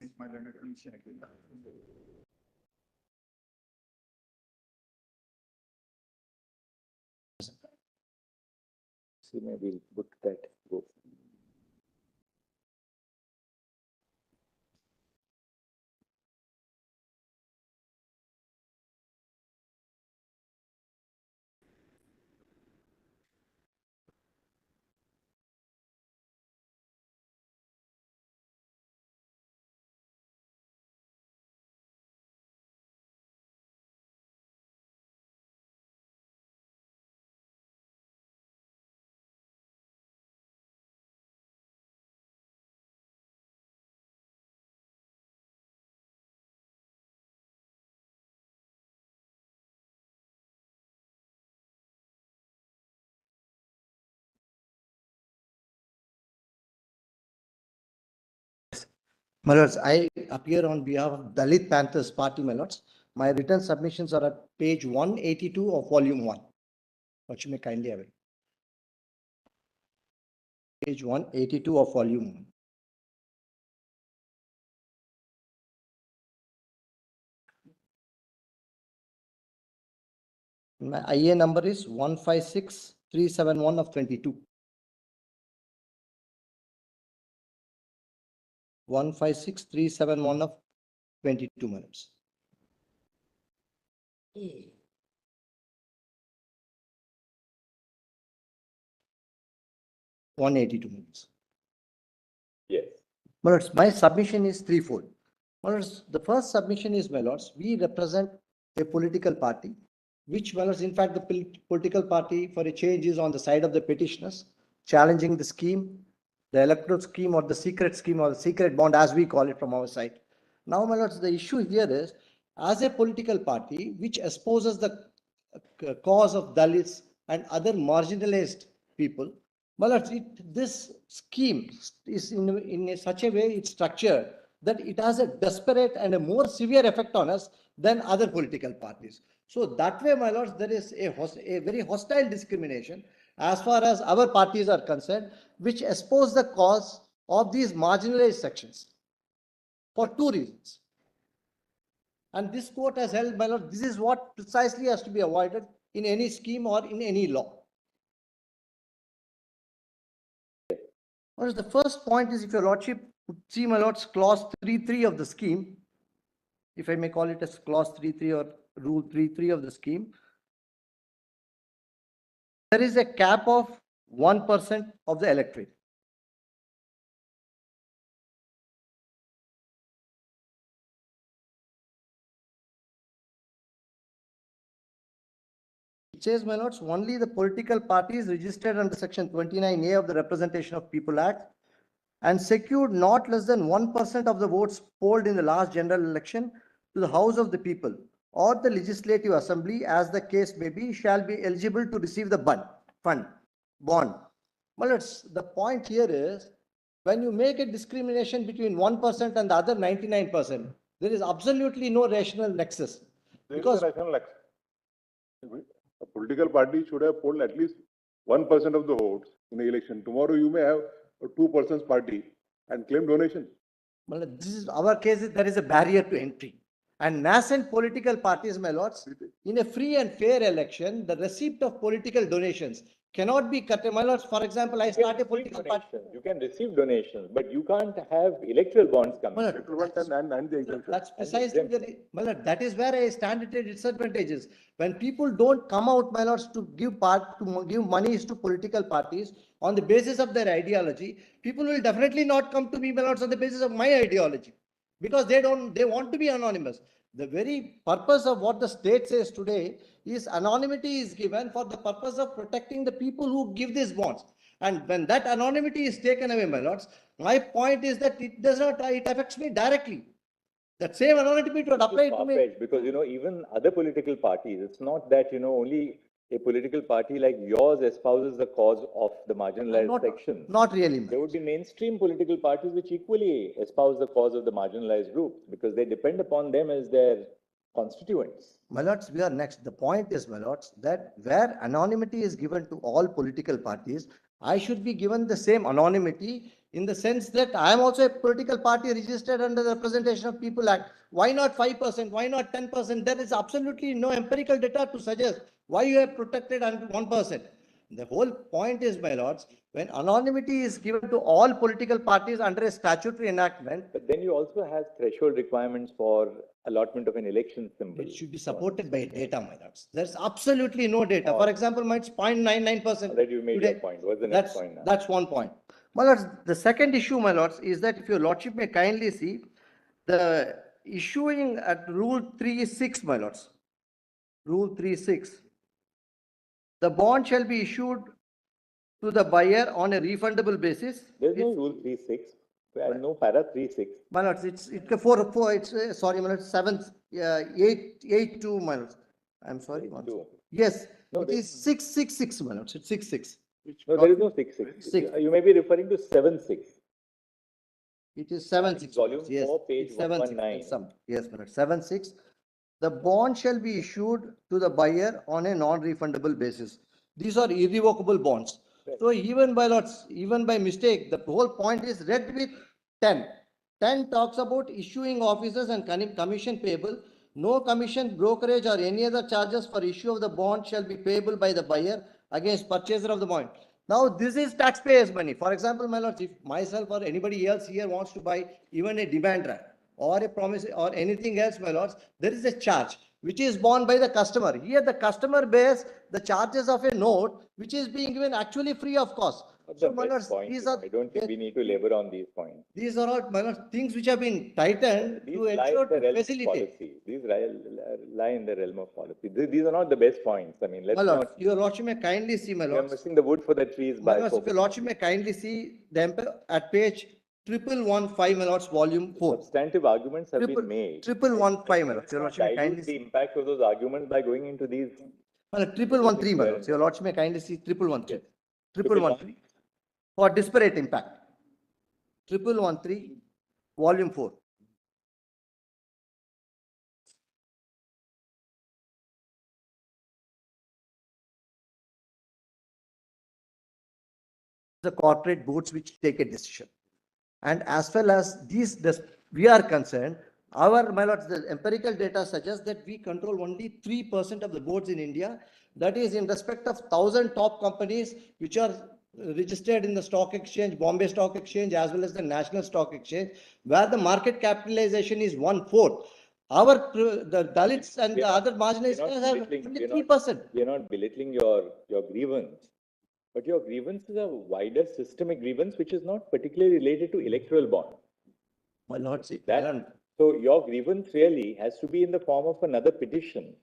It's my learned commission. See, maybe we'll put that. Go. My lords, I appear on behalf of Dalit Panthers Party, my lords. My written submissions are at page 182 of volume 1. What you may kindly have it. Page 182 of volume 1. My IA number is 156371 of 22. 156371 of 22 minutes. $182 minutes. Yes. My lords, my submission is threefold. My lords, the first submission is, my lords, we represent a political party, which, my lords, in fact, the political party for a change is on the side of the petitioners, challenging the scheme, the electoral scheme or the secret bond, as we call it from our side. Now, my lords, the issue here is, as a political party which espouses the cause of Dalits and other marginalized people, my lords, this scheme is in such a way it's structured that it has a disparate and a more severe effect on us than other political parties. So that way, my lords, there is a very hostile discrimination as far as our parties are concerned, which expose the cause of these marginalized sections for two reasons. And this court has held, my lord, this is what precisely has to be avoided in any scheme or in any law. Whereas the first point is, if your lordship would see, my lords, clause 3.3 of the scheme, if I may call it as clause 3.3 or rule 3.3 of the scheme, there is a cap of 1% of the electorate. It says, my lords, only the political parties registered under section 29A of the Representation of People Act and secured not less than 1% of the votes polled in the last general election to the House of the People or the Legislative Assembly, as the case may be, shall be eligible to receive the bond. Well, the point here is, when you make a discrimination between 1% and the other 99%, there is absolutely no rational nexus. There is Because a rational access. A political party should have polled at least 1% of the votes in the election. Tomorrow you may have a 2% party and claim donation. well, this is our case, there is a barrier to entry. And nascent political parties, my lords, in a free and fair election, the receipt of political donations cannot be cut. My lords, for example, I start a political party. You can receive donations, but you can't have electoral bonds coming. Well, And the exemption. that's precisely the, my lord, that is where I stand at disadvantages. When people don't come out, my lords, to give monies to political parties on the basis of their ideology, people will definitely not come to me, my lords, on the basis of my ideology, because they want to be anonymous. The very purpose of what the state says today is anonymity is given for the purpose of protecting the people who give these bonds. And when that anonymity is taken away, my lords, my point is that it affects me directly. That same anonymity would apply to me. Because, even other political parties, it's not that, only a political party like yours espouses the cause of the marginalized section. Not really. There would be mainstream political parties which equally espouse the cause of the marginalized groups because they depend upon them as their constituents. My lords, we are next. The point is, my lords, that where anonymity is given to all political parties, I should be given the same anonymity in the sense that I am also a political party registered under the Representation of People Act. Why not 5%? Why not 10%? There is absolutely no empirical data to suggest why you have protected under 1%. The whole point is, my lords, when anonymity is given to all political parties under a statutory enactment. But then you also have threshold requirements for allotment of an election symbol. It should be supported by data, my lords. There's absolutely no data. For example, it's 0.99%. That you made your point. What's the next point now? That's one point. My lords, the second issue, my lords, is that if your lordship may kindly see the issuing at Rule 3.6, my lords. Rule 3.6. The bond shall be issued to the buyer on a refundable basis. There's no Rule 3.6. I know para 3.6. My lords, it's sorry, my lords, 8.2, my lords. I'm sorry. Yes, no, it is 6.66, my lords. It's 6.6. No, there is no 6.6. You may be referring to 7.6. It is 7.6. Volume yes, 4, page 119. Yes, my lord. 7.6. The bond shall be issued to the buyer on a non-refundable basis. These are irrevocable bonds. Right. So even by lords, even by mistake, the whole point is read with 10. 10 talks about issuing officers and commission payable. No commission, brokerage or any other charges for issue of the bond shall be payable by the buyer against purchaser of the bond. Now, this is taxpayers' money. For example, my lords, if myself or anybody else here wants to buy even a demand draft or a promise or anything else, my lords, there is a charge which is borne by the customer. Here, the customer bears the charges of a note which is being given actually free of cost. But So, the my best lords, point, these you know, are I don't think we need to labor on these points. these are all, my lords, things which have been tightened These to lie ensure in the to realm of facilitate. policy. These lie in the realm of policy. These are not the best points. I mean, let's My lords, not. your lordship may kindly see, my We are lords. missing the wood for the trees My by lords, if your focusing. lordship may kindly see at page 1115, my lords, volume 4. Substantive arguments have been made. 1115, my lords, your Let's lordship not may kindly dilute the see. impact of those arguments by going into these. Well, 1113, my lords, your lordship may kindly see 1113. Yes. 1113 for disparate impact. 1113, volume 4. The corporate boards which take a decision. And as well as we are concerned, my lords, the empirical data suggests that we control only 3% of the boards in India. That is in respect of 1,000 top companies which are registered in the stock exchange, Bombay Stock Exchange, as well as the National Stock Exchange, where the market capitalization is 1/4. The Dalits and the other marginalized have only 3%. We are not belittling your grievance, but your grievance is a wider systemic grievance, which is not particularly related to electoral bond. My lords, So your grievance really has to be in the form of another petition,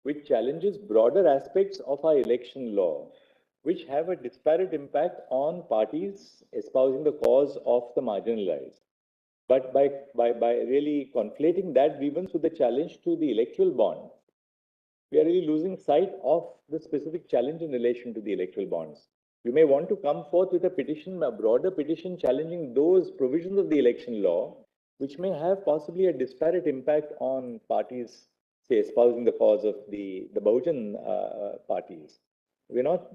which challenges broader aspects of our election law, which have a disparate impact on parties espousing the cause of the marginalized. But by really conflating that grievance with the challenge to the electoral bond, we are really losing sight of the specific challenge in relation to the electoral bonds. You may want to come forth with a petition, a broader petition challenging those provisions of the election law, which may have possibly a disparate impact on parties, say, espousing the cause of the Bahujan parties. We're not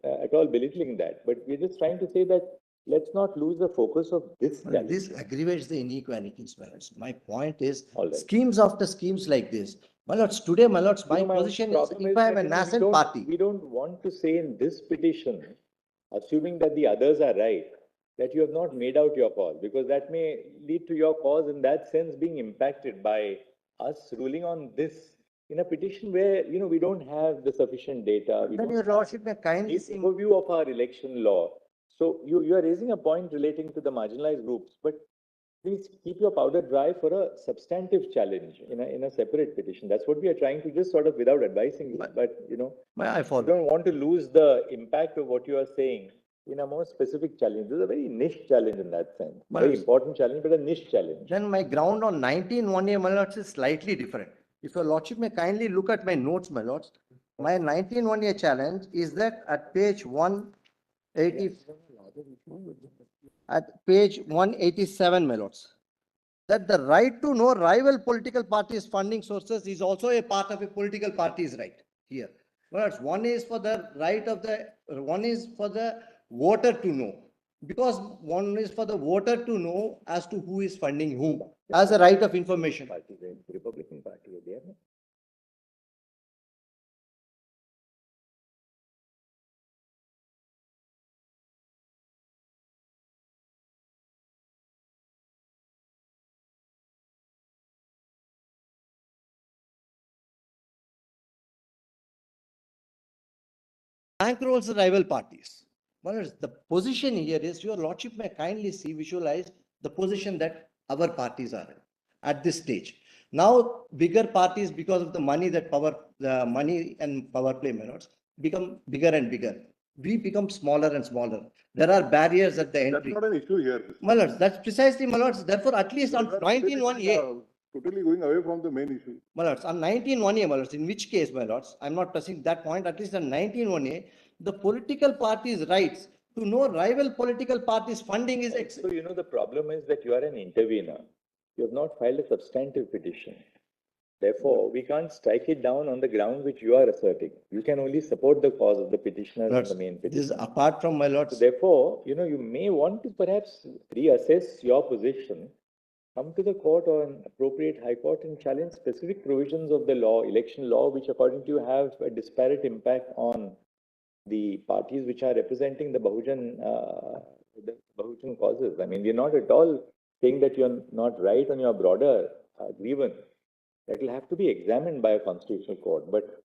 at all belittling that, but we're just trying to say that let's not lose the focus of this. Well, this aggravates the inequalities, my lords. My point is, Right. schemes after schemes like this. My lords, today, my lords, my position is, if I am a nascent party. We don't want to say in this petition, assuming that the others are right, that you have not made out your cause, because that may lead to your cause in that sense being impacted by us ruling on this in a petition where, you know, we don't have the sufficient data. Then your lordship may kindly see. Overview of our election law. So you are raising a point relating to the marginalized groups, but please keep your powder dry for a substantive challenge in a separate petition. That's what we are trying to just sort of without advising you, but you know, I follow. you don't want to lose the impact of what you are saying in a more specific challenge. This is a very niche challenge in that sense. Very important challenge, but a niche challenge. Then my ground on 19(1)(a), my lords, is slightly different. If your lordship may kindly look at my notes, my lords, my 19(1)(a) challenge is that at page 180, at page 187, my lords, that the right to know rival political parties' funding sources is also a part of a political party's right here. But one is for the right of one is for the voter to know, because one is for the voter to know as to who is funding whom as a right of information. Republican Party, they are not. Bankrolls the rival parties. Well, the position here is, your lordship may kindly see, visualize the position that our parties are in at this stage. Now, bigger parties, because of the money and power play methods, become bigger and bigger. We become smaller and smaller. There are barriers at the entry. That's not an issue here. My lords, that's precisely, my lords. Therefore, at least on 19(1)(a). Totally going away from the main issue. My lords, on 19(1)(a), my lords, in which case, my lords, I'm not pressing that point, at least on 19(1)(a), the political parties' rights to know rival political parties' funding is. So, you know, the problem is that you are an intervener. You have not filed a substantive petition. Therefore, we can't strike it down on the ground which you are asserting. You can only support the cause of the petitioners in the main petition. This is apart from, my lords. So therefore, you know, you may want to perhaps reassess your position, come to the court or an appropriate high court and challenge specific provisions of the law, election law, which according to you have a disparate impact on the parties which are representing the Bahujan causes. I mean, we're not at all saying that you're not right on your broader grievance. That will have to be examined by a constitutional court. But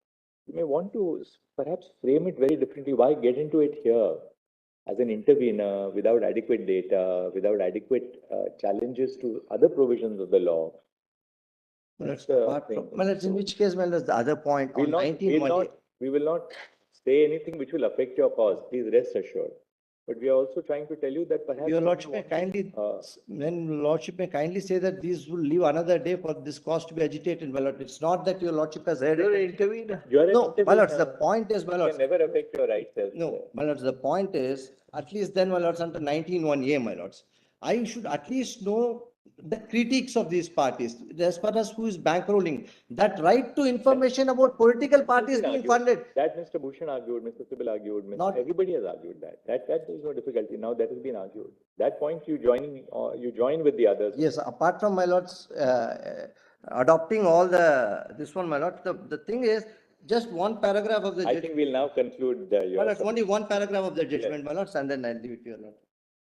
you may want to perhaps frame it very differently. Why get into it here as an intervener without adequate data, without adequate challenges to other provisions of the law? Well, That's it's the apart thing. from, well, it's in which case, well, that's the other point on 19 We will not say anything which will affect your cause. Please rest assured. But we are also trying to tell you that perhaps Your you lordship may want to, kindly, then lordship may kindly say that these will leave another day for this cause to be agitated, my lord. It's not that your lordship has heard You're an it. intervener. you are an No, my lords, the intervener. point is, my You lords. can never affect your rights elsewhere. No, my lords, the point is, at least then, my lords, under 19(1)(a), my lords, I should at least know the critiques of these parties, as far as who is bankrolling, that right to information about political parties being funded. That Mr. Bhushan argued, Mr. Sibil argued, everybody has argued that. That there is no difficulty. Now that has been argued. That point you join with the others. Yes, apart from my lords, adopting all this one, my lord, the thing is, just one paragraph of the I judgment. think we'll now conclude My your. lords, only one paragraph of the judgment, my lords, and then I'll leave it to your lord.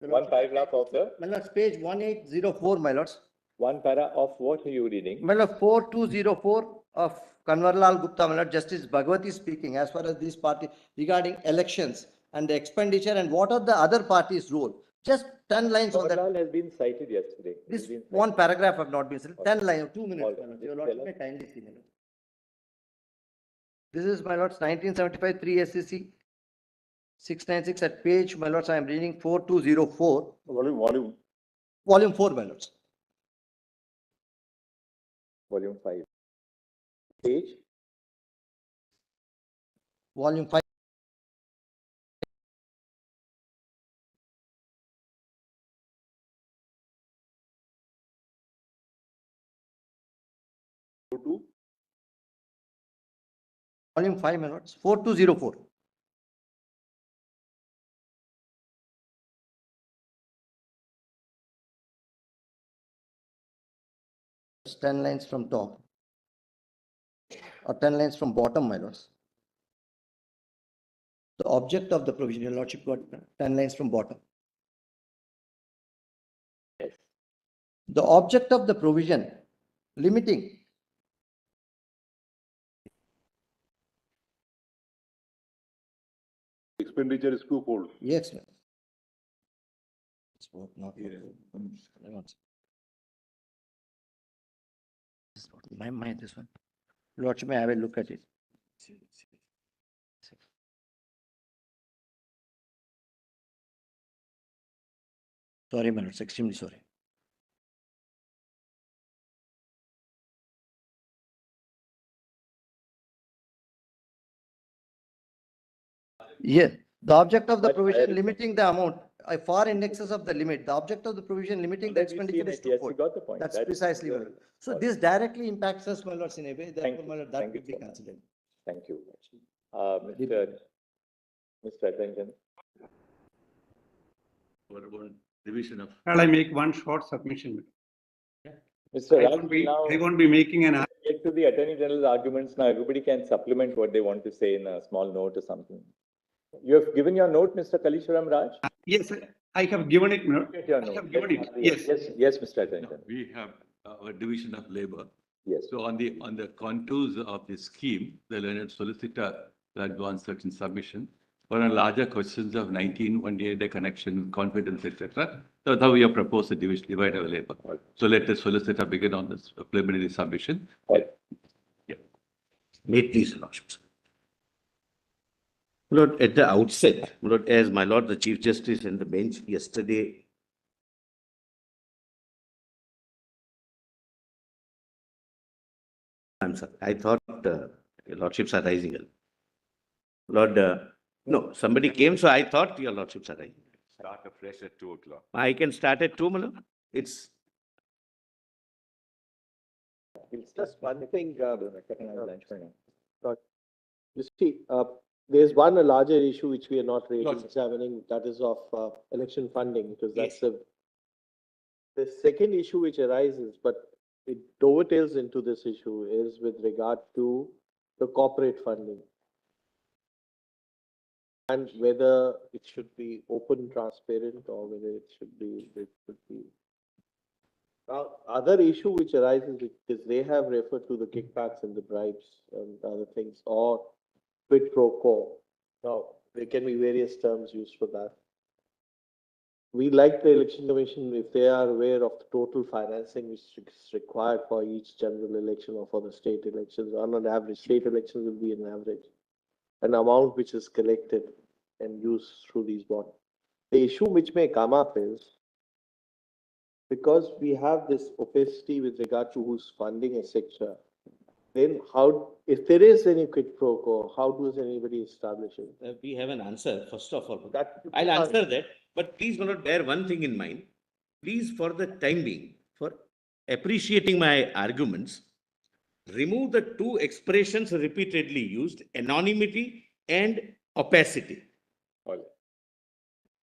One paragraph of the. My lords, page 1804, my lords. One para of what are you reading? My lord, 4204 of Kanwarlal Gupta, my lord, Justice Bhagwati speaking, as far as this party regarding elections and the expenditure and what are the other parties' role. Just 10 lines on that. Kanwarlal has been cited yesterday. This one paragraph have not been cited. 10 lines, 2 minutes, All my lord. right. Your lord may kindly see, my lord. This is, my lords, 1975 3 SCC 696 at page, my lords, I am reading 4204, volume 4, my lords. Volume 5. Page. Volume 5. Volume 5, my lords, 4204. It's 10 lines from top. Or 10 lines from bottom, my lords. The object of the provision, your lordship got 10 lines from bottom. Yes. The object of the provision limiting Expenditure is twofold. yes, ma'am. It's not my mind, this one. Lordship, may I have a look at it? Sorry, my lords, extremely sorry. Yes, the object of the provision limiting the amount far in excess of the limit. The object of the provision limiting the expenditure is Yes, you twofold. got the point. That's precisely what. So this directly impacts us, my lords, in a way. Therefore, my lord, that Thank you will be so much. considered. Thank you. Mr. Attention. What about division of? Shall I make one short submission? Mr. I Raj, won't be making an. get to the Attorney General's arguments now. Everybody can supplement what they want to say in a small note or something. You have given your note, Mr. Kaliswaram Raj? Yes, I have given it. Get your I note. have given it. Yes. Yes, Mr. Attorney No, General. we have a division of labor. Yes. So on the contours of the scheme, the learned solicitor will advance certain submission. For a larger questions of 19(1)(a), the connection, confidence, etc. So how we have proposed to divide our labor. So let the solicitor begin on this preliminary submission. Yeah. May it please, Your Lordships. My Lord, at the outset, my Lord, as my Lord the Chief Justice and the bench yesterday I'm sorry, I thought Your Lordships are rising. Lord, no, somebody came, so I thought Your Lordships are rising. Start afresh at 2 o'clock. I can start at 2, my Lord. It's Just one thing, you see, there's one larger issue which we are not really examining, that is of election funding, because that's the second issue which arises, but it dovetails into this issue is with regard to the corporate funding. And whether it should be open, transparent, or whether it should be. Now, other issue which arises is they have referred to the kickbacks and the bribes and other things, or quid pro quo. Now, there can be various terms used for that. We like the election commission if they are aware of the total financing which is required for each general election or for the state elections. On an average, state elections will be an average, an amount which is collected and used through these bonds. The issue which may come up is because we have this opacity with regard to who's funding, etc. Then how, if there is any quid pro quo, how does anybody establish it? We have an answer, first of all. That I'll answer that, but please do not bear one thing in mind. Please, for the time being, for appreciating my arguments, remove the two expressions repeatedly used, anonymity and opacity.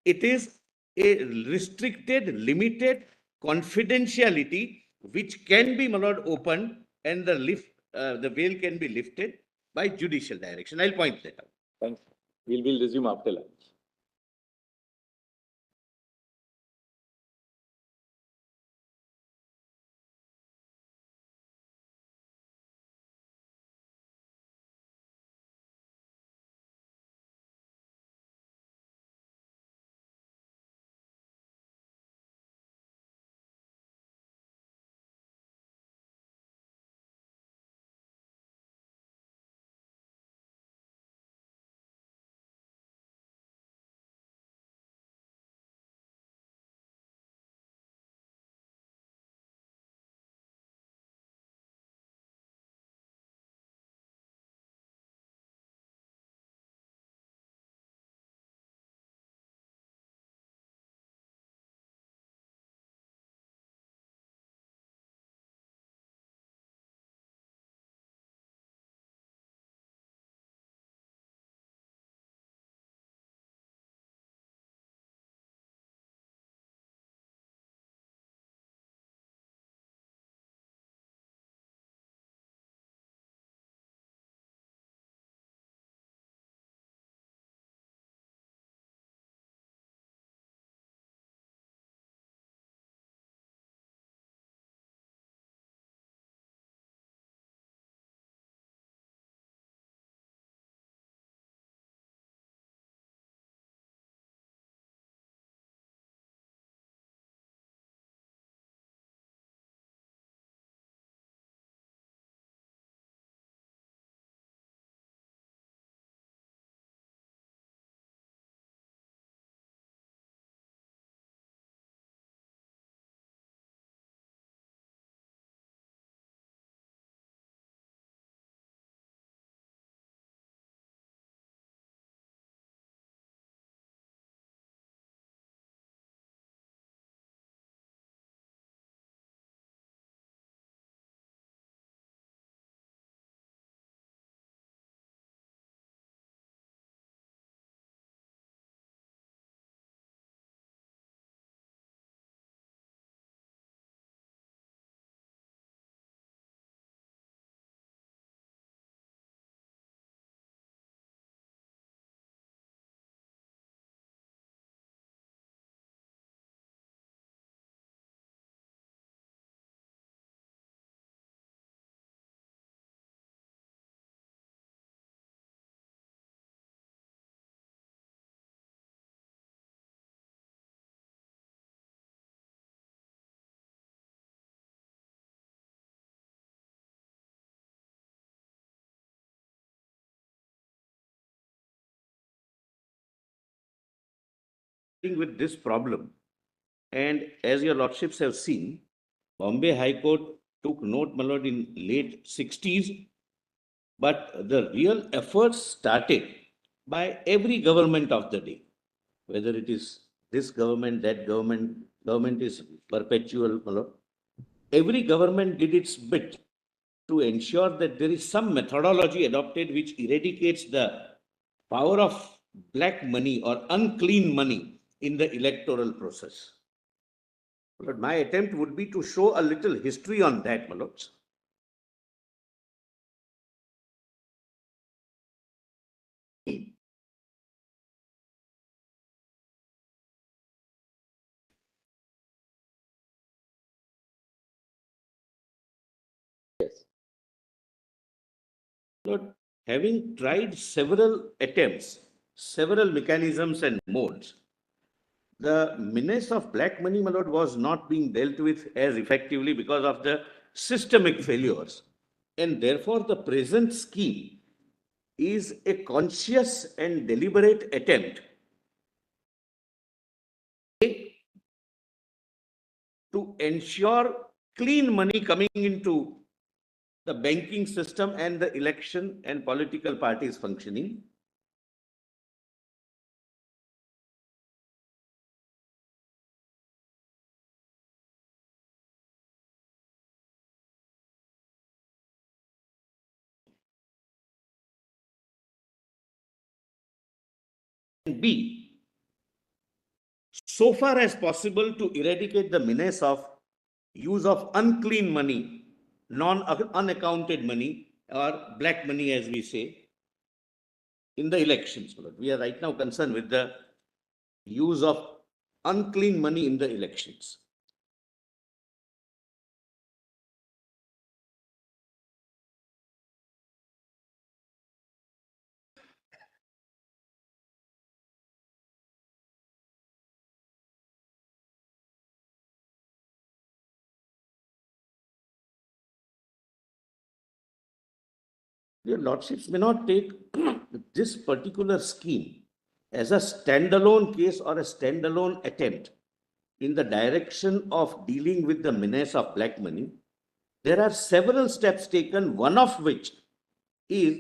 It is a restricted, limited confidentiality which can be, my lord, opened and the veil can be lifted by judicial direction. I'll point that out. Thanks. We'll resume after lunch. With this problem, and as your lordships have seen, Bombay High Court took note, my lord, in late 60s, but the real efforts started by every government of the day, whether it is this government, that government is perpetual, my lord. Every government did its bit to ensure that there is some methodology adopted which eradicates the power of black money or unclean money in the electoral process. But my attempt would be to show a little history on that, my lords. Yes. Lord, having tried several attempts, several mechanisms and modes, the menace of black money, my lord, was not being dealt with as effectively because of the systemic failures. And therefore, the present scheme is a conscious and deliberate attempt to ensure clean money coming into the banking system and the election and political parties functioning. And B, so far as possible to eradicate the menace of use of unclean money, unaccounted money or black money as we say in the elections. We are right now concerned with the use of unclean money in the elections. Your lordships may not take this particular scheme as a standalone case or a standalone attempt in the direction of dealing with the menace of black money. There are several steps taken, one of which is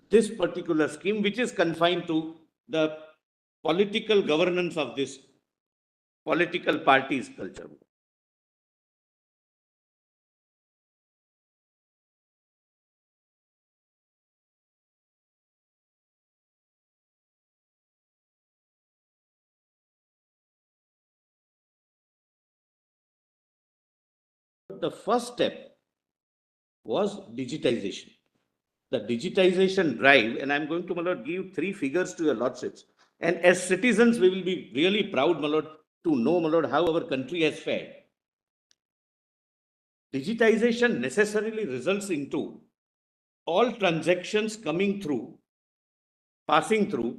this particular scheme, which is confined to the political governance of this political parties culture. The first step was digitization. The digitization drive, and I'm going to, my lord, give three figures to your lordships. And as citizens, we will be really proud, my lord, to know, my lord, how our country has fared. Digitization necessarily results into all transactions coming through, passing through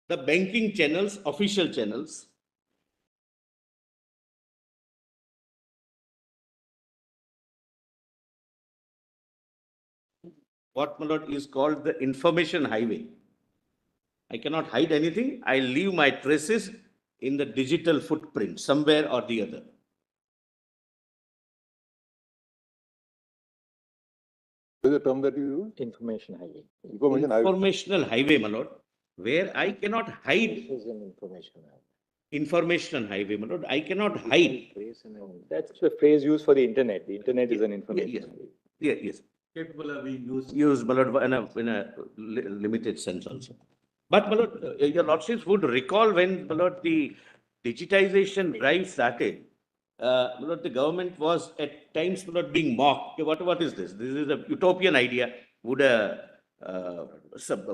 the banking channels, official channels, what, my lord, is called the information highway. I cannot hide anything. I leave my traces in the digital footprint somewhere or the other. What is the term that you use? Information highway. Informational highway, my lord, where I cannot hide. This is an information highway. Informational highway, my lord. I cannot hide. That's the phrase used for the internet. The internet is an information Yes. highway. Yes. Capable of being used, my lord, in a limited sense also. But, my lord, your lordships would recall when, my lord, the digitization drive started, my lord, the government was at times, my lord, being mocked. What is this? This is a utopian idea. Would a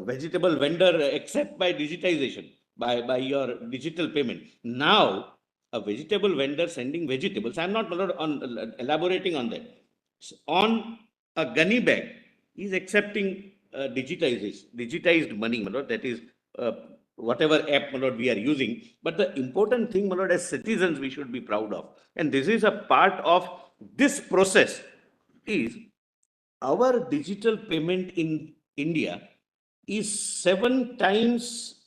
vegetable vendor accept by digitization, by your digital payment? Now, a vegetable vendor sending vegetables, I'm not, my lord, elaborating on that. On a gunny bag is accepting digitized money, my lord, that is whatever app, my lord, we are using. But the important thing, my lord, as citizens, we should be proud of. And this is a part of this process is our digital payment in India is 7 times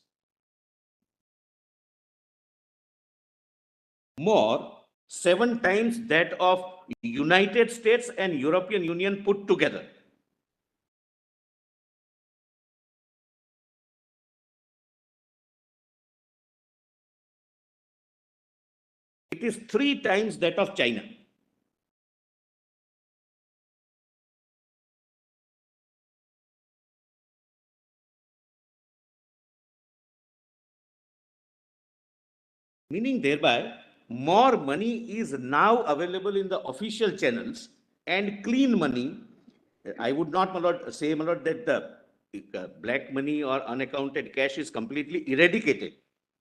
more, 7 times that of United States and European Union put together. It is 3 times that of China. Meaning thereby, more money is now available in the official channels and clean money. I would not, my lord, say, my lord, that the black money or unaccounted cash is completely eradicated.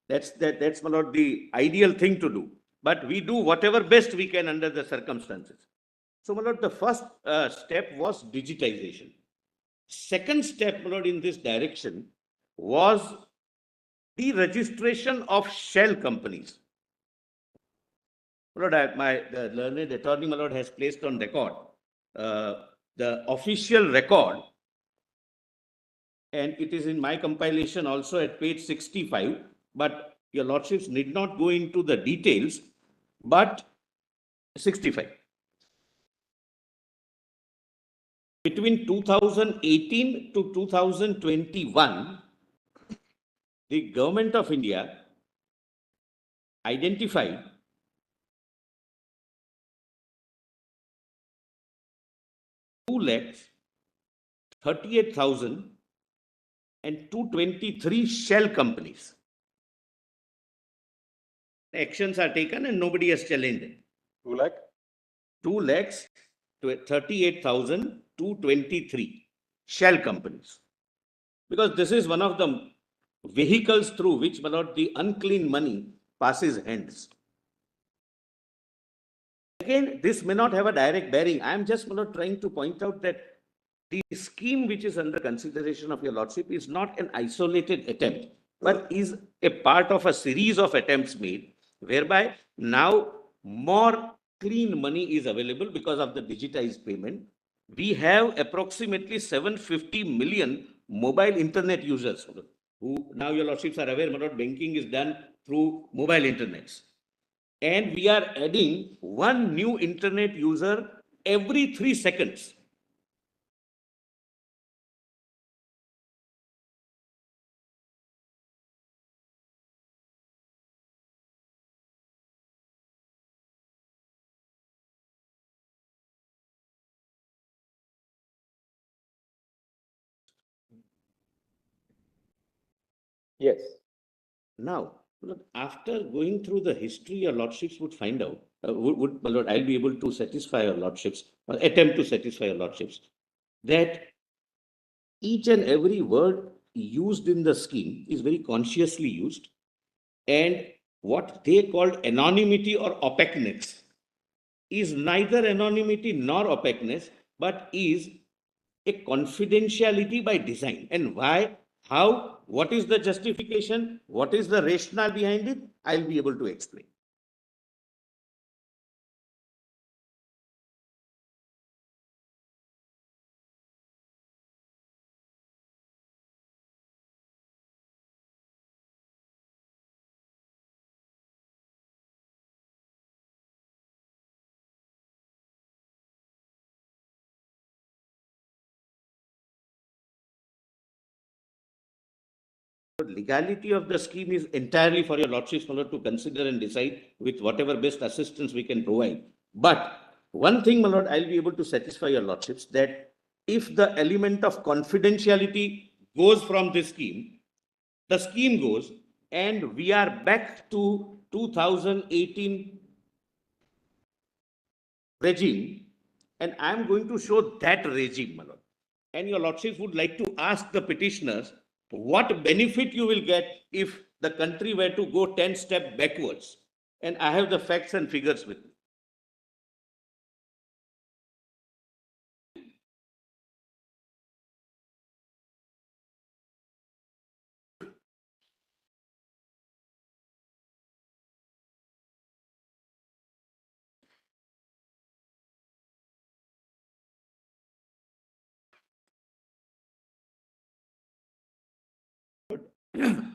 That's, my lord, the ideal thing to do. But we do whatever best we can under the circumstances. So, my lord, the first step was digitization. Second step, my lord, in this direction was the registration of shell companies. My lord, the learned attorney, my lord, has placed on record the official record, and it is in my compilation also at page 65, but your lordships need not go into the details, but 65. Between 2018 to 2021, the government of India identified 238,223 shell companies. Actions are taken and nobody has challenged it. 2 lakh? 238,223 shell companies. Because this is one of the vehicles through which, my lord, the unclean money passes hands. Again, this may not have a direct bearing. I am just, my lord, trying to point out that the scheme which is under consideration of your lordship is not an isolated attempt, but is a part of a series of attempts made, whereby now more clean money is available because of the digitized payment. We have approximately 750 million mobile internet users who now your lordships are aware, my lord, banking is done through mobile internets. And we are adding one new internet user every 3 seconds. Yes. Now, after going through the history, your lordships would find out, my lord, I'll be able to satisfy your lordships, or attempt to satisfy your lordships, that each and every word used in the scheme is very consciously used, and what they called anonymity or opaqueness is neither anonymity nor opaqueness, but is a confidentiality by design. And why, how, what is the justification, what is the rationale behind it, I'll be able to explain. Legality of the scheme is entirely for your lordships to consider and decide with whatever best assistance we can provide. But one thing, my lord, I'll be able to satisfy your lordships that if the element of confidentiality goes from this scheme, the scheme goes, and we are back to 2018 regime, and I am going to show that regime, my lord. And your lordships would like to ask the petitioners what benefit you will get if the country were to go 10 steps backwards. And I have the facts and figures with me.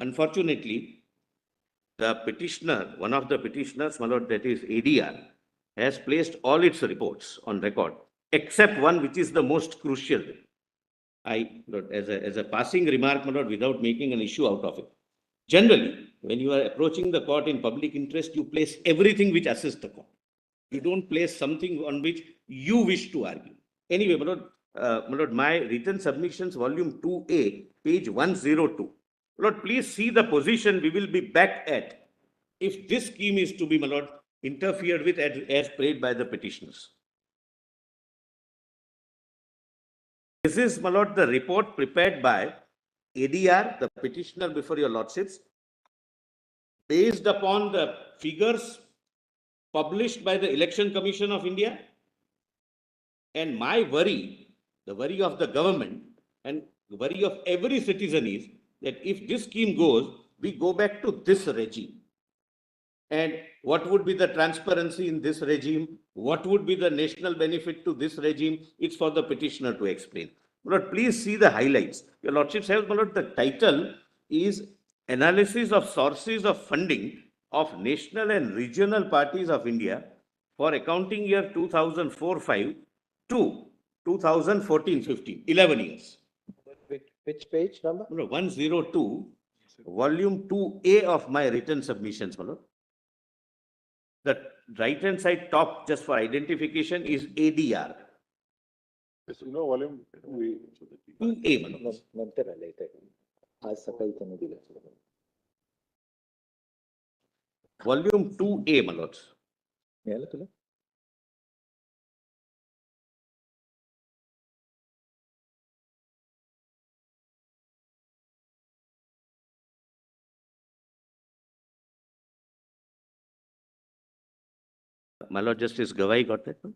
Unfortunately, the petitioner, one of the petitioners, my lord, that is ADR, has placed all its reports on record, except one which is the most crucial. As a passing remark, my lord, without making an issue out of it. Generally, when you are approaching the court in public interest, you place everything which assists the court. You don't place something on which you wish to argue. Anyway, my lord, my written submissions, volume 2A, page 102. Lord, please see the position we will be back at if this scheme is to be, my lord, interfered with as prayed by the petitioners. This is, my lord, the report prepared by ADR, the petitioner before your lordships, based upon the figures published by the Election Commission of India And my worry, the worry of the government and the worry of every citizen is that if this scheme goes, we go back to this regime. And what would be the transparency in this regime? What would be the national benefit to this regime? It's for the petitioner to explain. But please see the highlights. Your Lordships have, the title is Analysis of Sources of Funding of National and Regional Parties of India for accounting year 2004-5 to 2014-15, 11 years. Which page number? 102, volume 2A of my written submissions, my lord. The right-hand side top, just for identification, is ADR. Yes, you know, volume, we, 2A, my lord. नंतर आलंय ते. आज सकाळी त्यांनी दिलं. Volume 2A, my lords. मिळालं तुला? My Lord Justice Gawai got that one?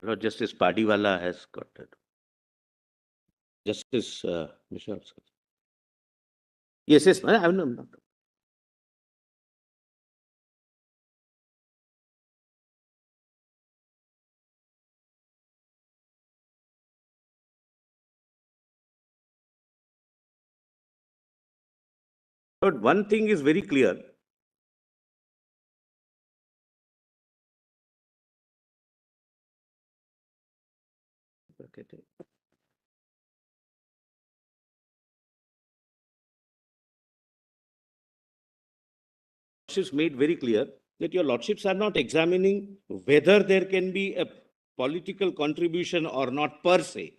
My Lord Justice Padiwala has got that. Justice Mishra. Yes, I'm not. But one thing is very clear. Lordships made very clear that your Lordships are not examining whether there can be a political contribution or not per se.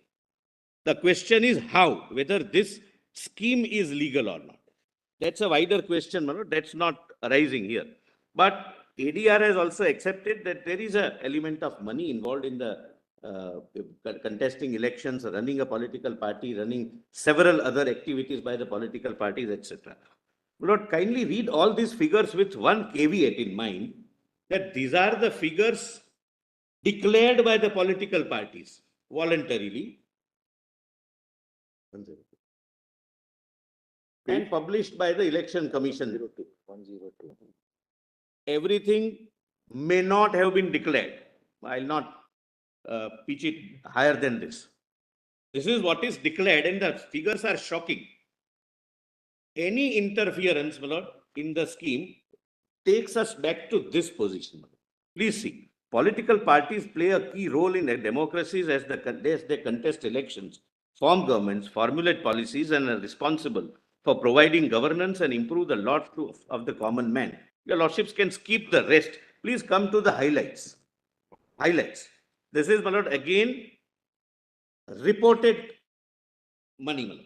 The question is how, whether this scheme is legal or not. That's a wider question, my lord. That's not arising here. But ADR has also accepted that there is an element of money involved in the contesting elections, running a political party, running several other activities by the political parties, etc. Lord, kindly read all these figures with one caveat in mind, that these are the figures declared by the political parties voluntarily and published by the Election Commission. 102. Everything may not have been declared. I'll not pitch it higher than this. This is what is declared, and the figures are shocking. Any interference, my lord, in the scheme takes us back to this position. Please see, political parties play a key role in democracies as they contest elections, form governments, formulate policies, and are responsible for providing governance and improve the lot of the common man. Your Lordships can skip the rest. Please come to the highlights. Highlights. This is, my lord, again reported money, my lord.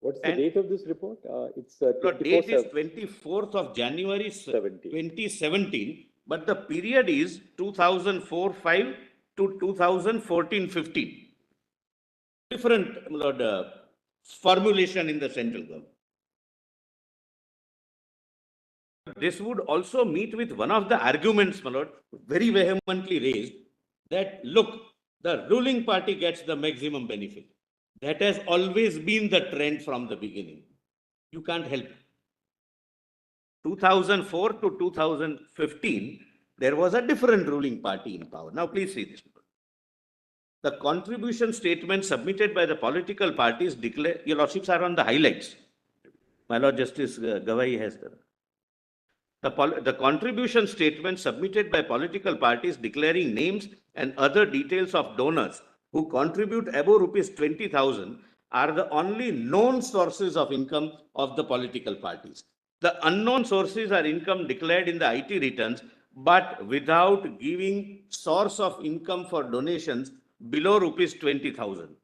What's the date of this report? It's The date is 24th of January 17. 2017, but the period is 2004-5 to 2014-15. Different, my lord, formulation in the central government. This would also meet with one of the arguments, my lord, very vehemently raised, that look, the ruling party gets the maximum benefit. That has always been the trend from the beginning. You can't help it. 2004 to 2015, there was a different ruling party in power. Now, please see this. The contribution statement submitted by the political parties declare, your Lordships are on the highlights. My Lord Justice Gawai has the contribution statement submitted by political parties declaring names and other details of donors who contribute above rupees 20,000 are the only known sources of income of the political parties. The unknown sources are income declared in the IT returns, but without giving source of income for donations below rupees 20,000.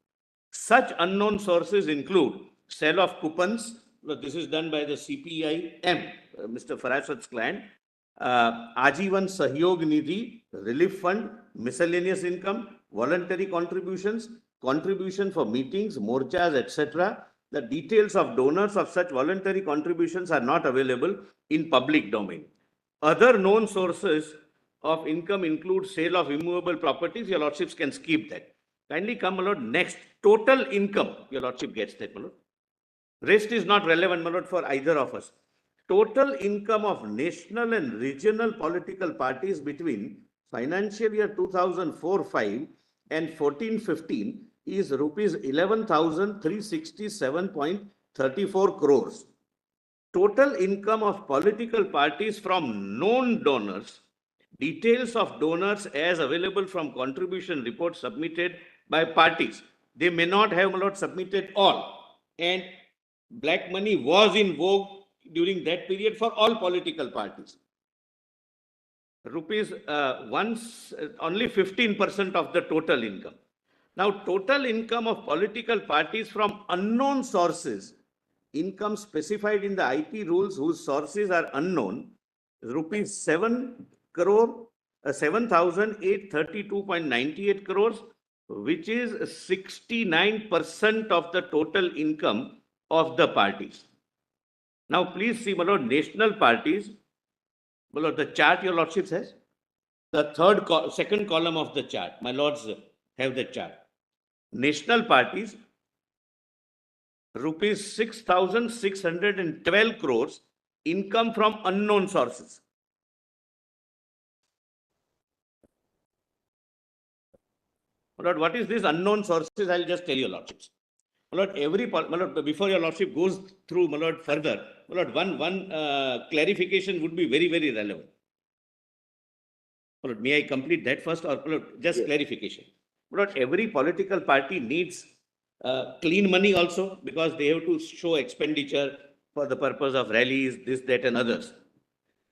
Such unknown sources include sale of coupons. This is done by the CPI-M, Mr. Farasat's client. Ajivan Sahyog Nidhi, Relief Fund, miscellaneous income, voluntary contributions, contribution for meetings, morchas, etc. The details of donors of such voluntary contributions are not available in public domain. Other known sources of income includes sale of immovable properties, your lordships can skip that. Kindly come, my lord, next, total income, your lordship gets that, my lord. Rest is not relevant, my lord, for either of us. Total income of national and regional political parties between financial year 2004-5 and 14-15 is rupees 11,367.34 crores. Total income of political parties from known donors, details of donors as available from contribution reports submitted by parties. They may not have, my lord, submitted all. And black money was in vogue during that period for all political parties. Rupees only 15% of the total income. Now, total income of political parties from unknown sources, income specified in the IT rules whose sources are unknown, rupees 7,832.98 crores, which is 69% of the total income of the parties. Now, please see, my lord, national parties, my lord, the chart your lordship says, the second column of the chart, my lords have the chart. National parties, rupees 6,612 crores, income from unknown sources. My lord, what is this unknown sources? I'll just tell you, lordships. My lord, my lord, before your lordship goes through, my lord, further, my lord, one clarification would be very, very relevant. My lord, may I complete that first, or my lord, just clarification? My lord, every political party needs clean money also, because they have to show expenditure for the purpose of rallies, this, that, and others.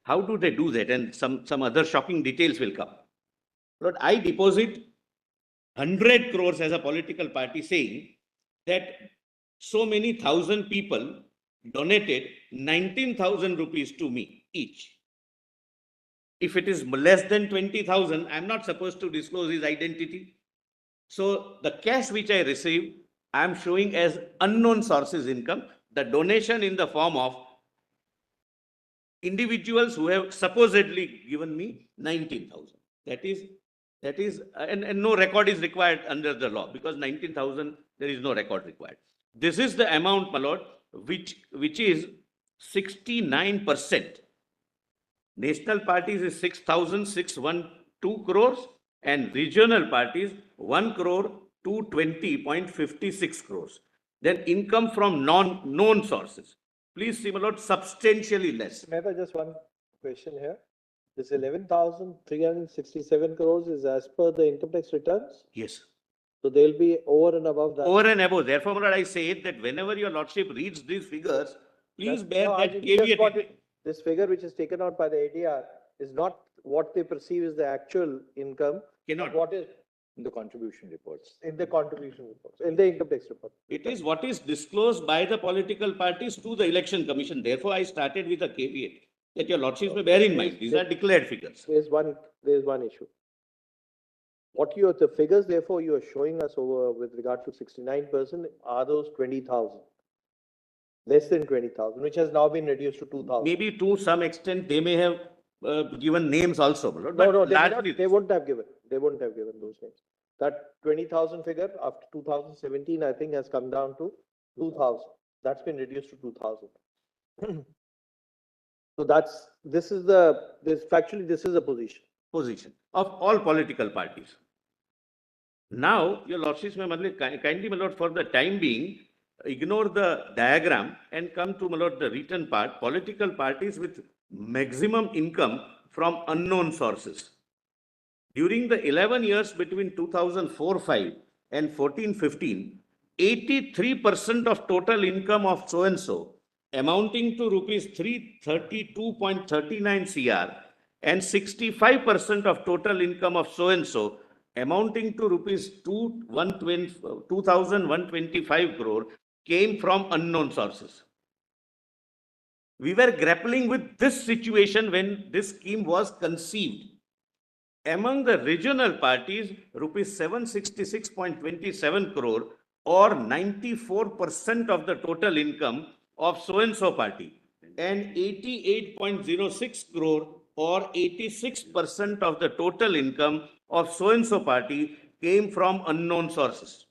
How do they do that? And some other shocking details will come. Lord, I deposit 100 crores as a political party, saying that so many thousand people donated 19,000 rupees to me each. If it is less than 20,000, I'm not supposed to disclose his identity. So the cash which I received, I'm showing as unknown sources income, the donation in the form of individuals who have supposedly given me 19,000. That is, and no record is required under the law, because 19,000, there is no record required. This is the amount, my lord, which is 69%. National parties is 6,612 crores and regional parties 1,220.56 crores. Then income from non-known sources. Please see, my lord, substantially less. Mehta, just one question here. This 11,367 crores is as per the income tax returns? Yes. So they'll be over and above that. Over and above. Therefore, my lord, I say that whenever your lordship reads these figures, please bear No, that I just caveat. want this figure which is taken out by the ADR is not what they perceive as the actual income. Cannot. What is In the contribution reports. in the contribution reports, in the income tax report. It is what is disclosed by the political parties to the election commission. Therefore, I started with a caveat that your lordships may bear in mind. These are declared figures. There is one issue. The figures therefore you are showing us over with regard to 69% are those 20,000. Less than 20,000, which has now been reduced to 2,000. Maybe to some extent they may have given names also. But No, largely they wouldn't have given. They wouldn't have given those names. That 20,000 figure after 2017, I think, has come down to 2,000. That's been reduced to 2,000. So this is a position. position of all political parties. Now, your lordships may kindly, my lord, for the time being, ignore the diagram and come to, my lord, the written part. Political parties with maximum income from unknown sources. During the 11 years between 2004-5 and 14-15, 83% of total income of so-and-so, amounting to rupees 332.39 CR, and 65% of total income of so-and-so, amounting to rupees 2,125 crore, came from unknown sources. We were grappling with this situation when this scheme was conceived. Among the regional parties, rupees 766.27 crore, or 94% of the total income of so-and-so party, and 88.06 crore, or 86% of the total income of so-and-so party came from unknown sources.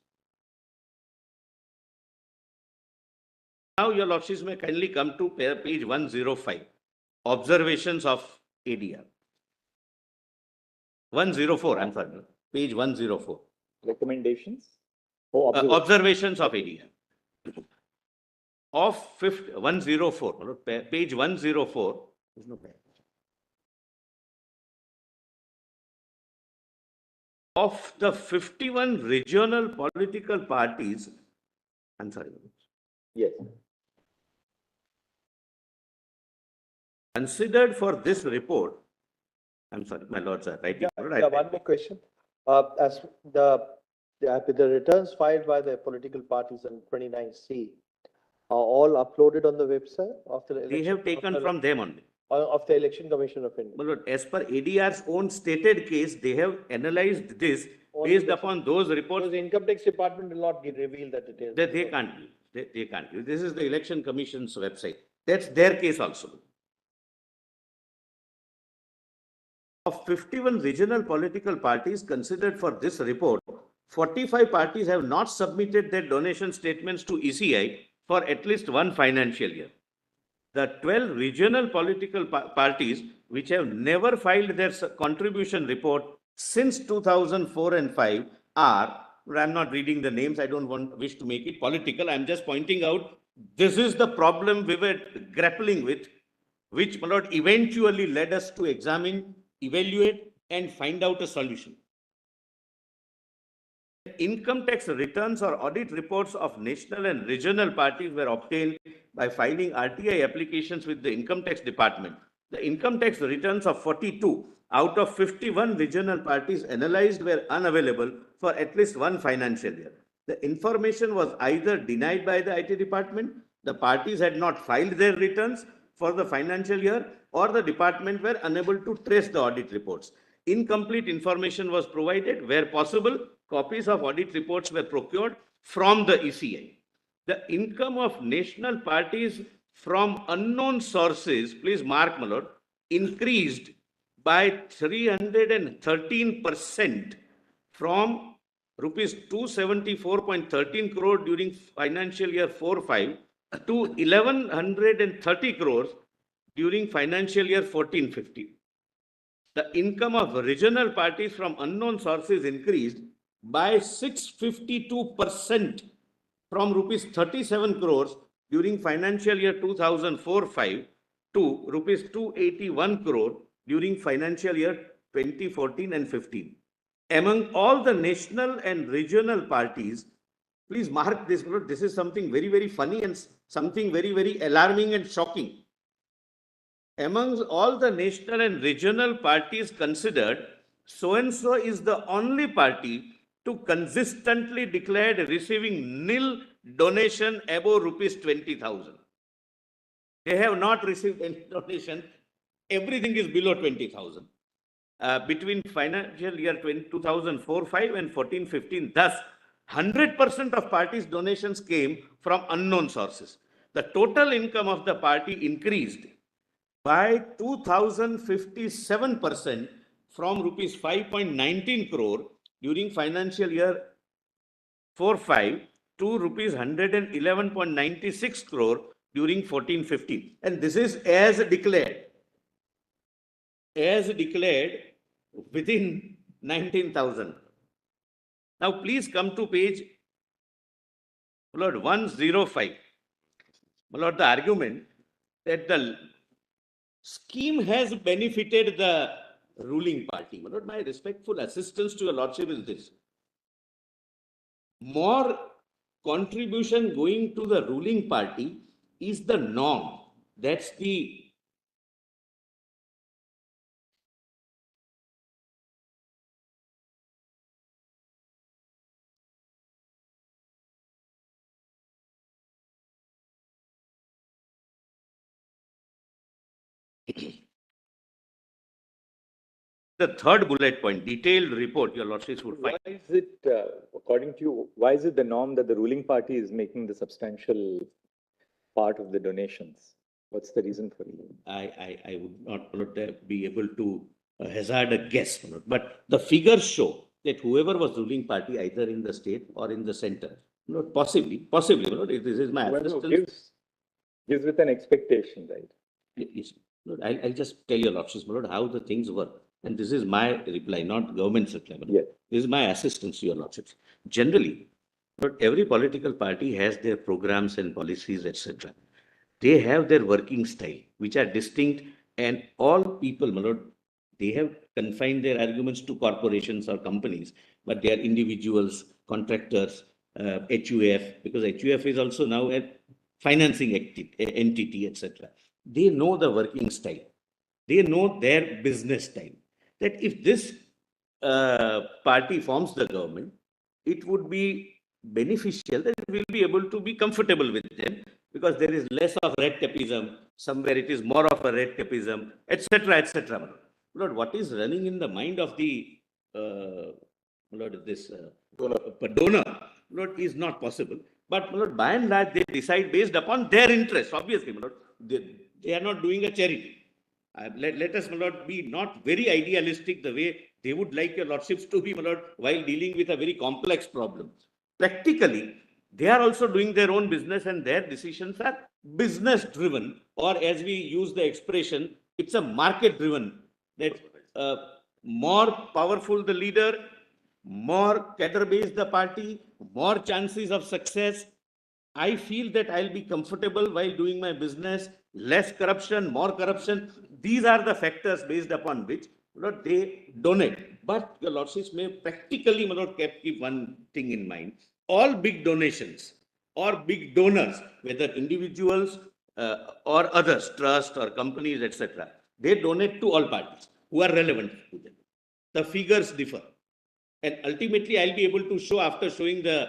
Now, your lordships may kindly come to page 105, observations of ADR. 104, I'm sorry, page 104. Recommendations? Oh, Observations of ADR. Of 104, page 104. There's no page. Of the 51 regional political parties, I'm sorry. Yes. Considered for this report, I'm sorry, my lords are writing. One more question. As the returns filed by the political parties in 29C are all uploaded on the website of the election? They have taken from them only. Of the Election Commission of India. Well, as per ADR's own stated case, they have analyzed this based upon those reports. Because the Income Tax Department will not reveal the details. They can't give. They can't give. This is the Election Commission's website. That's their case also. Of 51 regional political parties considered for this report, 45 parties have not submitted their donation statements to ECI for at least one financial year. The 12 regional political parties which have never filed their contribution report since 2004 and 5 are, I'm not reading the names, I don't wish to make it political, I'm just pointing out this is the problem we were grappling with, which my lord eventually led us to examine, evaluate and find out a solution. Income tax returns or audit reports of national and regional parties were obtained by filing RTI applications with the Income Tax Department. The income tax returns of 42 out of 51 regional parties analyzed were unavailable for at least one financial year. The information was either denied by the IT department, the parties had not filed their returns for the financial year, or the department were unable to trace the audit reports. Incomplete information was provided. Where possible, copies of audit reports were procured from the ECI. The income of national parties from unknown sources, please mark, my lord, increased by 313% from rupees 274.13 crore during financial year 4-5 to 1130 crores during financial year 14-15. The income of regional parties from unknown sources increased by 652% from rupees 37 crores during financial year 2004-5 to rupees 281 crore during financial year 2014 and 15. Among all the national and regional parties, please mark this, this is something very, very funny and something very, very alarming and shocking. Amongst all the national and regional parties considered, so-and-so is the only party to consistently declare receiving nil donation above rupees 20,000. They have not received any donation. Everything is below 20,000. Between financial year 2004-5 and 14-15, thus 100% of parties' donations came from unknown sources. The total income of the party increased by 2,057% from rupees 5.19 crore during financial year 4-5 to rupees 111.96 crore during 14-15. And this is as declared within 19,000. Now, please come to page, my lord, 105. My lord, the argument that the scheme has benefited the ruling party. My lord, my respectful assistance to your lordship is this. More contribution going to the ruling party is the norm. That's the the third bullet point, detailed report, your lordships would find. Why is it, according to you, why is it the norm that the ruling party is making the substantial part of the donations? What's the reason for it? I would not be able to hazard a guess, but the figures show that whoever was ruling party, either in the state or in the center, possibly, this is my Whoever assistance. gives with an expectation, right? Yes. I'll just tell your lordships, my lord, how the things work. And this is my reply, not government's reply. Yes. This is my assistance to your lordships. Generally, every political party has their programs and policies, etc. They have their working style, which are distinct, and all people, my lord, they have confined their arguments to corporations or companies, but they are individuals, contractors, HUF, because HUF is also now a financing entity, etc. They know the working style. They know their business style. That if this party forms the government, it would be beneficial that we will be able to be comfortable with them, because there is less of red tapeism, somewhere it is more of a red tapeism, etc., etc. Lord, what is running in the mind of the donor, Lord, is not possible. But Lord, by and large, they decide based upon their interest. Obviously, Lord, they are not doing a charity. Let us, my lord, be not very idealistic the way they would like your lordships to be, my lord, while dealing with a very complex problem. Practically, they are also doing their own business, and their decisions are business driven, or as we use the expression, it's a market driven. That more powerful the leader, more cadre based the party, more chances of success. I feel that I'll be comfortable while doing my business, less corruption, more corruption. These are the factors based upon which, Lord, they donate. But your lordships may practically, my lord, keep one thing in mind. All big donations or big donors, whether individuals or others, trust or companies, etc., they donate to all parties who are relevant to them. The figures differ. And ultimately, I'll be able to show, after showing the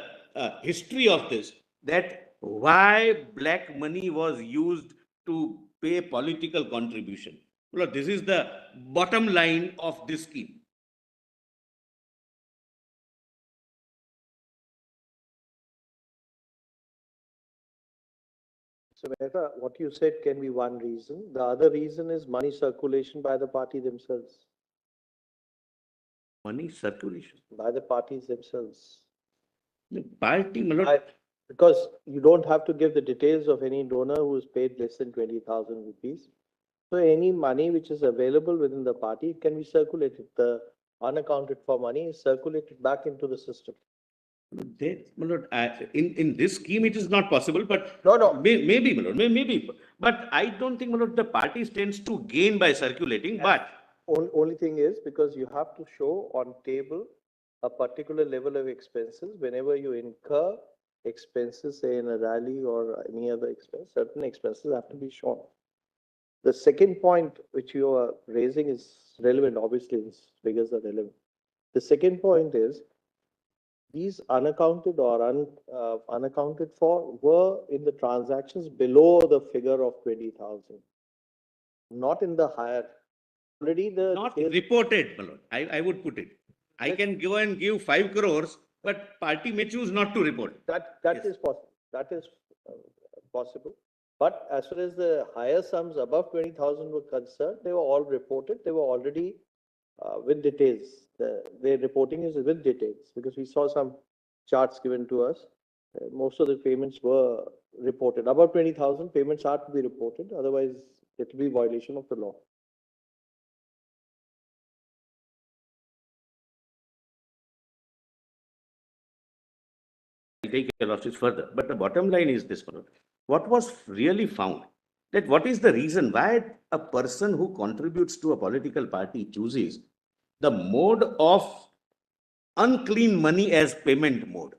history of this, that why black money was used to pay political contribution. Well, this is the bottom line of this scheme. So Mehta, what you said can be one reason. The other reason is money circulation by the party themselves, Money circulation. by the parties themselves. The party, my lord, Because you don't have to give the details of any donor who is paid less than 20,000 rupees. So any money which is available within the party can be circulated. The unaccounted for money is circulated back into the system. my lord, in this scheme, it is not possible, but No. maybe, my lord, maybe. But I don't think, my lord, the party tends to gain by circulating, but Only thing is because you have to show on table a particular level of expenses whenever you incur expenses, say in a rally or any other expense, certain expenses have to be shown. The second point which you are raising is relevant, obviously, these figures are relevant. The second point is these unaccounted or unaccounted for were in the transactions below the figure of 20,000, not in the higher. Already not reported, my lord. I would put it. I can go and give 5 crores, but party may choose not to report. That Yes. is possible. That is possible. But as far as the higher sums above 20,000 were concerned, they were all reported. They were already with details. Their reporting is with details because we saw some charts given to us. Most of the payments were reported. Above 20,000 payments are to be reported. Otherwise, it will be violation of the law. I'll take your losses further. But the bottom line is this, my lord. What was really found, that what is the reason why a person who contributes to a political party chooses the mode of unclean money as payment mode?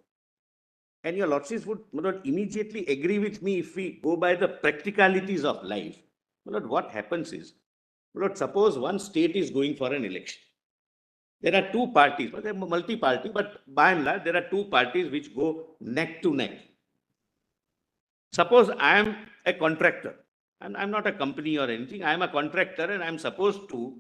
And your lordships would, my lord, immediately agree with me if we go by the practicalities of life. My lord, what happens is, my lord, suppose one state is going for an election. There are two parties, but they're multi-party, but by and large, there are two parties which go neck to neck. Suppose I am a contractor, and I'm not a company or anything. I am a contractor, and I'm supposed to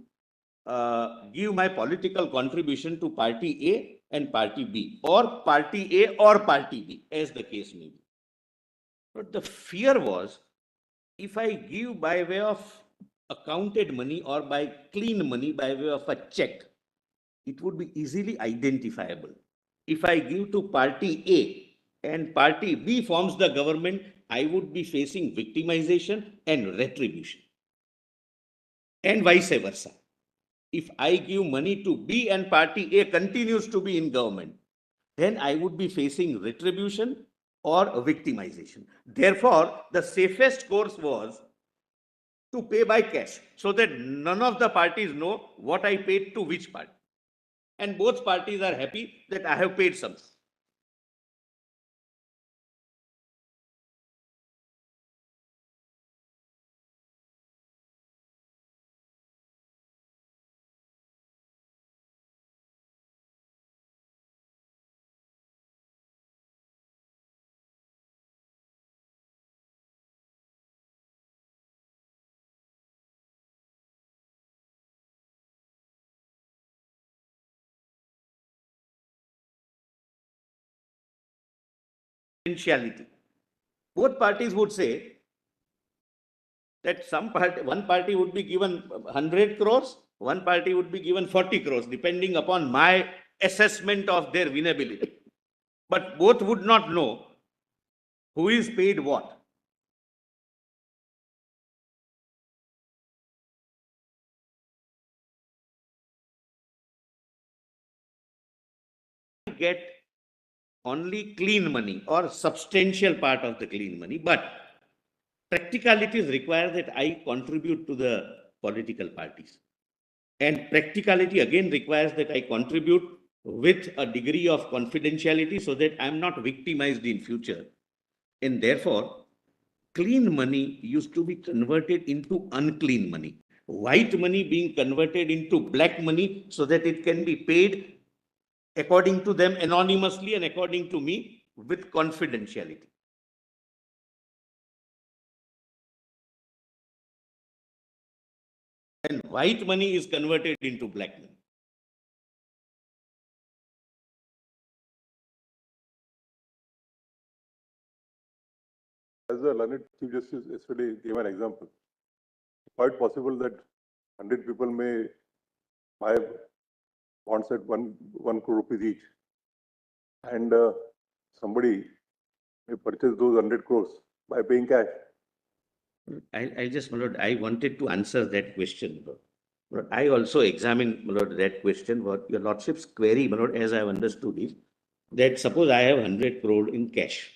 give my political contribution to party A and party B, or party A or party B, as the case may be. But the fear was, if I give by way of accounted money or by clean money by way of a check, it would be easily identifiable. If I give to party A and party B forms the government, I would be facing victimization and retribution. And vice versa. If I give money to B and party A continues to be in government, then I would be facing retribution or victimization. Therefore, the safest course was to pay by cash so that none of the parties know what I paid to which party. And both parties are happy that I have paid something. Potentiality. Both parties would say that one party would be given 100 crores, one party would be given 40 crores, depending upon my assessment of their winnability. But both would not know who is paid what. Get only clean money or substantial part of the clean money, but practicalities require that I contribute to the political parties. And practicality again requires that I contribute with a degree of confidentiality so that I'm not victimized in future. And therefore, clean money used to be converted into unclean money. White money being converted into black money so that it can be paid according to them anonymously and according to me with confidentiality. And white money is converted into black money. As the learned Chief Justice yesterday gave an example, quite possible that 100 people may buy bonds at 1 crore rupees each, and somebody may purchase those 100 crores by paying cash. I just, my lord, I wanted to answer that question. But I also examined, my lord, that question. What your lordship's query, my lord, as I have understood is that suppose I have 100 crore in cash.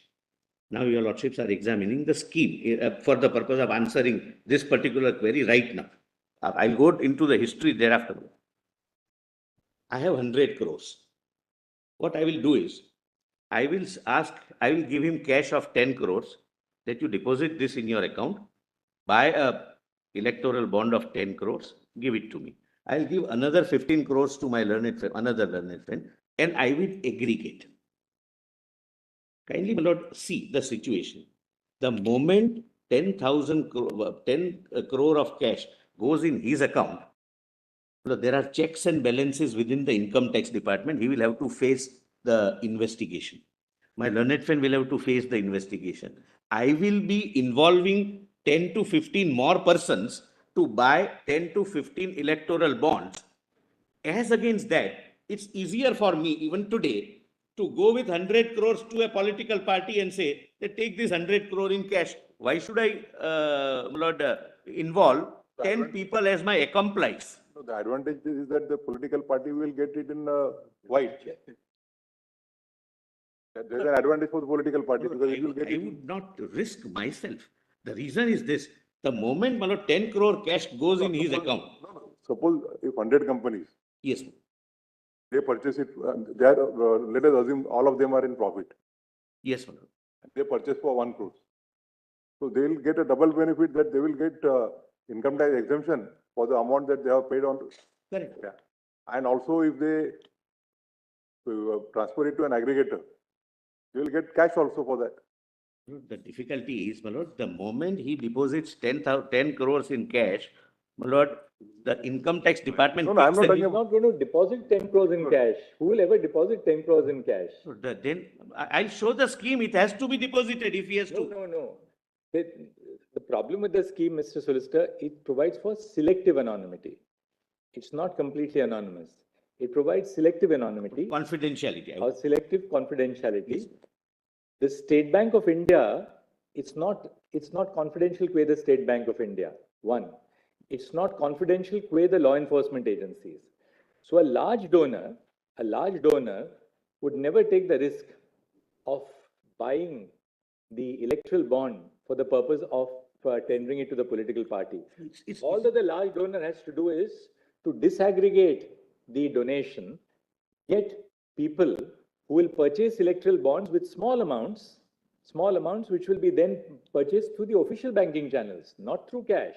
Now your lordships are examining the scheme for the purpose of answering this particular query right now. I'll go into the history thereafter. I have 100 crores. What I will do is, I will give him cash of 10 crores that you deposit this in your account, buy a electoral bond of 10 crores, give it to me. I'll give another 15 crores to my another learned friend, and I will aggregate. Kindly, my lord, see the situation. The moment 10 crore of cash goes in his account, there are checks and balances within the income tax department. He will have to face the investigation. My learned friend will have to face the investigation. I will be involving 10 to 15 more persons to buy 10 to 15 electoral bonds. As against that, it's easier for me even today to go with 100 crores to a political party and say, that take this 100 crore in cash. Why should I, involve 10 people as my accomplice? No, the advantage is that the political party will get it in white. There is an advantage for the political party because it will get I would not risk myself. The reason is this: the moment 10 crore cash goes in his account. Suppose if 100 companies, Yes. they purchase it, they are, let us assume all of them are in profit. Yes, Manoj. They purchase for 1 crore. So they will get a double benefit that they will get income tax exemption for the amount that they have paid on. Correct. Yeah. And also if they transfer it to an aggregator, they will get cash also for that. The difficulty is, my lord, the moment he deposits 10 crores in cash, my lord, the income tax department. No, I'm not talking He's not going to deposit 10 crores in cash. Who will ever deposit 10 crores in cash? Then I'll show the scheme. It has to be deposited if he has to. No. The problem with the scheme, Mr. Solicitor, it provides for selective anonymity. It's not completely anonymous. It provides selective anonymity Confidentiality. or selective confidentiality. The State Bank of India, it's not confidential with the State Bank of India. One, it's not confidential with the law enforcement agencies. So a large donor would never take the risk of buying the electoral bond for the purpose of tendering it to the political party. All that the large donor has to do is to disaggregate the donation, get people who will purchase electoral bonds with small amounts which will be then purchased through the official banking channels, not through cash.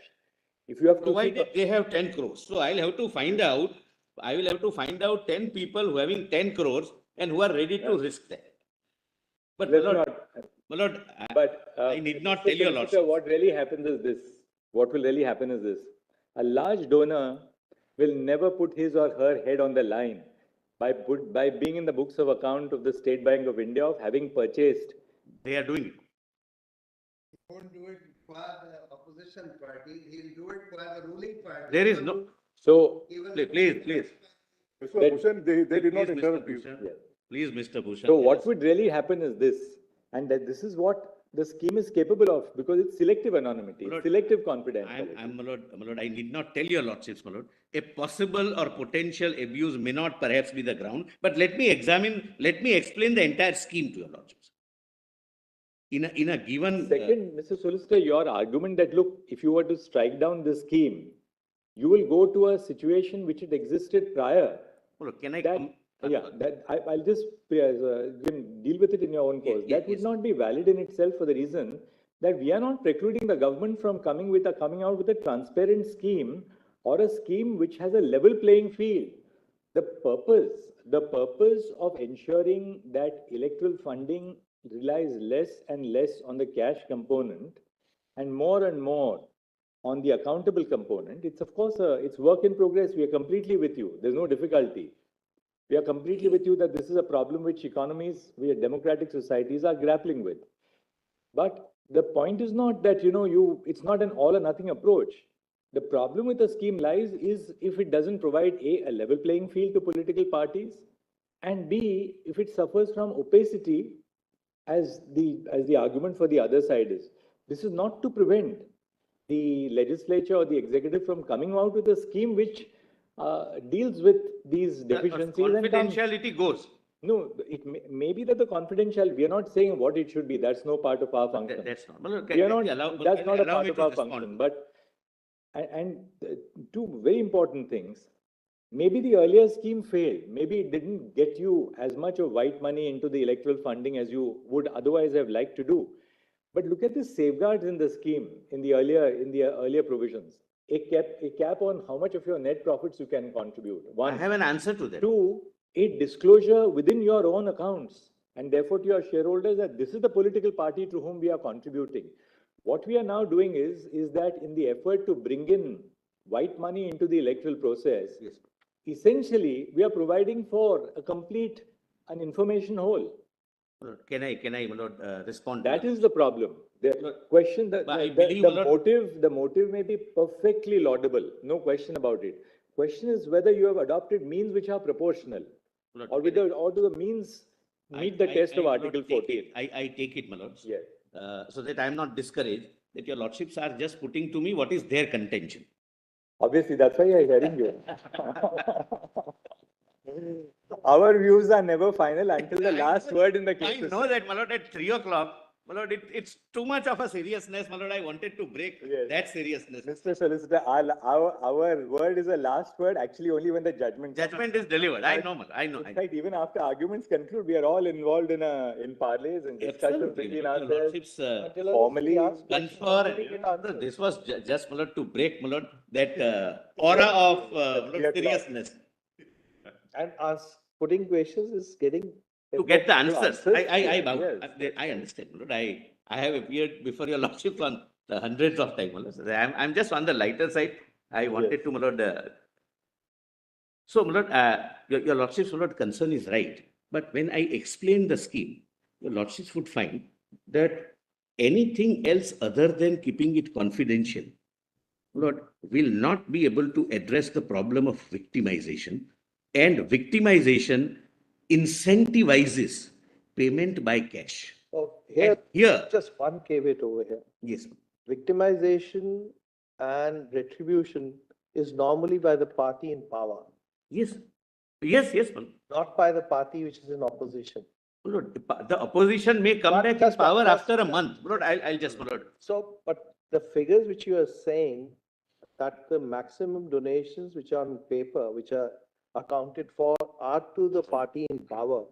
If you have to Provided they have 10 crores. So I will have to find out 10 people who are having 10 crores and who are ready to risk that. But my lord, I need not tell you a lot. What really happens is this. What will really happen is this. A large donor will never put his or her head on the line by being in the books of account of the State Bank of India of having purchased. They are doing it. He won't do it for the opposition party, he'll do it for the ruling party. There is no. So, Please. Mr. Bhushan, they did not Please, Mr. interrupt you. Bhushan. Please, Mr. Bhushan. So what would really happen is this, and that this is what the scheme is capable of, because it's selective anonymity, My lord, selective confidentiality. My lord, I need not tell your lordships, my lord. A possible or potential abuse may not perhaps be the ground, but let me explain the entire scheme to your lordships. In a given. Second, Mr. Solicitor, your argument that, look, if you were to strike down this scheme, you will go to a situation which had existed prior. Look, can I That, come? I'll just deal with it in your own course. Yes, That would not be valid in itself for the reason that we are not precluding the government from coming out with a transparent scheme or a scheme which has a level playing field. The purpose of ensuring that electoral funding relies less and less on the cash component and more on the accountable component. It's of course it's work in progress. We are completely with you. There's no difficulty. We are completely with you that this is a problem which we are democratic societies are grappling with. But the point is not that, it's not an all or nothing approach. The problem with the scheme lies is if it doesn't provide a level playing field to political parties, and B, if it suffers from opacity, as the argument for the other side is. This is not to prevent the legislature or the executive from coming out with a scheme which deals with these deficiencies. Confidentiality goes. No, it may be that the confidential, we are not saying what it should be. That's no part of our function. That's not. That's not a part of our function. But, and two very important things. Maybe the earlier scheme failed. Maybe it didn't get you as much of white money into the electoral funding as you would otherwise have liked to do. But look at the safeguards in the scheme, in the earlier provisions. A cap on how much of your net profits you can contribute. One. I have an answer to that. Two, a disclosure within your own accounts and therefore to your shareholders that this is the political party to whom we are contributing. What we are now doing is that in the effort to bring in white money into the electoral process, Yes. Essentially, we are providing for an information hole. Can I respond? That is the problem. The question, the motive may be perfectly laudable, no question about it. Question is whether you have adopted means which are proportional, or do the means meet the test of Article 14? I take it, my lords. Yes. So that I am not discouraged, that your lordships are just putting to me what is their contention. Obviously, that's why I am hearing you. Our views are never final until the last word in the case. I know that, my lord, at 3 o'clock, my lord, it's too much of a seriousness, my lord. I wanted to break that seriousness. Mr. Solicitor, our word is the last word, actually only when the judgment is delivered. I know. In fact, even after arguments conclude, we are all involved in parleys and discussions between ourselves. Formally confer. This was just, my lord, to break, my lord, that aura of seriousness. And us putting questions is getting. To get the answers. I understand, my lord. I have appeared before your lordship on the hundreds of times, my lord. I'm just on the lighter side. I wanted to, my lord. So, my lord, your lordship's, my lord, concern is right. But when I explain the scheme, your lordships would find that anything else other than keeping it confidential, Lord, will not be able to address the problem of victimization. And victimization incentivizes payment by cash. So here, And here, just one caveat over here. yes, Victimization and retribution is normally by the party in power, yes, yes, Lord. not by the party which is in opposition. Lord, the opposition may come But back in just one- power just- after a month. Lord, I'll just, Lord. So, but the figures which you are saying, that the maximum donations which are on paper, which are accounted for, are to the party in power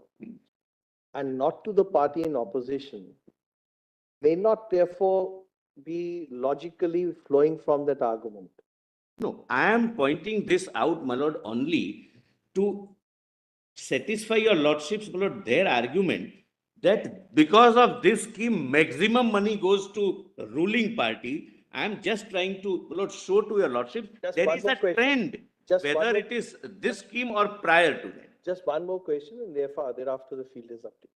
and not to the party in opposition, may not therefore be logically flowing from that argument. No, I am pointing this out, my lord, only to satisfy your lordships, my lord, their argument that because of this scheme, maximum money goes to ruling party. I am just trying to, my lord, show to your lordship, Just there one is more a question. trend, Just one whether more- it is this scheme or prior to that. Just one more question, and therefore thereafter the field is up to you.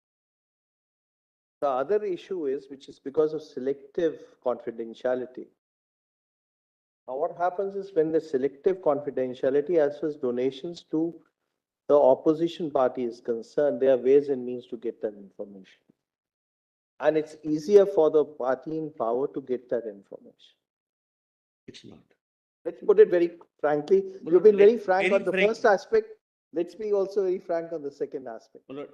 The other issue is, which is because of selective confidentiality. Now, what happens is when the selective confidentiality as far as donations to the opposition party is concerned, there are ways and means to get that information. And it's easier for the party in power to get that information. It's not. Let's put it very frankly. Well, You've been very let- frank very on the frank. first aspect. Let's be also very frank on the second aspect. My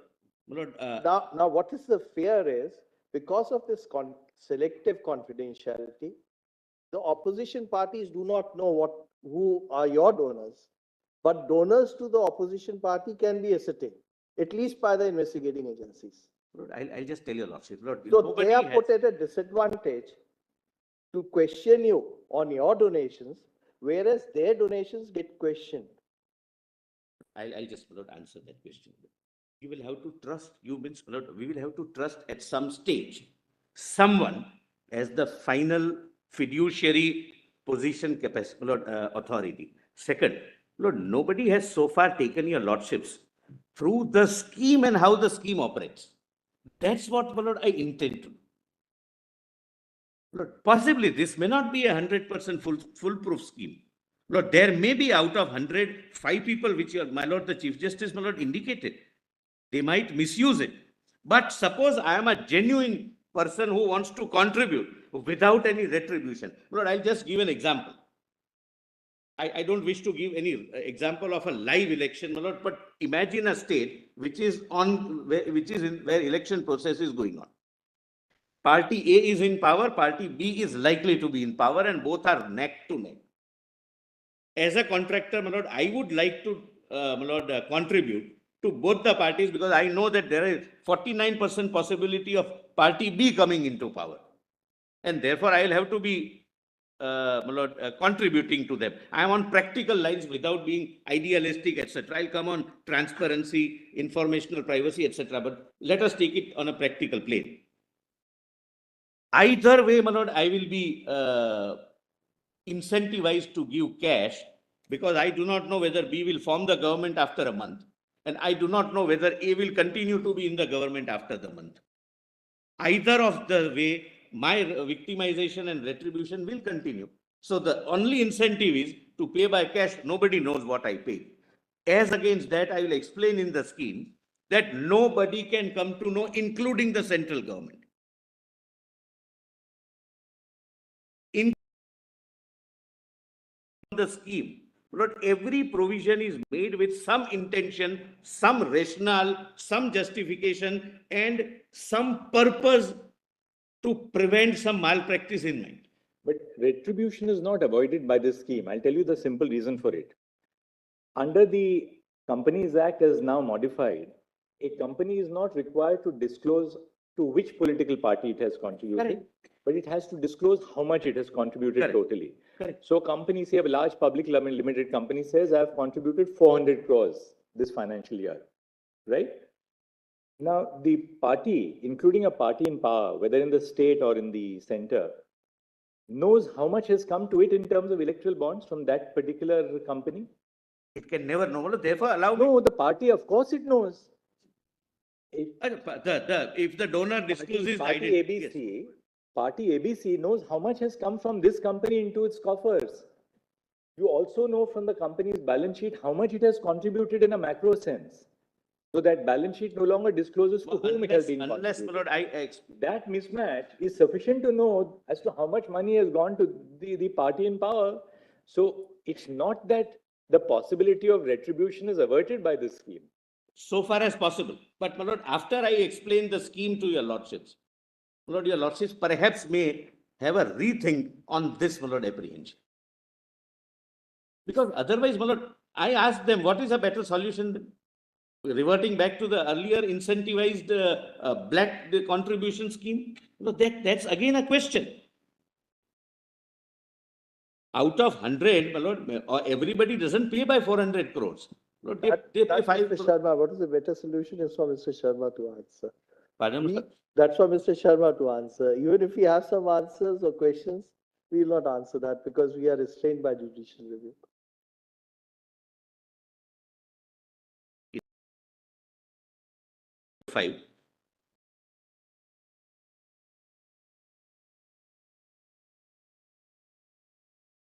lord, Now, what is the fear is, because of this selective confidentiality, the opposition parties do not know who are your donors, but donors to the opposition party can be ascertained, at least by the investigating agencies. Lord, I'll just tell your lordship, Lord, So nobody they are has- put at a disadvantage to question you on your donations, whereas their donations get questioned. I'll just, Lord, answer that question. You will have to trust, you means, Lord, we will have to trust at some stage someone as the final fiduciary position capacity, Lord, authority. Second, Lord, nobody has so far taken your lordships through the scheme and how the scheme operates. That's what, my Lord, I intend to. Lord, possibly this may not be 100% foolproof scheme. Lord, there may be out of 100, 5 people which your, my Lord, the Chief Justice, my Lord, indicated. They might misuse it. But suppose I am a genuine person who wants to contribute without any retribution. Lord, I'll just give an example. I don't wish to give any example of a live election, my Lord, but imagine a state which is where election process is going on. Party A is in power, party B is likely to be in power, and both are neck to neck. As a contractor, my lord, I would like to, my lord, contribute to both the parties because I know that there is 49% possibility of party B coming into power. And therefore, I will have to be, my lord, contributing to them. I am on practical lines without being idealistic, etc. I'll come on transparency, informational privacy, etc. But let us take it on a practical plane. Either way, my lord, I will be incentivized to give cash because I do not know whether B will form the government after a month. And I do not know whether A will continue to be in the government after the month. Either of the way, my victimization and retribution will continue. So the only incentive is to pay by cash. Nobody knows what I pay. As against that, I will explain in the scheme that nobody can come to know, including the central government. In the scheme, but every provision is made with some intention, some rationale, some justification, and some purpose to prevent some malpractice in mind. But retribution is not avoided by this scheme. I'll tell you the simple reason for it. Under the Companies Act as now modified, a company is not required to disclose to which political party it has contributed, Correct. but it has to disclose how much it has contributed Correct. totally. Correct. So companies, say a large public limited company says, I have contributed 400 crores this financial year, right? Now, the party, including a party in power, whether in the state or in the center, knows how much has come to it in terms of electoral bonds from that particular company? It can never know. Therefore, allow me. No, the party, of course it knows. If the donor discloses Party identity, ABC party ABC knows how much has come from this company into its coffers. You also know from the company's balance sheet how much it has contributed in a macro sense. So that balance sheet no longer discloses to whom it has been Unless, my lord, contributed. That mismatch is sufficient to know as to how much money has gone to the party in power. So it's not that the possibility of retribution is averted by this scheme. so far as possible. But, my lord, after I explain the scheme to your lordships, my lord, your lordships perhaps may have a rethink on this, my lord, apprehension. Because otherwise, my lord, I asked them, what is a better solution? Reverting back to the earlier incentivized black contribution scheme? No, that's again a question. Out of 100, my lord, everybody doesn't pay by 400 crores. Lord, they pay 5 Mr. Sharma, what is the better solution is for Mr. Sharma to answer. Pardon, sir? That's for Mr. Sharma to answer. Even if we have some answers or questions, we will not answer that because we are restrained by judicial review. Five.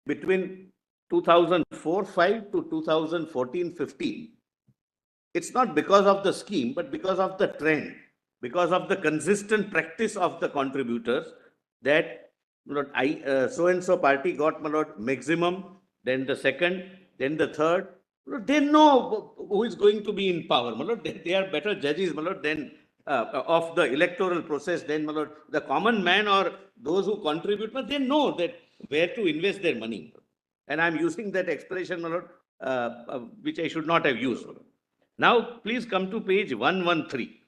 Between 2004-5 to 2014-15, it's not because of the scheme, but because of the trend, because of the consistent practice of the contributors that so-and-so party got, my lord, maximum, then the second, then the third. They know who is going to be in power, my lord. They are better judges, my lord, than of the electoral process, then, my lord, the common man or those who contribute, but they know that where to invest their money. And I'm using that expression, my lord, which I should not have used. Now, please come to page 113.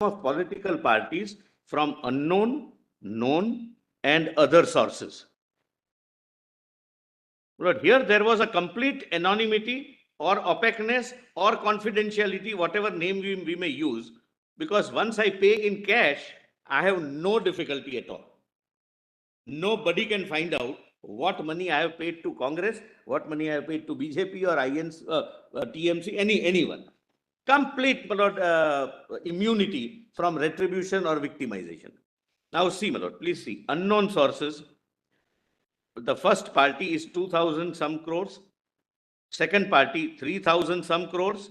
Of political parties from unknown, known, and other sources. But here there was a complete anonymity or opaqueness or confidentiality, whatever name we may use, because once I pay in cash, I have no difficulty at all. Nobody can find out what money I have paid to Congress, what money I have paid to BJP or TMC, anyone. Complete, my lord, immunity from retribution or victimization. Now see, my lord, please see, unknown sources. The first party is 2,000 some crores. Second party, 3,000 some crores.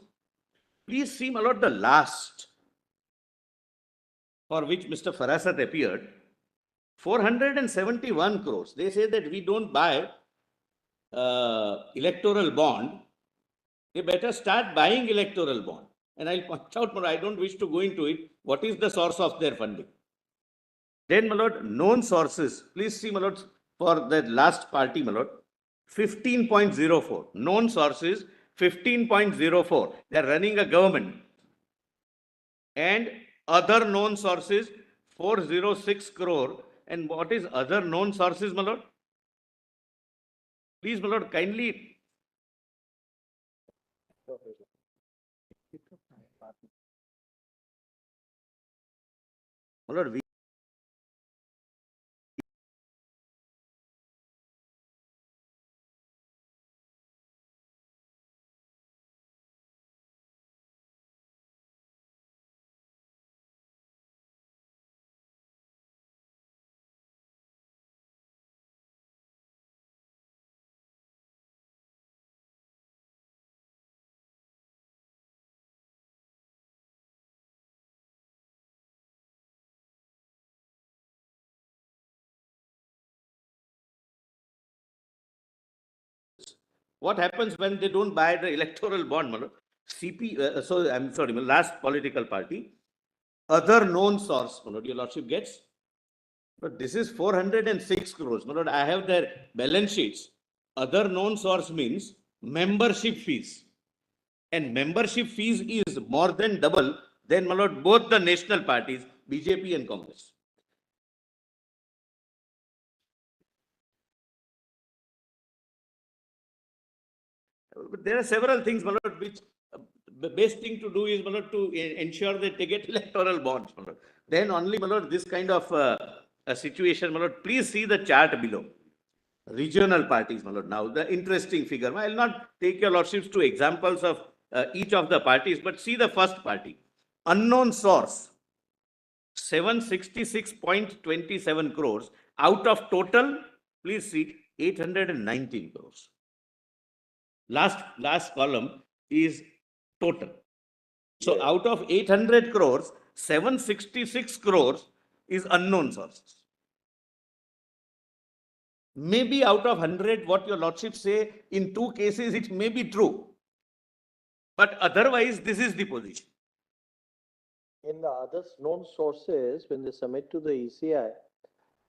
Please see, my lord, the last, for which Mr. Farasat appeared, 471 crores. They say that we don't buy electoral bond. They better start buying electoral bond. And I'll point out, I don't wish to go into it, what is the source of their funding. Then, my lord, known sources. Please see, my lord, for the last party, my lord, 15.04. Known sources, 15.04. They are running a government. And other known sources, 406 crore. And what is other known sources, my lord? Please, my lord, kindly. My lord, we what happens when they don't buy the electoral bond, my lord? I'm sorry, my last political party, other known source, my lord, your lordship gets. But this is 406 crores. My lord, I have their balance sheets. Other known source means membership fees. And membership fees is more than double than, my lord, both the national parties, BJP and Congress. But there are several things, my lord, which the best thing to do is, my lord, to ensure that they get electoral bonds, my lord. Then only, my lord, this kind of a situation, my lord, please see the chart below. Regional parties, my lord. Now, the interesting figure. I will not take your lordships to examples of each of the parties, but see the first party. Unknown source, 766.27 crores out of total, please see, 819 crores. Last column is total. So out of 800 crores, 766 crores is unknown sources. Maybe out of 100, what your lordship say, in 2 cases, it may be true. But otherwise, this is the position. In the other known sources, when they submit to the ECI,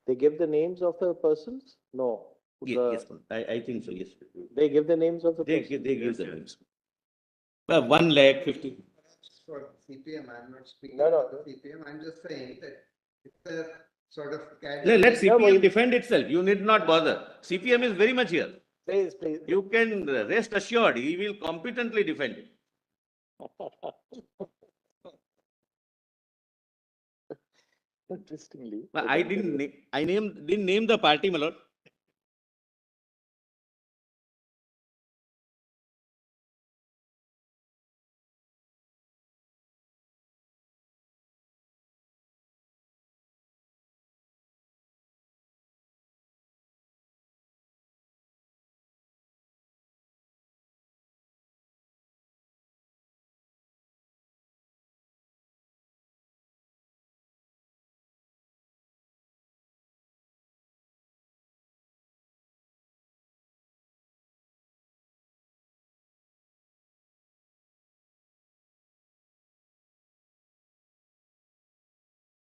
they give the names of the persons? No. Yes, I think so, yes. They give the names of the They persons? give the names. 1,50,000. For CPM, I'm not speaking No, no. about CPM, I'm just saying that it's a sort of. Let CPM defend itself. You need not bother. CPM is very much here. Please, please. You can rest assured, he will competently defend it. Interestingly. I didn't name the party, my lord.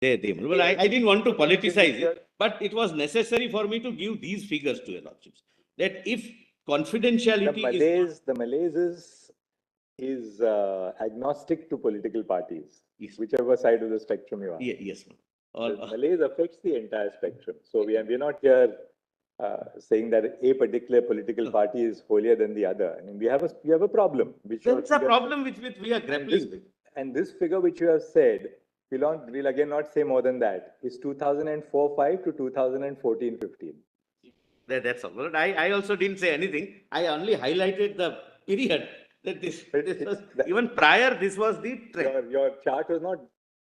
Well, I didn't want to politicize it, but it was necessary for me to give these figures to your lordships. That if confidentiality The Malays is agnostic to political parties, Yes. whichever side of the spectrum you are. Yes, The or, Malays affects the entire spectrum. So we're not here saying that a particular political party is holier than the other. I mean, we have a problem. that's a problem which we are grappling with. And this figure which you have said, we'll again not say more than that, is 2004-5 to 2014-15. That's all. But I also didn't say anything. I only highlighted the period that this was, even prior, this was the trend. Your chart was not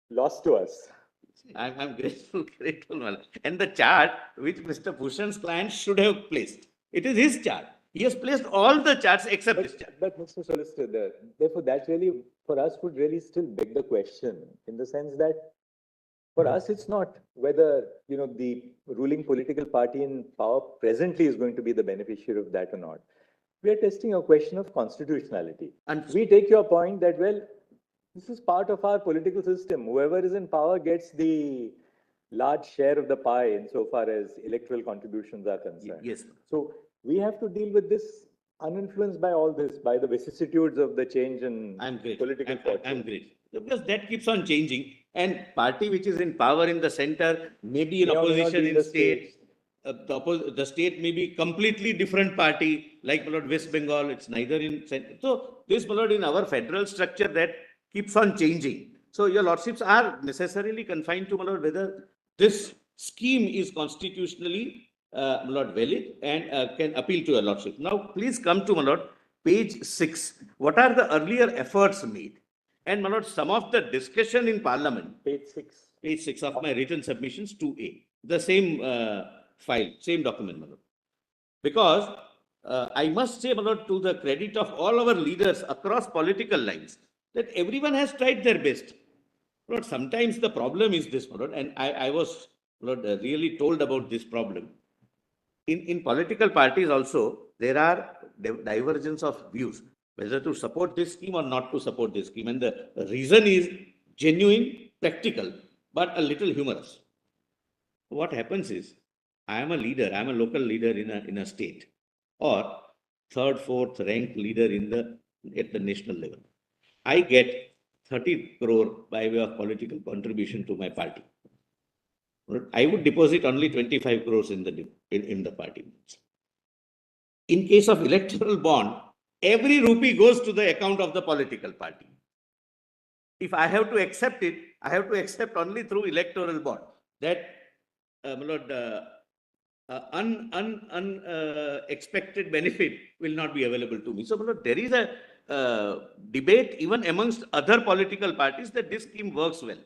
lost to us. I'm grateful, man. And the chart which Mr. Bhushan's client should have placed. It is his chart. He has placed all the charts except this chart. But Mr. Solicitor, therefore that really, for us, would really still beg the question, in the sense that for us, it's not whether, the ruling political party in power presently is going to be the beneficiary of that or not. We are testing a question of constitutionality. And We take your point that, well, this is part of our political system. Whoever is in power gets the large share of the pie insofar as electoral contributions are concerned. yes. So we have to deal with this uninfluenced by all this, by the vicissitudes of the change in I'm great. political I'm great. Because that keeps on changing. And party which is in power in the center may be in May or may not opposition be in the state. The state may be completely different party, like my lord, West Bengal, it's neither in center. So this, my lord, in our federal structure, that keeps on changing. So your lordships are necessarily confined to, my lord, whether this scheme is constitutionally my lord, valid and can appeal to your lordship. Now, please come to, my lord, page 6. What are the earlier efforts made? And, my lord, some of the discussion in Parliament. Page 6. Page 6 of my written submissions 2A. The same file, same document, my lord. Because I must say, my lord, to the credit of all our leaders across political lines, that everyone has tried their best. Lord, sometimes the problem is this, my lord, and I was, Lord, really told about this problem. In political parties also, there are divergence of views, whether to support this scheme or not to support this scheme. And the reason is genuine, practical, but a little humorous. What happens is, I am a leader, I am a local leader in a state, or third, fourth ranked leader at the national level. I get 30 crore by way of political contribution to my party. I would deposit only 25 crores in the party. In case of electoral bond, every rupee goes to the account of the political party. If I have to accept it, I have to accept only through electoral bond. That my lord, expected benefit will not be available to me. So, my lord, there is a debate even amongst other political parties that this scheme works well.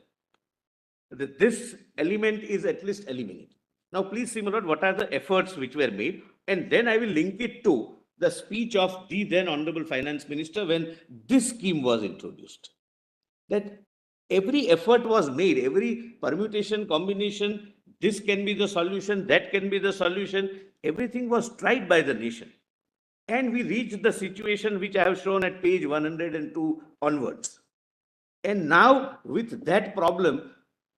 That this element is at least eliminated. Now, please see, my lord, what are the efforts which were made, and then I will link it to the speech of the then Honorable Finance Minister when this scheme was introduced. That every effort was made, every permutation, combination, this can be the solution, that can be the solution, everything was tried by the nation. And we reached the situation which I have shown at page 102 onwards. And now with that problem,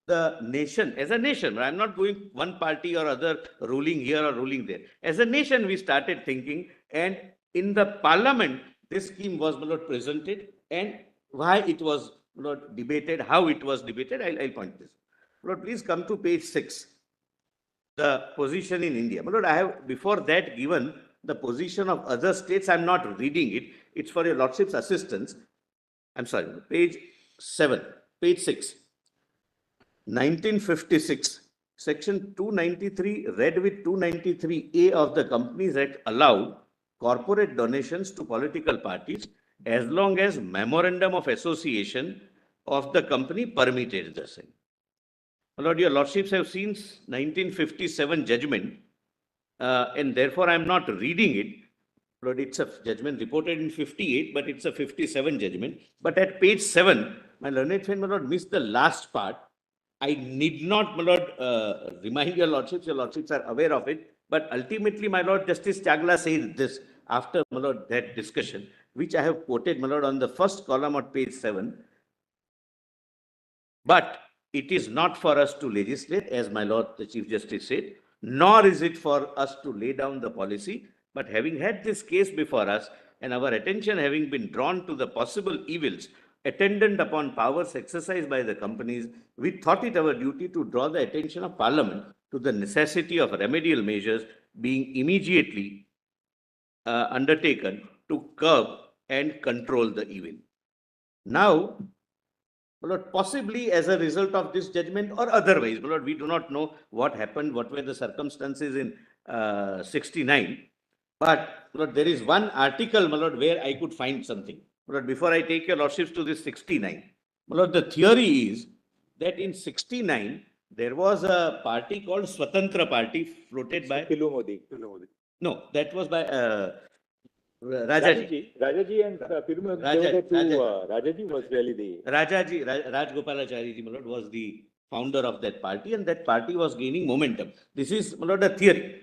the nation, as a nation, I'm not going one party or other ruling here or ruling there. As a nation, we started thinking, and in the parliament, this scheme was presented, and why it was debated, how it was debated, I'll point this. Lord, please come to page 6, the position in India. Lord, I have before that given the position of other states. I'm not reading it. It's for your lordship's assistance. I'm sorry, page 7, page 6. 1956, section 293 read with 293A of the Companies Act allowed corporate donations to political parties as long as memorandum of association of the company permitted the same. My lord, your lordships have seen 1957 judgment, and therefore I am not reading it. Lord, it's a judgment reported in 58, but it's a 57 judgment. But at page 7, my learned friend, my lord, missed the last part. I need not, my lord, remind your lordships are aware of it. But ultimately, my lord, Justice Chagla says this after, my lord, that discussion, which I have quoted, my lord, on the first column on page 7. But it is not for us to legislate, as my lord, the Chief Justice said, nor is it for us to lay down the policy. But having had this case before us and our attention having been drawn to the possible evils attendant upon powers exercised by the companies, we thought it our duty to draw the attention of Parliament to the necessity of remedial measures being immediately undertaken to curb and control the evil. Now, Lord, possibly as a result of this judgment or otherwise, Lord, we do not know what happened, what were the circumstances in 69. But Lord, there is one article, my lord, where I could find something. Lord, before I take your lordships to this 69, my lord, the theory is that in 69 there was a party called Swatantra Party floated by Pilu Modi. No, that was by Rajaji. Rajaji and Pilu Modi. Rajaji was really the Rajaji, Rajgopalachari, my lord, was the founder of that party, and that party was gaining momentum. This is, my lord, a theory.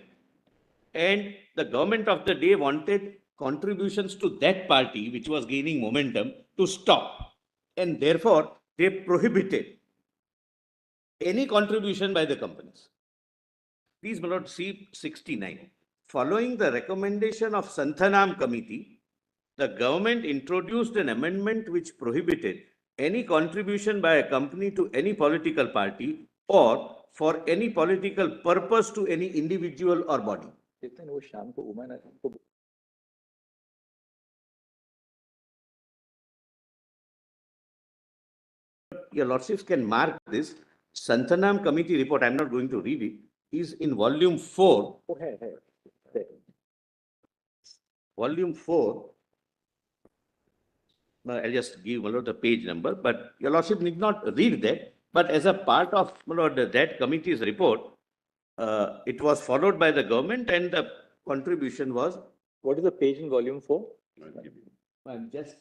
And the government of the day wanted contributions to that party, which was gaining momentum, to stop. And therefore, they prohibited any contribution by the companies. Please, my lord, see 69. Following the recommendation of Santhanam Committee, the government introduced an amendment which prohibited any contribution by a company to any political party or for any political purpose to any individual or body. Your lordships can mark this. Santhanam Committee report, I'm not going to read it, is in volume 4. Volume 4. I'll just give the page number, but your lordship need not read that. But as a part of that committee's report, it was followed by the government, and the contribution was. What is the page in volume 4? I'm just.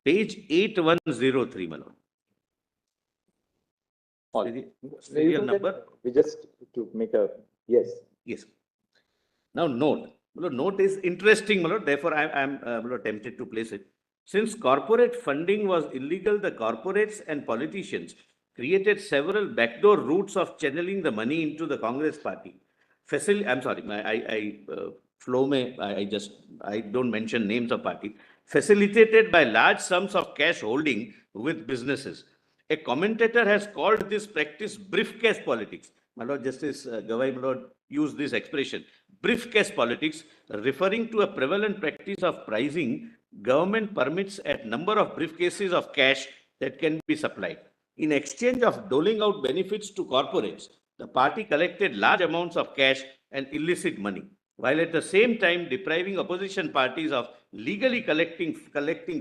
Page 8103, my lord. Serial number? We just to make a, yes. Yes. Now note. Note is interesting, my lord. Therefore, I am tempted to place it. Since corporate funding was illegal, the corporates and politicians created several backdoor routes of channeling the money into the Congress party. I'm sorry, I don't mention names of party. Facilitated by large sums of cash holding with businesses. A commentator has called this practice briefcase politics. My Lord Justice Gawai, my Lord, used this expression, briefcase politics, referring to a prevalent practice of pricing government permits a number of briefcases of cash that can be supplied. In exchange of doling out benefits to corporates, the party collected large amounts of cash and illicit money, while at the same time depriving opposition parties of legally collecting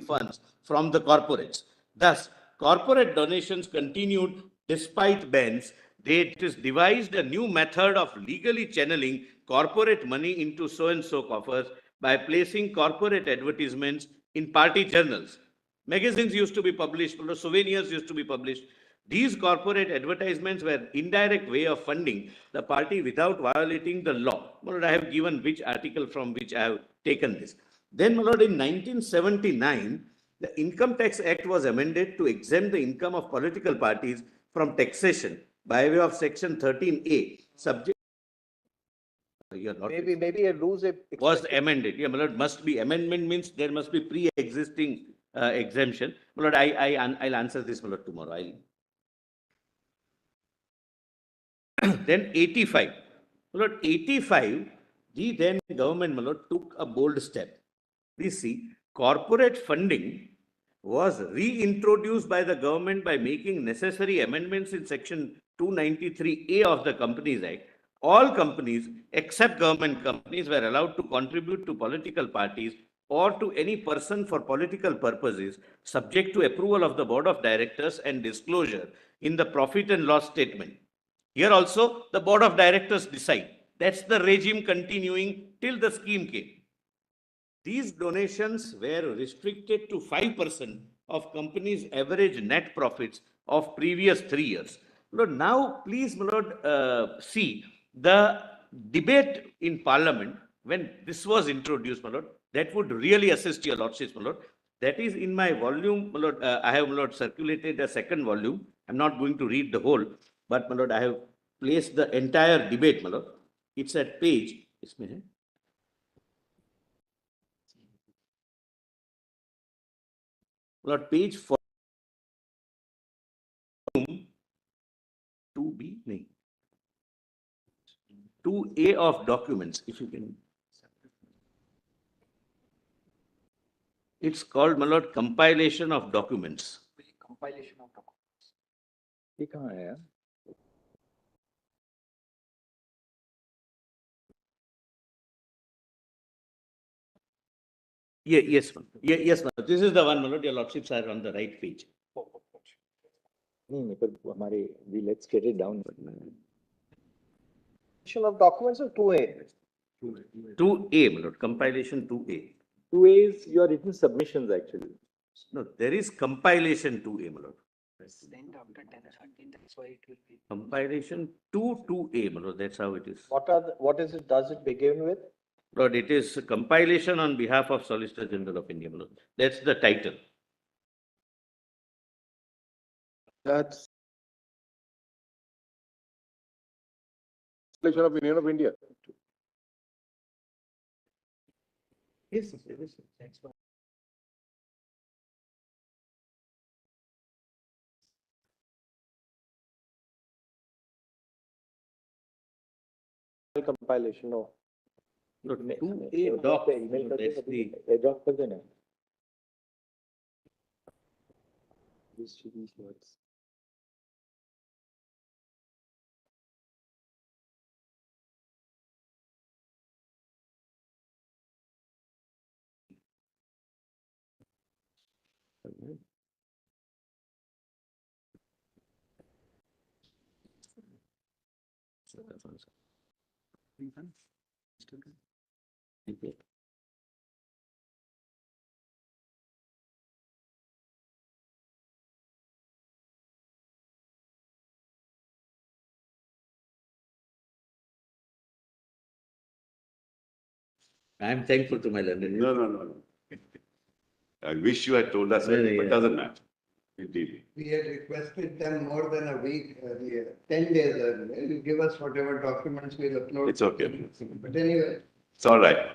funds from the corporates. Thus, corporate donations continued despite bans. It is devised a new method of legally channeling corporate money into so-and-so coffers by placing corporate advertisements in party journals. Magazines used to be published, souvenirs used to be published. These corporate advertisements were indirect way of funding the party without violating the law. My lord, I have given which article from which I have taken this. Then, my lord, in 1979, the Income Tax Act was amended to exempt the income of political parties from taxation by way of Section 13A, subject. Maybe a rules. Was amended. Yeah, my lord, must be amendment means there must be pre-existing exemption. My lord, I'll answer this, my lord, tomorrow. Then 85. My lord, 85, the then government, my lord, took a bold step. Please see, corporate funding was reintroduced by the government by making necessary amendments in Section 293A of the Companies Act. All companies except government companies were allowed to contribute to political parties or to any person for political purposes, subject to approval of the board of directors and disclosure in the profit and loss statement. Here also, the board of directors decide. That's the regime continuing till the scheme came. These donations were restricted to 5% of companies' average net profits of previous 3 years. Lord, now, please, my lord, see the debate in Parliament when this was introduced, my lord. That would really assist your lordships, my lord. That is in my volume, my lord. I have, my lord, circulated a second volume. I'm not going to read the whole, but, my lord, I have placed the entire debate, my lord. It's at page. Lord, page 4. 2B, no. 2A of documents, if you can. It's called, my lord, compilation of documents. Compilation of documents. ये कहाँ है यार? Yeah, yes, ma'am. Yeah, yes, ma'am. This is the one, my lord. Your lordships are on the right page. नहीं, पर हमारे let's get it down. Of documents or 2A? 2A, my lord. Compilation 2A. 2A is your written submissions actually. No, there is compilation 2A, my lord. Compilation 2A, my lord. That's how it is. What is it? Does it begin with? Lord, it is compilation on behalf of Solicitor General of India, my lord. That's the title. That's Declaration of Union of India. Yes, yes, thanks. Compilation, no. Lord, 2A doc, that's the. Drop कर देना. These words. I am thankful to my learned. No. I wish you had told us, but it doesn't matter. Indeed. We had requested them more than a week earlier, 10 days earlier. You give us whatever documents we'll upload. It's okay. But anyway. It's all right.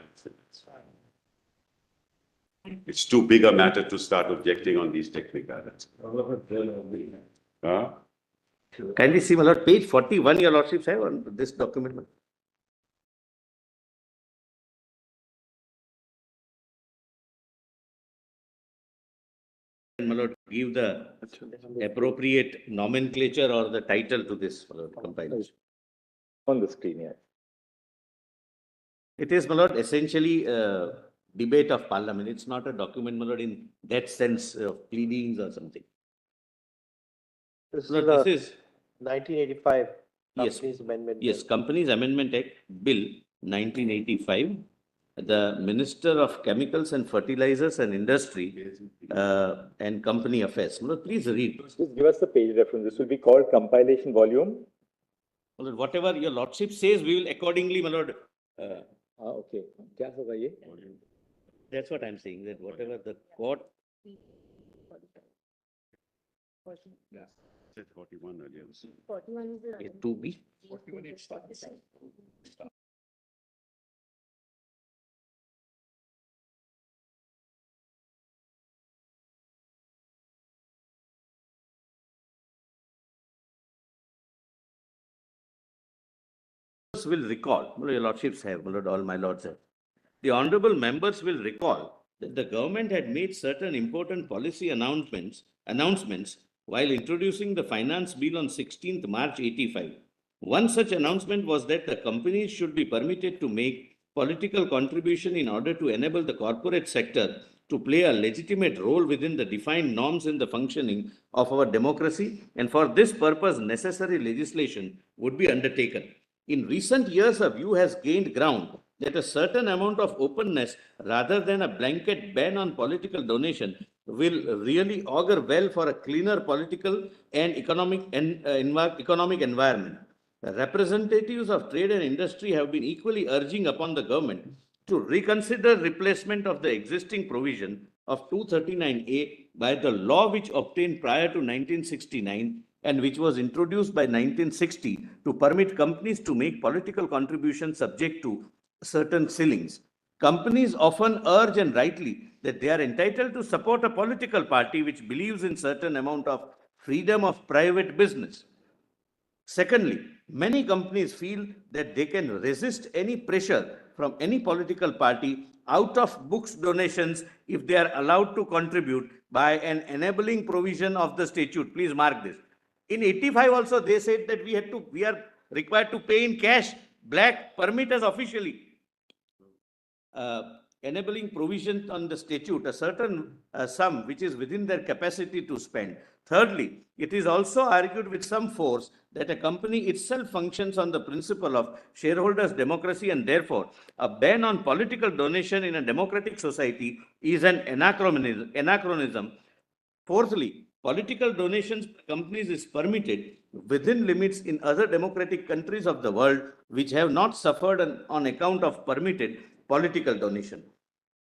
It's too big a matter to start objecting on these technicalities. Huh? Kindly see, my lord, page 41, your lordships have on this document. give the appropriate nomenclature or the title to this compilation. On the screen, yeah. It is, my lord, essentially a debate of parliament. It's not a document, my lord, in that sense of pleadings or something. This is Lord, the this is, 1985 yes, Companies Amendment. yes, Companies Amendment Act Bill 1985. The Minister of Chemicals and Fertilizers and Industry and Company Affairs. My lord, please read. Just give us the page reference. This will be called compilation volume. My lord, whatever your lordship says, we will accordingly, my lord. Okay. Kya hoga ye? That's what I'm saying, that whatever the court. Yeah. Said 41 earlier. 41 is the. 2B. 41 it starts. Will recall, your lordships have, all my lords have. The honorable members will recall that the government had made certain important policy announcements while introducing the finance bill on 16th March 85. One such announcement was that the companies should be permitted to make political contribution in order to enable the corporate sector to play a legitimate role within the defined norms in the functioning of our democracy, and for this purpose necessary legislation would be undertaken. In recent years, a view has gained ground that a certain amount of openness rather than a blanket ban on political donation will really augur well for a cleaner political and economic environment. The representatives of trade and industry have been equally urging upon the government to reconsider replacement of the existing provision of 239A by the law which obtained prior to 1969 and which was introduced by 1960 to permit companies to make political contributions subject to certain ceilings. Companies often urge, and rightly, that they are entitled to support a political party which believes in certain amount of freedom of private business. Secondly, many companies feel that they can resist any pressure from any political party out of books donations if they are allowed to contribute by an enabling provision of the statute. Please mark this. In 85 also they said that we are required to pay in cash. Black permit us officially. Enabling provision on the statute, a certain sum which is within their capacity to spend. Thirdly, it is also argued with some force that a company itself functions on the principle of shareholders' democracy, and therefore a ban on political donation in a democratic society is an anachronism. Fourthly, political donations by companies is permitted within limits in other democratic countries of the world which have not suffered on account of permitted political donation.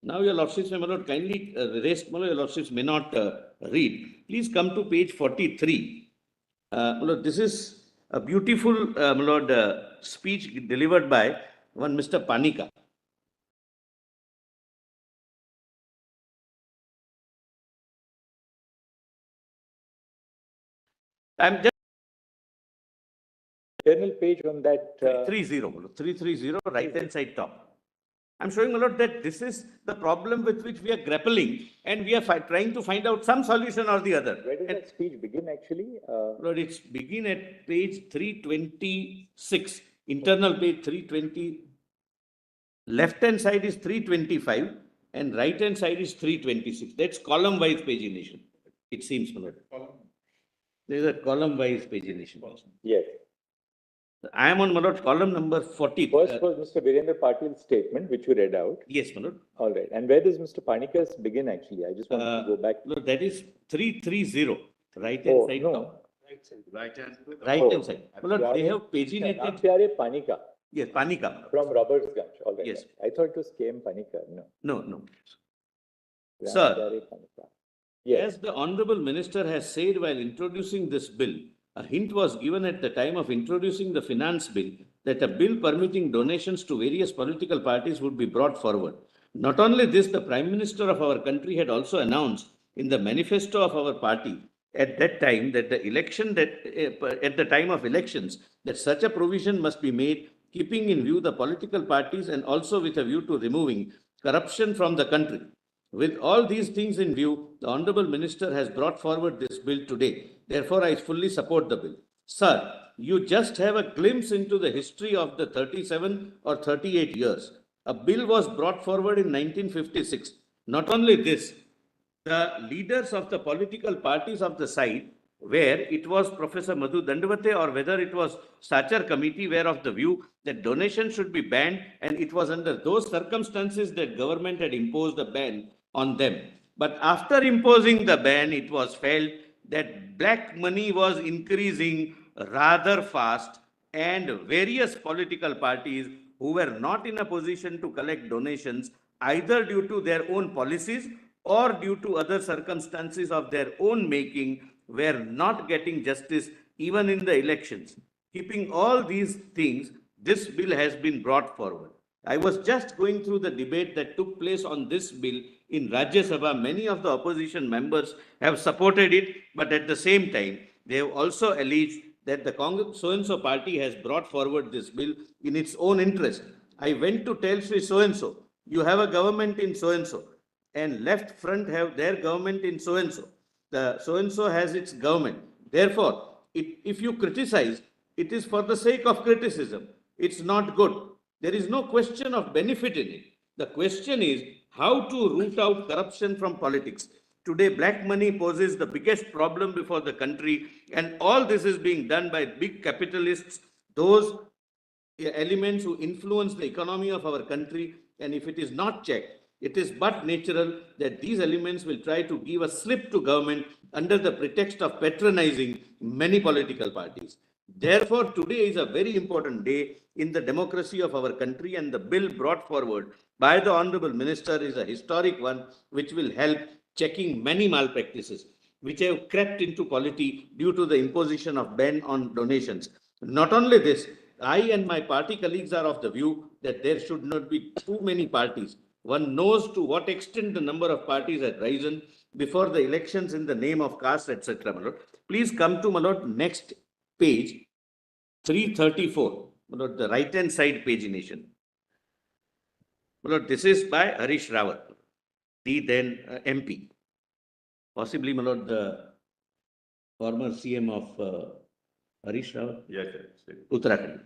Now, your lordships may not kindly rest, your lordships may not read. Please come to page 43. This is a beautiful speech delivered by one Mr. Panika. I'm just Internal page on that. 330, right hand side top. I'm showing that this is the problem with which we are grappling, and we are trying to find out some solution or the other. Where does that speech begin actually? Lord, it's begin at page 326, internal page 320. Left hand side is 325 and right hand side is 326. That's column wise pagination. It seems, Lord. There is a column wise pagination. Yes. I am on column number 40. First was Mr. Virendra Patil's statement, which you read out. Yes, Manoj. All right. And where does Mr. Panika's begin actually? I just want to go back. No, that is 330. Right hand side. No. Right hand. Right hand side. Manoj, they have paginated. Panika. Yes, Panika. From Robertsganj. All right. Yes. I thought it was KM Panika. No. No. Sir, yes. as the Honorable Minister has said while introducing this bill, a hint was given at the time of introducing the finance bill that a bill permitting donations to various political parties would be brought forward. Not only this, the Prime Minister of our country had also announced in the manifesto of our party at that time that at the time of elections, that such a provision must be made, keeping in view the political parties and also with a view to removing corruption from the country. With all these things in view, the Honorable Minister has brought forward this bill today. Therefore, I fully support the bill. Sir, you just have a glimpse into the history of the 37 or 38 years. A bill was brought forward in 1956. Not only this, the leaders of the political parties of the side, where it was Professor Madhu Dandavate or whether it was Sachar committee, were of the view that donation should be banned, and it was under those circumstances that government had imposed a ban on them. But after imposing the ban, it was felt that black money was increasing rather fast, and various political parties who were not in a position to collect donations either due to their own policies or due to other circumstances of their own making were not getting justice even in the elections. Keeping all these things, this bill has been brought forward. I was just going through the debate that took place on this bill in Rajya Sabha. Many of the opposition members have supported it, but at the same time, they have also alleged that the Congress so-and-so party has brought forward this bill in its own interest. I went to tell Sri so-and-so, you have a government in so-and-so, and left front have their government in so-and-so. The so-and-so has its government. Therefore, if you criticize, it is for the sake of criticism. It's not good. There is no question of benefit in it. The question is how to root out corruption from politics. Today, black money poses the biggest problem before the country, and all this is being done by big capitalists, those elements who influence the economy of our country. And if it is not checked, it is but natural that these elements will try to give a slip to government under the pretext of patronizing many political parties. Therefore, today is a very important day in the democracy of our country, and the bill brought forward by the Honorable Minister is a historic one, which will help checking many malpractices which have crept into polity due to the imposition of ban on donations. Not only this, I and my party colleagues are of the view that there should not be too many parties. One knows to what extent the number of parties had risen before the elections in the name of caste, etc. My lord. Please come to, my lord, next page, 334, my lord, the right-hand side pagination. My lord, this is by Harish Rawat, the then MP, possibly, my lord, the former CM of Harish Rawat. Yes, sir. Uttarakhand.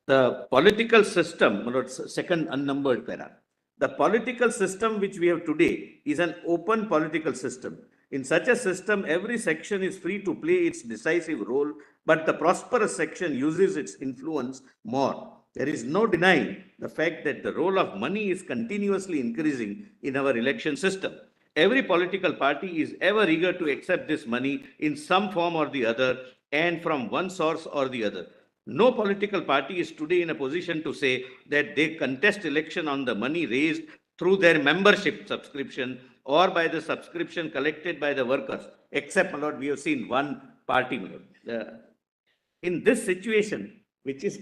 The political system, my lord, second unnumbered para. The political system which we have today is an open political system. In such a system, every section is free to play its decisive role, but the prosperous section uses its influence more. There is no denying the fact that the role of money is continuously increasing in our election system. Every political party is ever eager to accept this money in some form or the other and from one source or the other. No political party is today in a position to say that they contest election on the money raised through their membership subscription or by the subscription collected by the workers, except, my lord, we have seen one party, my lord. In this situation, which is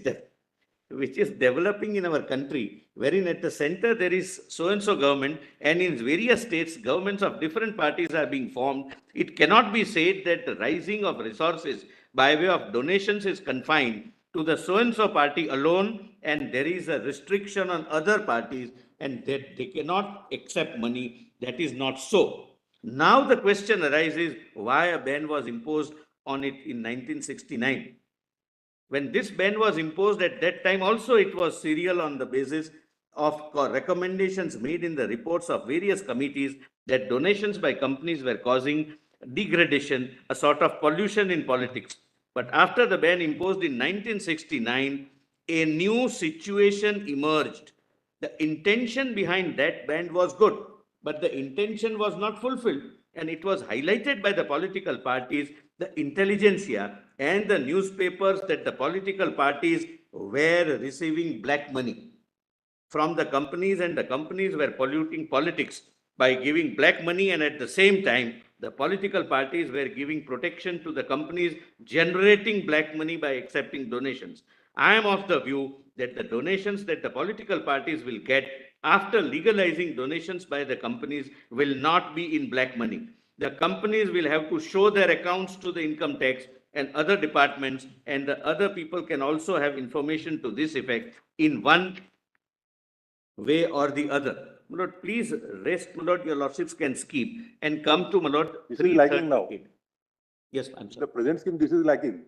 developing in our country, wherein at the center there is so-and-so government, and in various states, governments of different parties are being formed, it cannot be said that the rising of resources by way of donations is confined to the so-and-so party alone, and there is a restriction on other parties, and that they cannot accept money. That is not so. Now the question arises, why a ban was imposed on it in 1969? When this ban was imposed at that time, also it was serial on the basis of recommendations made in the reports of various committees that donations by companies were causing degradation, a sort of pollution in politics. But after the ban imposed in 1969, a new situation emerged. The intention behind that ban was good, but the intention was not fulfilled, and it was highlighted by the political parties, the intelligentsia, and the newspapers that the political parties were receiving black money from the companies, and the companies were polluting politics by giving black money, and at the same time, the political parties were giving protection to the companies generating black money by accepting donations. I am of the view that the donations that the political parties will get after legalizing donations by the companies will not be in black money. The companies will have to show their accounts to the income tax and other departments, and the other people can also have information to this effect in one way or the other. My lord, please rest, my lord, your lordships can skip and come to, my lord, This is lacking now. 338. Yes, I'm The sorry. present scheme, this is lacking.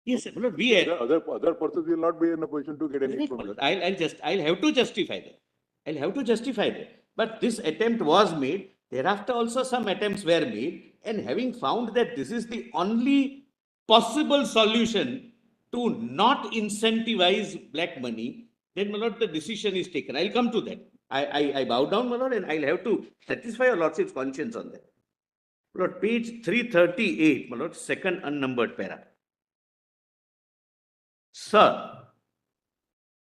Yes, sir, my lord, we are. Other persons will not be in a position to get any Correct, my information. lord. I'll have to justify that. I'll have to justify that. But this attempt was made. Thereafter also some attempts were made, and having found that this is the only possible solution to not incentivize black money, then, my lord, the decision is taken. I'll come to that. I bow down, my lord, and I'll have to satisfy your lordship's conscience on that. My lord, page 338, my lord, second unnumbered para. Sir,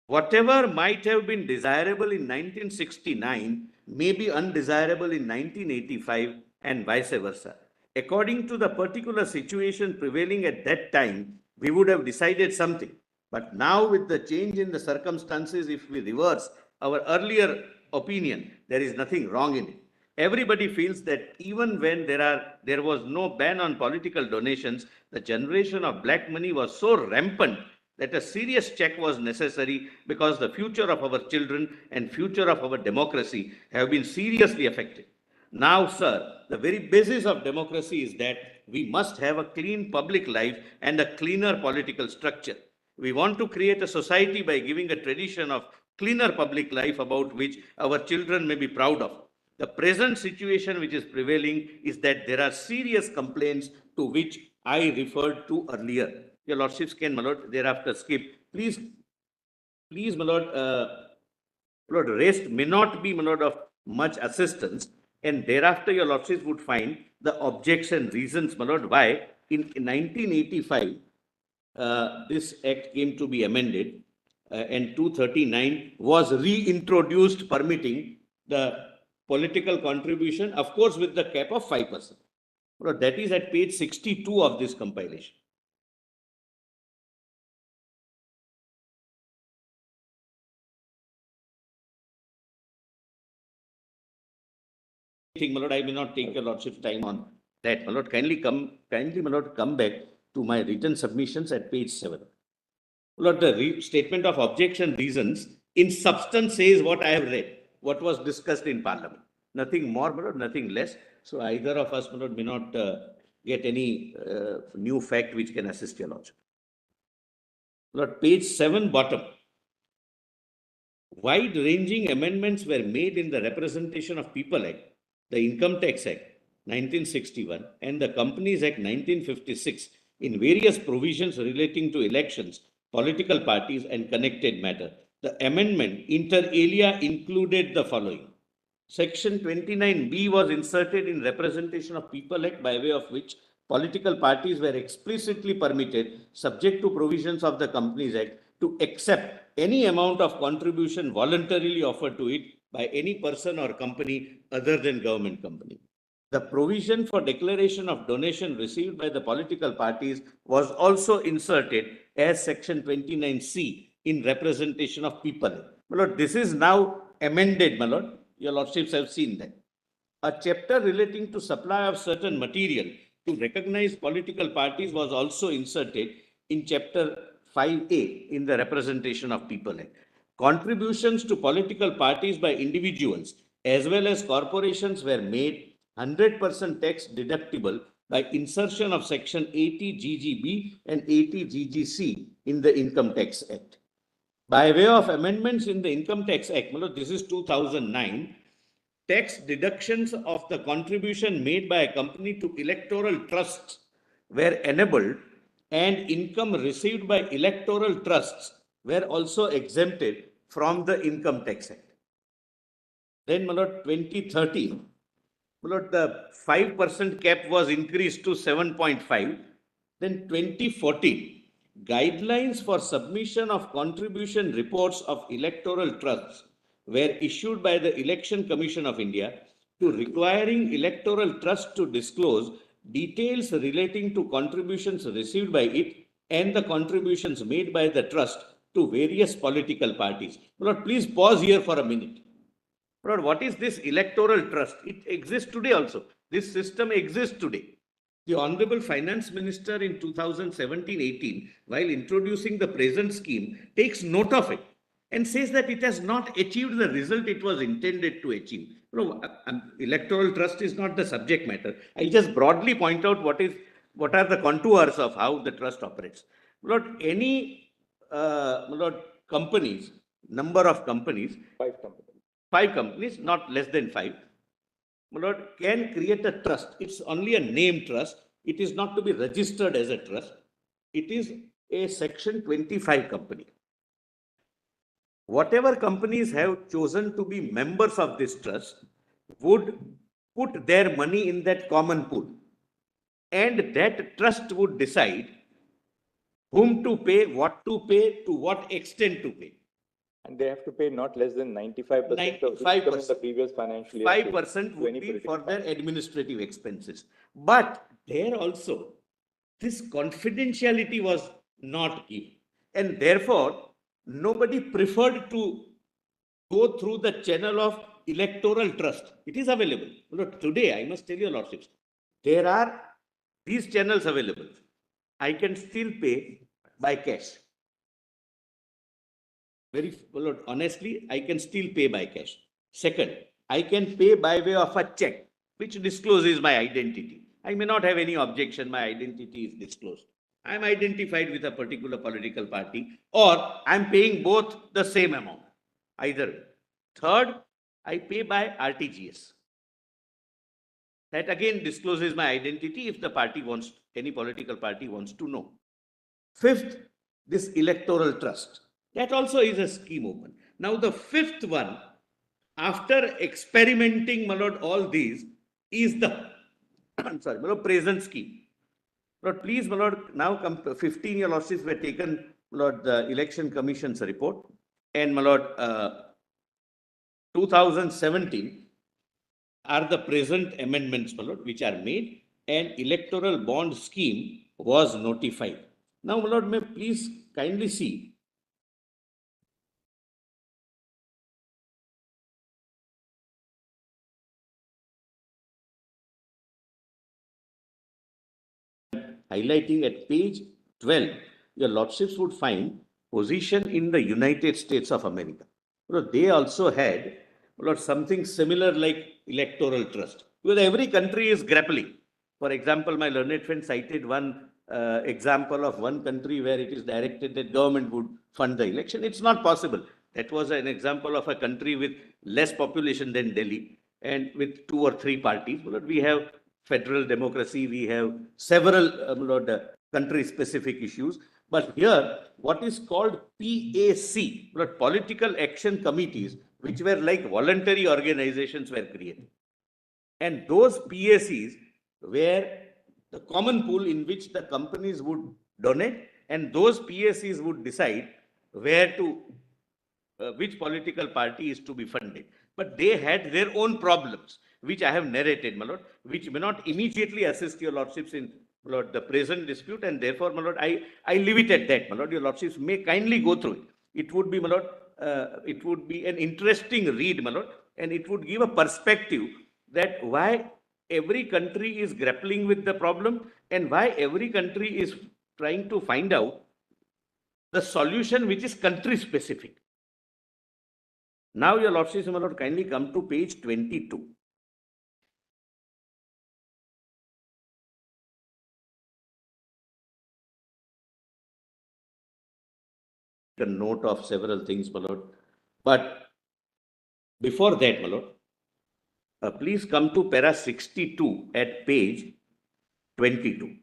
whatever might have been desirable in 1969 may be undesirable in 1985 and vice versa. According to the particular situation prevailing at that time, we would have decided something. But now with the change in the circumstances, if we reverse our earlier opinion, there is nothing wrong in it. Everybody feels that even when there was no ban on political donations, the generation of black money was so rampant that a serious check was necessary because the future of our children and future of our democracy have been seriously affected. Now, sir, the very basis of democracy is that we must have a clean public life and a cleaner political structure. We want to create a society by giving a tradition of cleaner public life about which our children may be proud of. The present situation which is prevailing is that there are serious complaints to which I referred to earlier. Your lordships can, my lord, thereafter skip. Please, my lord, rest may not be, my lord, of much assistance, and thereafter your lordships would find the objection reasons, my lord, why in 1985 this act came to be amended and 239 was reintroduced permitting the political contribution, of course, with the cap of 5%. Well, that is at page 62 of this compilation. My lord, I may not take your lordship's time on that. My lord, kindly, my lord, come back to my written submissions at page 7. My lord, the statement of objection reasons in substance says what I have read, what was discussed in Parliament. Nothing more, my lord, nothing less. So either of us, my lord, may not get any new fact which can assist your lordship. My lord, page 7 bottom. Wide-ranging amendments were made in the Representation of People Act, the Income Tax Act 1961 and the Companies Act 1956 in various provisions relating to elections, political parties and connected matter. The amendment inter alia included the following. Section 29B was inserted in Representation of People Act by way of which political parties were explicitly permitted, subject to provisions of the Companies Act, to accept any amount of contribution voluntarily offered to it by any person or company other than government company. The provision for declaration of donation received by the political parties was also inserted as Section 29C in Representation of People. My lord, this is now amended, my lord. Your lordships have seen that. A chapter relating to supply of certain material to recognize political parties was also inserted in Chapter 5A in the Representation of People Act. Contributions to political parties by individuals as well as corporations were made 100% tax deductible by insertion of Section 80 GGB and 80 GGC in the Income Tax Act. By way of amendments in the Income Tax Act, this is 2009, tax deductions of the contribution made by a company to electoral trusts were enabled and income received by electoral trusts were also exempted from the Income Tax Act. Then, my lord, 2013, my lord, the 5% cap was increased to 7.5. Then 2014, guidelines for submission of contribution reports of electoral trusts were issued by the Election Commission of India to requiring electoral trusts to disclose details relating to contributions received by it and the contributions made by the trust to various political parties. Lord, please pause here for a minute. Lord, what is this electoral trust? It exists today also. This system exists today. The Honorable Finance Minister in 2017-18, while introducing the present scheme, takes note of it and says that it has not achieved the result it was intended to achieve. Electoral trust is not the subject matter. I'll just broadly point out what are the contours of how the trust operates. Any companies, number of companies, 5 companies, not less than 5, can create a trust. It's only a name trust. It is not to be registered as a trust. It is a Section 25 company. Whatever companies have chosen to be members of this trust would put their money in that common pool, and that trust would decide whom to pay, what to pay, to what extent to pay. And they have to pay not less than 95% of the 95%. in the previous financial year. 5% would be for their administrative expenses. But there also, this confidentiality was not given. And therefore, nobody preferred to go through the channel of electoral trust. It is available. Look, today, I must tell you, Lordships, there are these channels available. I can still pay by cash. Very honestly, I can still pay by cash. Second, I can pay by way of a check, which discloses my identity. I may not have any objection, my identity is disclosed. I am identified with a particular political party, or I am paying both the same amount, either. Third, I pay by RTGS. That again discloses my identity if the party wants, any political party wants to know. Fifth, this electoral trust. That also is a scheme open. Now the fifth one, after experimenting all these, is the present scheme. Please, now 15 your losses were taken, the Election Commission's report, and 2017 are the present amendments which are made, and electoral bond scheme was notified. Now, my lord, may please kindly see highlighting at page 12, your lordships would find position in the United States of America. They also had something similar like electoral trust, because every country is grappling. For example, my learned friend cited one example of one country where it is directed that government would fund the election. It's not possible. That was an example of a country with less population than Delhi and with 2 or 3 parties. We have federal democracy, we have several country-specific issues. But here, what is called PAC, political action committees, which were like voluntary organizations, were created. And those PACs were the common pool in which the companies would donate, and those PACs would decide where to, which political party is to be funded. But they had their own problems, which I have narrated, my lord, which may not immediately assist your lordships in the present dispute, and therefore, my lord, I leave it at that, my lord. Your lordships may kindly go through it. It would be, my lord, it would be an interesting read, my lord, and it would give a perspective that why every country is grappling with the problem and why every country is trying to find out the solution which is country specific. Now, your lordships, my lord, kindly come to page 22. A note of several things, my lord. But before that, my lord, please come to para 62 at page 22.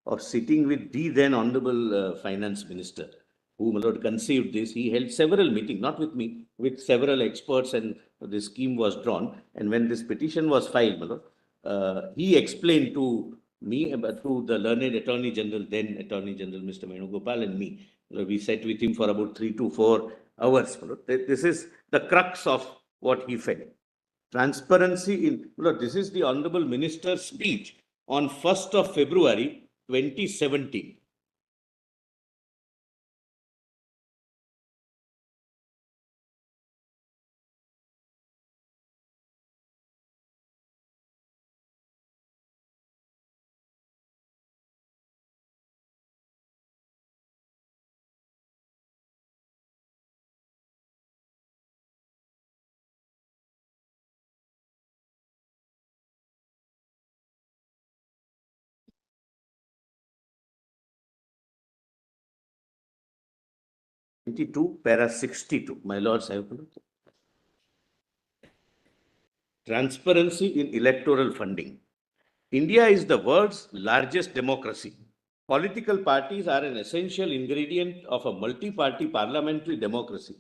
Of sitting with the then Honorable Finance Minister, who, my lord, conceived this. He held several meetings, not with me, with several experts, and the scheme was drawn. And when this petition was filed, my lord, he explained to me, to the learned Attorney General, then Attorney General, Mr. Venugopal, and me. We sat with him for about 3 to 4 hours. My lord. This is the crux of what he felt. Transparency in, my lord, this is the Honorable Minister's speech on 1st of February, 2017. 22, para 62. My lords, I have transparency in electoral funding. India is the world's largest democracy. Political parties are an essential ingredient of a multi-party parliamentary democracy.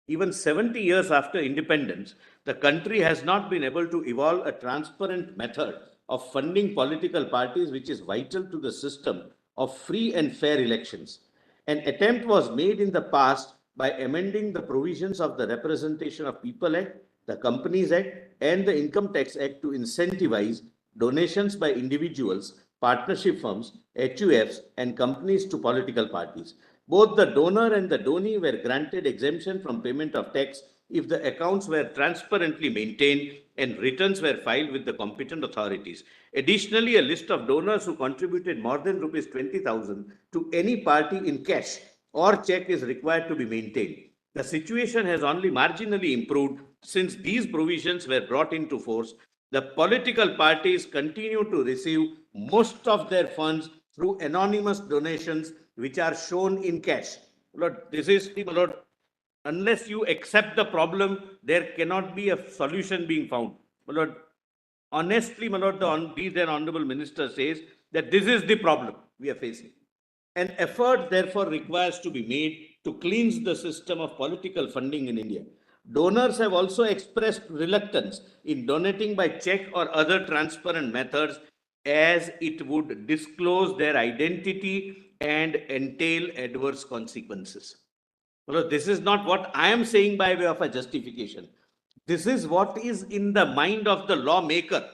Even 70 years after independence, the country has not been able to evolve a transparent method of funding political parties, which is vital to the system of free and fair elections. An attempt was made in the past by amending the provisions of the Representation of People Act, the Companies Act, and the Income Tax Act to incentivize donations by individuals, partnership firms, HUFs, and companies to political parties. Both the donor and the donee were granted exemption from payment of tax if the accounts were transparently maintained and returns were filed with the competent authorities. Additionally, a list of donors who contributed more than rupees 20,000 to any party in cash or check is required to be maintained. The situation has only marginally improved since these provisions were brought into force. The political parties continue to receive most of their funds through anonymous donations, which are shown in cash. Lord, this is, Lord, unless you accept the problem, there cannot be a solution being found. Lord, honestly, my Lord, the then Honorable Minister says that this is the problem we are facing. An effort, therefore, requires to be made to cleanse the system of political funding in India. Donors have also expressed reluctance in donating by check or other transparent methods, as it would disclose their identity and entail adverse consequences. Well, this is not what I am saying by way of a justification. This is what is in the mind of the lawmaker.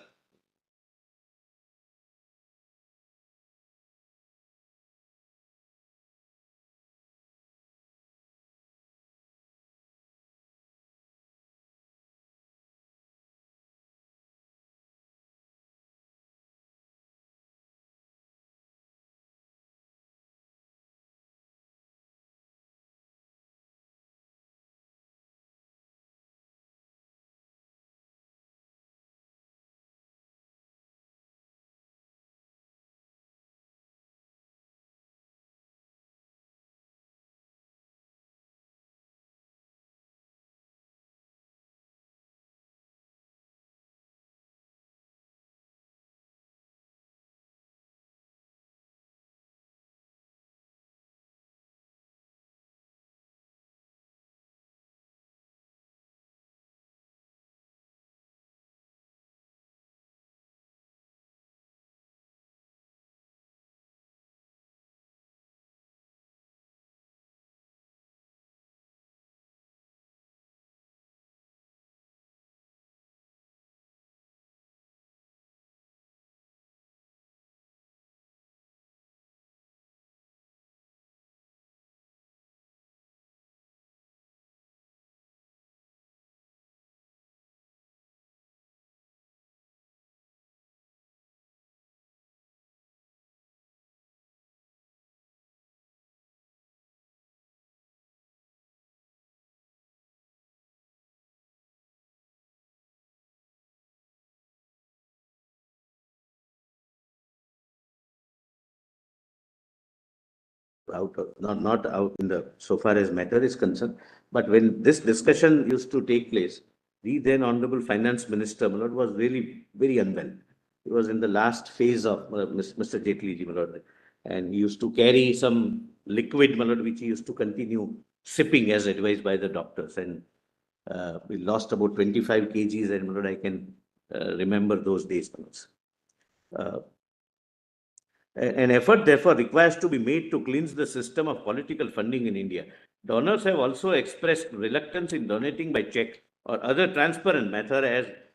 Not out in the so far as matter is concerned, but when this discussion used to take place, the then Honorable Finance Minister, my Lord, was really very unwell. He was in the last phase of Mr. Jaitley, my Lord, and he used to carry some liquid, my Lord, which he used to continue sipping as advised by the doctors, and we lost about 25 kgs, and my Lord, I can remember those days. An effort, therefore, requires to be made to cleanse the system of political funding in India. Donors have also expressed reluctance in donating by check or other transparent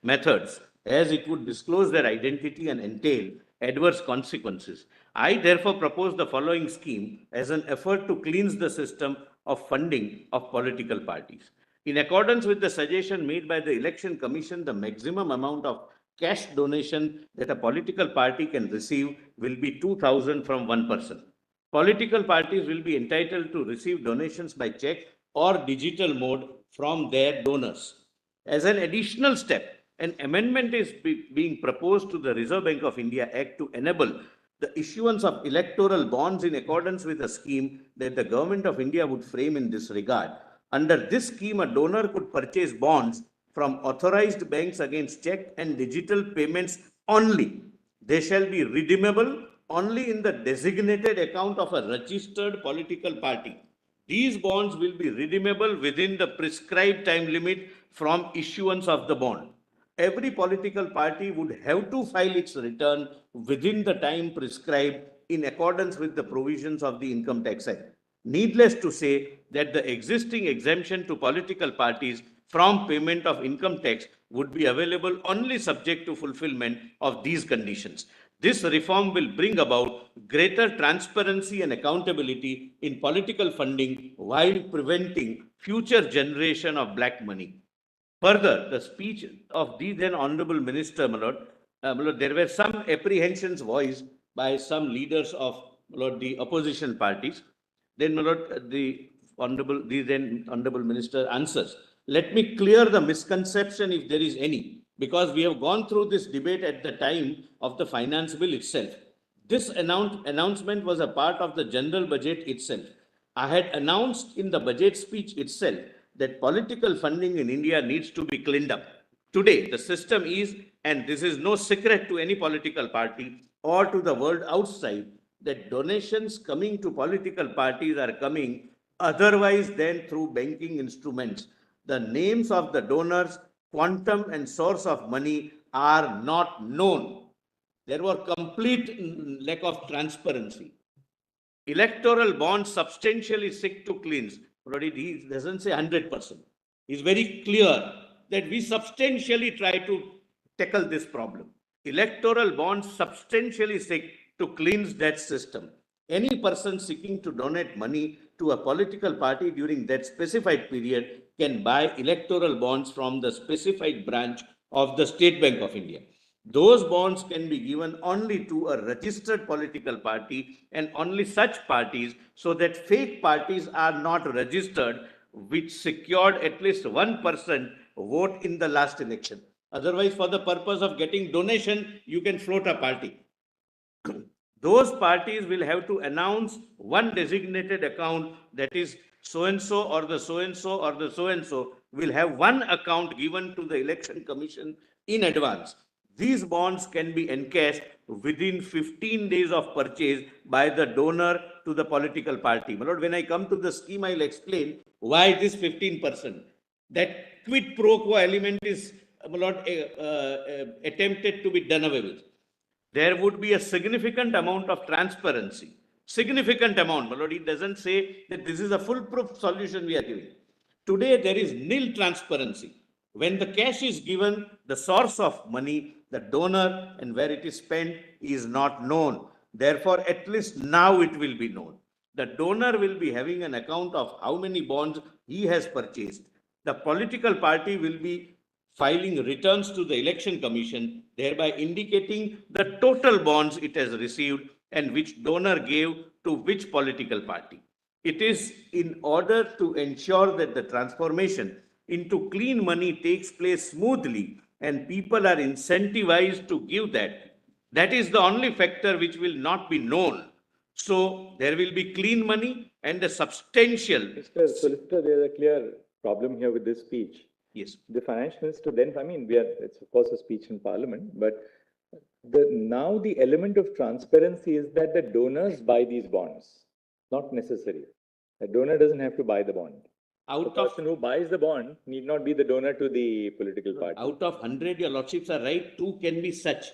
methods, as it would disclose their identity and entail adverse consequences. I therefore propose the following scheme as an effort to cleanse the system of funding of political parties. In accordance with the suggestion made by the Election Commission, the maximum amount of cash donation that a political party can receive will be 2,000 from one person. Political parties will be entitled to receive donations by check or digital mode from their donors. As an additional step, an amendment is being proposed to the Reserve Bank of India Act to enable the issuance of electoral bonds in accordance with a scheme that the Government of India would frame in this regard. Under this scheme, a donor could purchase bonds from authorized banks against check and digital payments only. They shall be redeemable only in the designated account of a registered political party. These bonds will be redeemable within the prescribed time limit from issuance of the bond. Every political party would have to file its return within the time prescribed in accordance with the provisions of the Income Tax Act. Needless to say that the existing exemption to political parties from payment of income tax would be available only subject to fulfillment of these conditions. This reform will bring about greater transparency and accountability in political funding while preventing future generation of black money. Further, the speech of the then Honorable Minister, there were some apprehensions voiced by some leaders of the opposition parties. Then, the then Honorable Minister answers. Let me clear the misconception if there is any, because we have gone through this debate at the time of the finance bill itself. This announcement was a part of the general budget itself. I had announced in the budget speech itself that political funding in India needs to be cleaned up. Today, the system is, and this is no secret to any political party or to the world outside, that donations coming to political parties are coming otherwise than through banking instruments. The names of the donors, quantum and source of money are not known. There was complete lack of transparency. Electoral bonds substantially seek to cleanse. He doesn't say 100%. He's very clear that we substantially try to tackle this problem. Electoral bonds substantially seek to cleanse that system. Any person seeking to donate money to a political party during that specified period can buy electoral bonds from the specified branch of the State Bank of India. Those bonds can be given only to a registered political party and only such parties, so that fake parties are not registered, which secured at least 1% vote in the last election. Otherwise, for the purpose of getting donation, you can float a party. Those parties will have to announce one designated account, that is so-and-so or the so-and-so or the so-and-so will have one account given to the Election Commission in advance. These bonds can be encashed within 15 days of purchase by the donor to the political party. My lord, when I come to the scheme, I'll explain why this 15%. That quid pro quo element is, my lord, attempted to be done away with. There would be a significant amount of transparency. Significant amount, my lord. It doesn't say that this is a foolproof solution we are giving. Today, there is nil transparency. When the cash is given, the source of money, the donor, and where it is spent is not known. Therefore, at least now it will be known. The donor will be having an account of how many bonds he has purchased. The political party will be filing returns to the Election Commission, thereby indicating the total bonds it has received and which donor gave to which political party. It is in order to ensure that the transformation into clean money takes place smoothly and people are incentivized to give that. That is the only factor which will not be known. So there will be clean money and a substantial. Mr. Solicitor, there is a clear problem here with this speech. Yes. The finance minister then, it's of course a speech in parliament, but now the element of transparency is that the donors buy these bonds. Not necessary. The donor doesn't have to buy the bond. The person who buys the bond need not be the donor to the political party. Out of 100, your lordships are right, 2 can be such.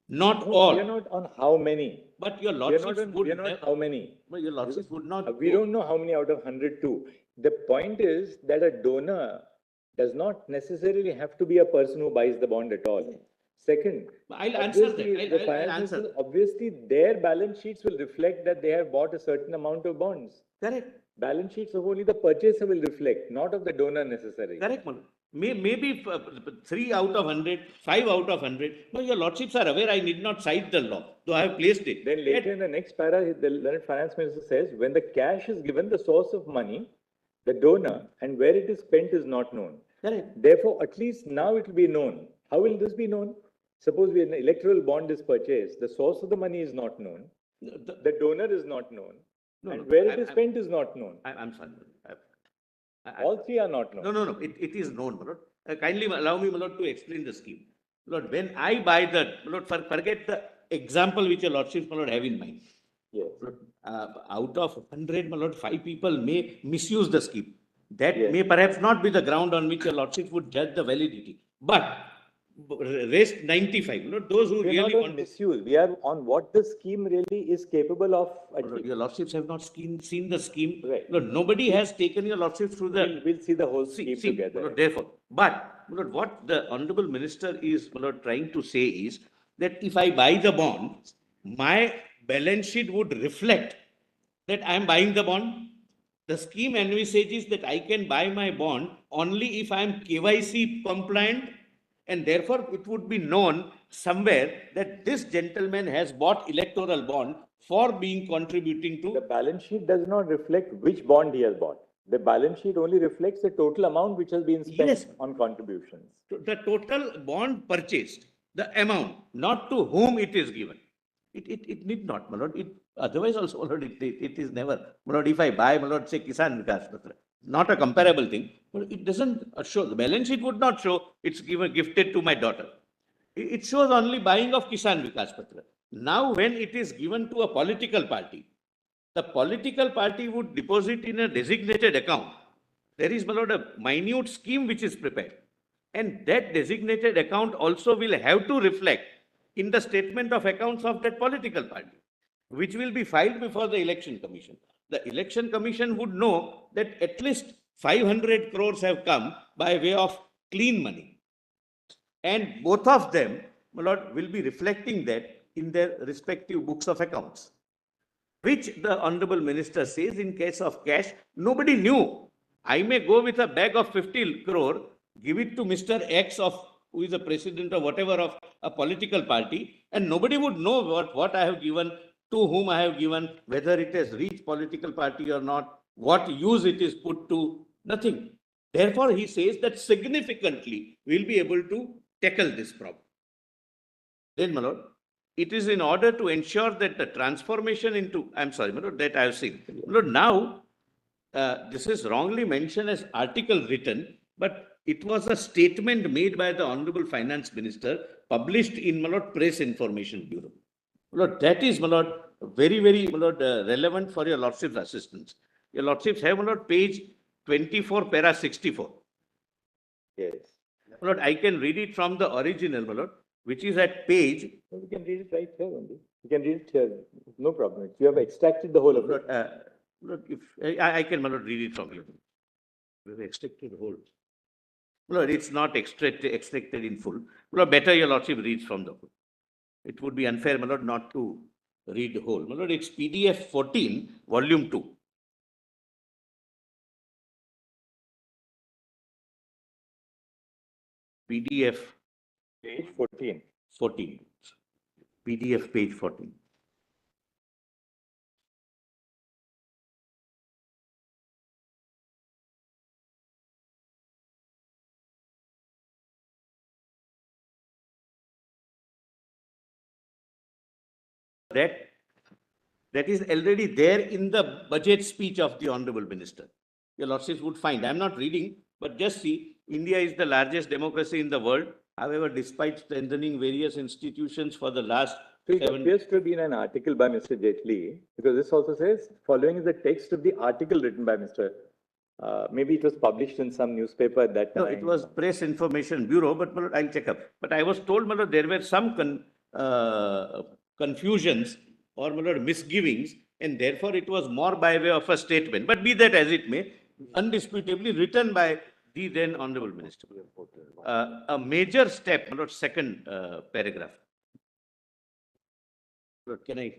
Not all. We are not on how many. But your lordships would. We are not how many. But your lordships would not. We don't know how many out of 100 too. The point is that a donor does not necessarily have to be a person who buys the bond at all. Second, I'll answer that. I'll answer. Obviously, their balance sheets will reflect that they have bought a certain amount of bonds. Correct. Balance sheets of only the purchaser will reflect, not of the donor necessarily. Correct, Madam. Maybe 3 out of 100, 5 out of 100. No, your lordships are aware I need not cite the law, though I have placed it. Then later in the next para, the learned finance minister says, when the cash is given, the source of money, the donor, and where it is spent is not known. Correct. Therefore, at least now it will be known. How will this be known? Suppose an electoral bond is purchased, the source of the money is not known, the donor is not known, and where it is spent is not known. I'm sorry. All three are not known. No. It is known, my lord. Kindly allow me, my lord, to explain the scheme. My lord, when I buy that, my lord, forget the example which your lordship, my lord, have in mind. Yes. Out of 100, my lord, 5 people may misuse the scheme. That Yes. may perhaps not be the ground on which your lordship would judge the validity. But rest 95, my lord, those who We are really not on want to. misuse. We are on what the scheme really is capable of achieving. Your lordships have not seen the scheme. Right. Lord, nobody has taken your lordship through the. We'll see the whole scheme together. Lord, therefore, but Lord, what the honorable minister is, Lord, trying to say is that if I buy the bond, my balance sheet would reflect that I am buying the bond. The scheme envisages that I can buy my bond only if I am KYC compliant, and therefore it would be known somewhere that this gentleman has bought electoral bond for being contributing The to. balance sheet does not reflect which bond he has bought. The balance sheet only reflects the total amount which has been spent Yes. on contributions. The total bond purchased, the amount, not to whom it is given. It need not, my lord. Otherwise also, my lord, it is never. My lord, if I buy, my lord, say Kisan Vikas Patra, not a comparable thing, but it doesn't show, the balance sheet would not show it's gifted to my daughter. It shows only buying of Kisan Vikas Patra. Now, when it is given to a political party, the political party would deposit in a designated account. There is, my lord, a minute scheme which is prepared. And that designated account also will have to reflect in the statement of accounts of that political party, which will be filed before the election commission. The election commission would know that at least 500 crores have come by way of clean money. And both of them, my lord, will be reflecting that in their respective books of accounts, which the honorable minister says in case of cash, nobody knew. I may go with a bag of 50 crore, give it to Mr. X who is the president or whatever of a political party, and nobody would know what I have given, to whom I have given, whether it has reached political party or not, what use it is put to, nothing. Therefore, he says that significantly we'll be able to tackle this problem. Then, my lord, it is in order to ensure that the transformation into, I'm sorry, my lord, that I have seen. My lord, now, this is wrongly mentioned as article written, but it was a statement made by the Honorable Finance Minister, published in, my lord, Press Information Bureau. My lord, that is, my lord, very, my lord, relevant for your lordship's assistance. Your lordships have, my lord, page 24, para 64. Yes. My lord, I can read it from the original, my lord, which is at page. We can read it right here only. You can read it here. No problem. You have extracted the whole of it. Lord, if I can, my lord, read it from you. We have extracted the whole. Lord, it's not extracted in full. Lord, better your lordship reads from the whole. It would be unfair, my lord, not to read the whole. My lord, it's PDF 14, volume 2. PDF Page 14. 14. PDF page 14. That is already there in the budget speech of the Honorable Minister. Your lordships would find. I'm not reading, but just see, India is the largest democracy in the world. However, despite strengthening various institutions for the last So it appears to have been an article by Mr. Jaitley, because this also says, following is the text of the article written by Mr. Maybe it was published in some newspaper at that time. No, it was Press Information Bureau, but I'll check up. But I was told, there were some confusions or misgivings, and therefore it was more by way of a statement. But be that as it may, undisputably written by the then Honorable Minister. A major step, second paragraph. Can I?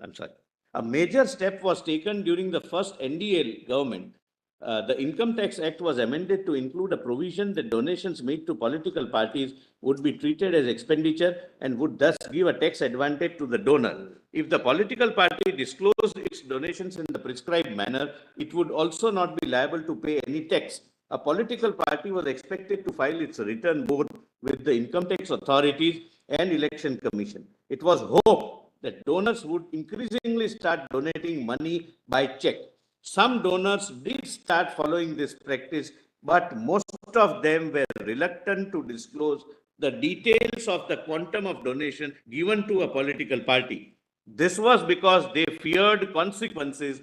I'm sorry. A major step was taken during the first NDA government. The Income Tax Act was amended to include a provision that donations made to political parties would be treated as expenditure and would thus give a tax advantage to the donor. If the political party disclosed its donations in the prescribed manner, it would also not be liable to pay any tax. A political party was expected to file its return both with the income tax authorities and election commission. It was hoped that donors would increasingly start donating money by check. Some donors did start following this practice, but most of them were reluctant to disclose the details of the quantum of donation given to a political party. This was because they feared consequences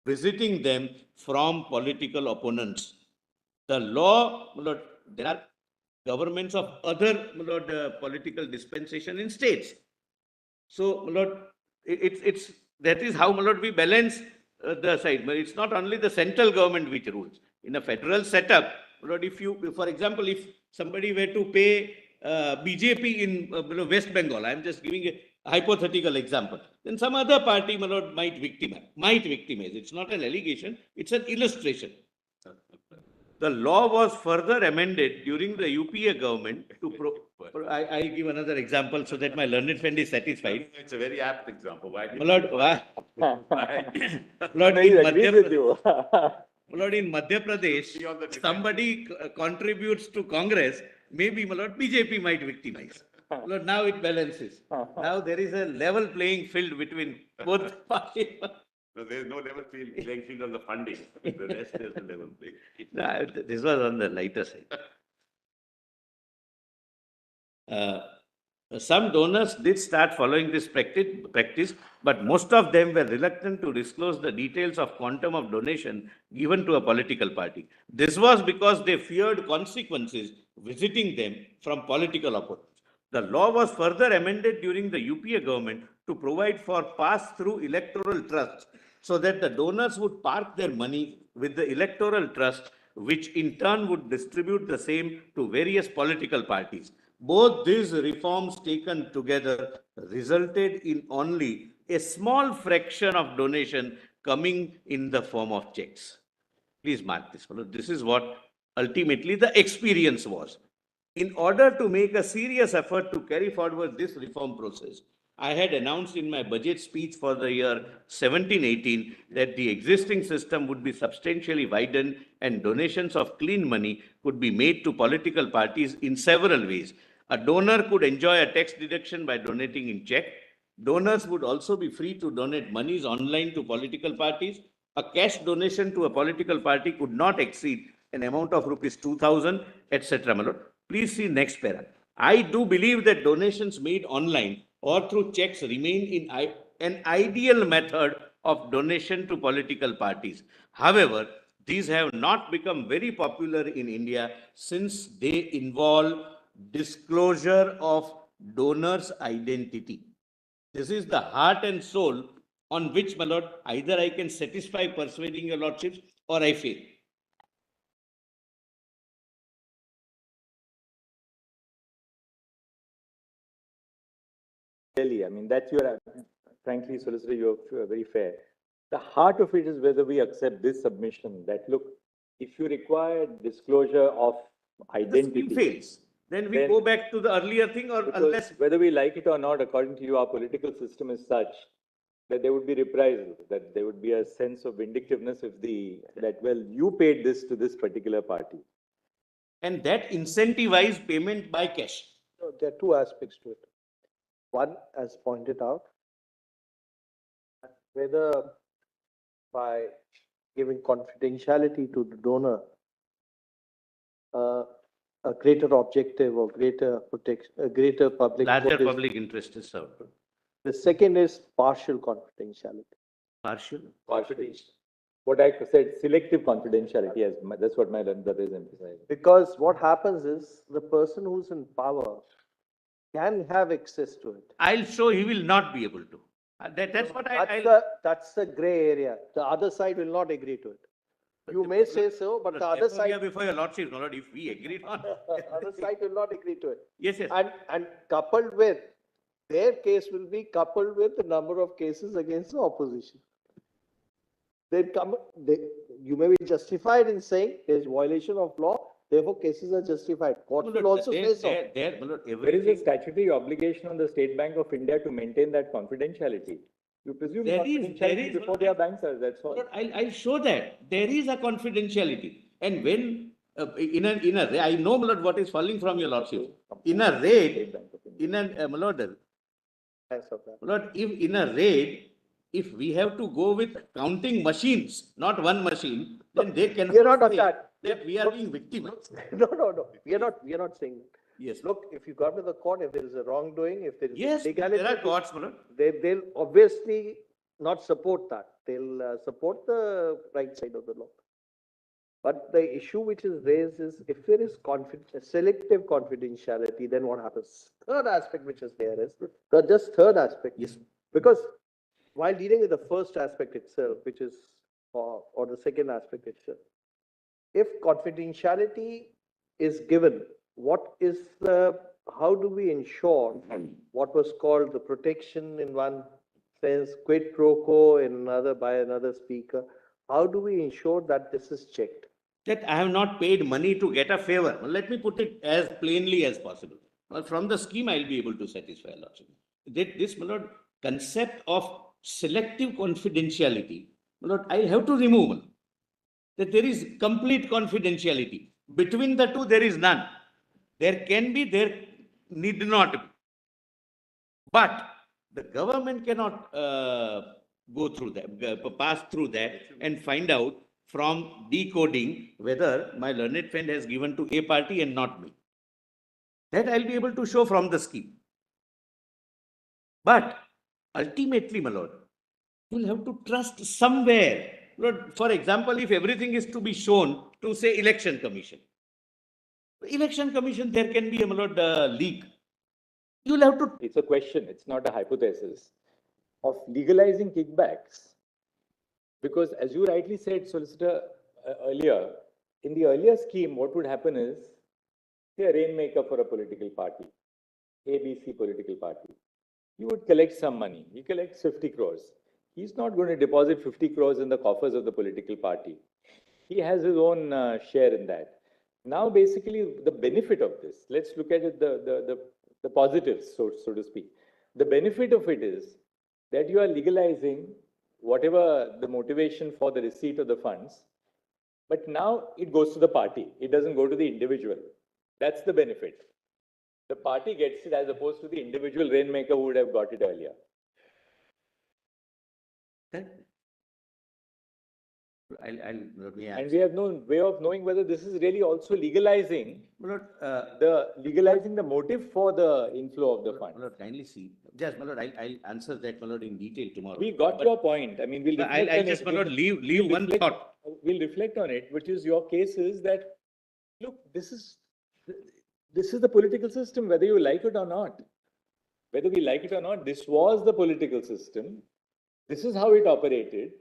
visiting them from political opponents. The law, there are governments of other political dispensation in states. So, it's that is how we balance the side. But it's not only the central government which rules. In a federal setup, if you, for example, if somebody were to pay BJP in West Bengal, I'm just giving a hypothetical example, then some other party might victimize. It's not an allegation, it's an illustration. The law was further amended during the UPA government to I give another example so that my learned friend is satisfied. It's a very apt example. Why? Lord, No, he agrees with you. Lord, in Madhya Pradesh, somebody contributes to Congress, maybe BJP might victimize. Lord, now it balances. Now there is a level playing field between both parties. No, there is no level playing field on the funding. The rest is the level playing field. No, this was on the lighter side. Some donors did start following this practice, but most of them were reluctant to disclose the details of quantum of donation given to a political party. This was because they feared consequences visiting them from political opponents. The law was further amended during the UPA government to provide for pass-through electoral trusts so that the donors would park their money with the electoral trust, which in turn would distribute the same to various political parties. Both these reforms taken together resulted in only a small fraction of donation coming in the form of checks. Please mark this. This is what ultimately the experience was. In order to make a serious effort to carry forward this reform process, I had announced in my budget speech for the year 17-18 that the existing system would be substantially widened and donations of clean money could be made to political parties in several ways. A donor could enjoy a tax deduction by donating in check. Donors would also be free to donate monies online to political parties. A cash donation to a political party could not exceed an amount of rupees 2,000, etc. Please see next para. I do believe that donations made online or through checks remain in an ideal method of donation to political parties. However, these have not become very popular in India since they involve disclosure of donor's identity. This is the heart and soul on which, my lord, either I can satisfy persuading your lordships or I fail. Really, I mean, that's your, frankly, Solicitor, you're very fair. The heart of it is whether we accept this submission that, look, if you require disclosure of identity. The scheme fails. Then we go back to the earlier thing, or unless. Whether we like it or not, according to you, our political system is such that there would be reprisals, that there would be a sense of vindictiveness if well, you paid this to this particular party. And that incentivized payment by cash. No, there are two aspects to it. One, as pointed out, whether by giving confidentiality to the donor, a greater objective or greater protection, a greater public. Larger public interest is served. The second is partial confidentiality. Partial? What I said, selective confidentiality, yes, that's what my brother is emphasizing. Because what happens is the person who's in power can have access to it. I'll show he will not be able to. That's what that's the gray area. The other side will not agree to it. You may say so, but the other side. Before your lordship, Lord, if we agreed on. The other side will not agree to it. Yes, yes. And coupled with, their case will be coupled with the number of cases against the opposition. You may be justified in saying there's violation of law, therefore cases are justified. Court will also say so. There is a statutory obligation on the State Bank of India to maintain that confidentiality. You presume confidentiality before their banks are, that's all. I'll show that. There is a confidentiality. And when in a raid, I know, my lord, what is falling from your lordship. In a raid, my lord, Thanks for that. Lord, if in a raid, if we have to go with counting machines, not one machine, then they can. We are not on that. That we are being victimized. No. We are not saying that. Yes. Look, if you come to the court, if there is a wrongdoing, if there is Yes, illegality, there are courts, my lord. they'll obviously not support that. They'll support the right side of the law. But the issue which is raised is if there is selective confidentiality, then what happens? Third aspect which is there is the just third aspect. Yes. Because while dealing with the first aspect itself, which is or the second aspect itself, if confidentiality is given, how do we ensure what was called the protection in one sense, quid pro quo in another by another speaker? How do we ensure that this is checked? That I have not paid money to get a favor. Well, let me put it as plainly as possible. Well, from the scheme, I'll be able to satisfy lordship. This, my lord, concept of selective confidentiality, my lord, I'll have to remove that there is complete confidentiality. Between the two, there is none. There can be, there need not be. But the government cannot go through that, pass through that and find out from decoding whether my learned friend has given to a party and not me. That I'll be able to show from the scheme. But ultimately, my lord, you'll have to trust somewhere. Lord, for example, if everything is to be shown to say election commission, there can be a, my lord, leak. You'll have to. It's a question, it's not a hypothesis of legalizing kickbacks. Because as you rightly said, Solicitor, earlier, in the earlier scheme, what would happen is, say a rainmaker for a political party, ABC political party. You would collect some money. He collects 50 crores. He's not going to deposit 50 crores in the coffers of the political party. He has his own share in that. Now, basically, the benefit of this, let's look at it, the positives, so to speak. The benefit of it is that you are legalizing whatever the motivation for the receipt of the funds, but now it goes to the party. It doesn't go to the individual. That's the benefit. The party gets it as opposed to the individual rainmaker who would have got it earlier. And we have no way of knowing whether this is really also legalizing the motive for the inflow of the funds. My lord, kindly see. Just, my lord, I'll answer that, my lord, in detail tomorrow. We got your point. I mean, I'll just, my lord, leave one thought. We'll reflect on it, which is your case is that, look, this is the political system, whether you like it or not. Whether we like it or not, this was the political system. This is how it operated.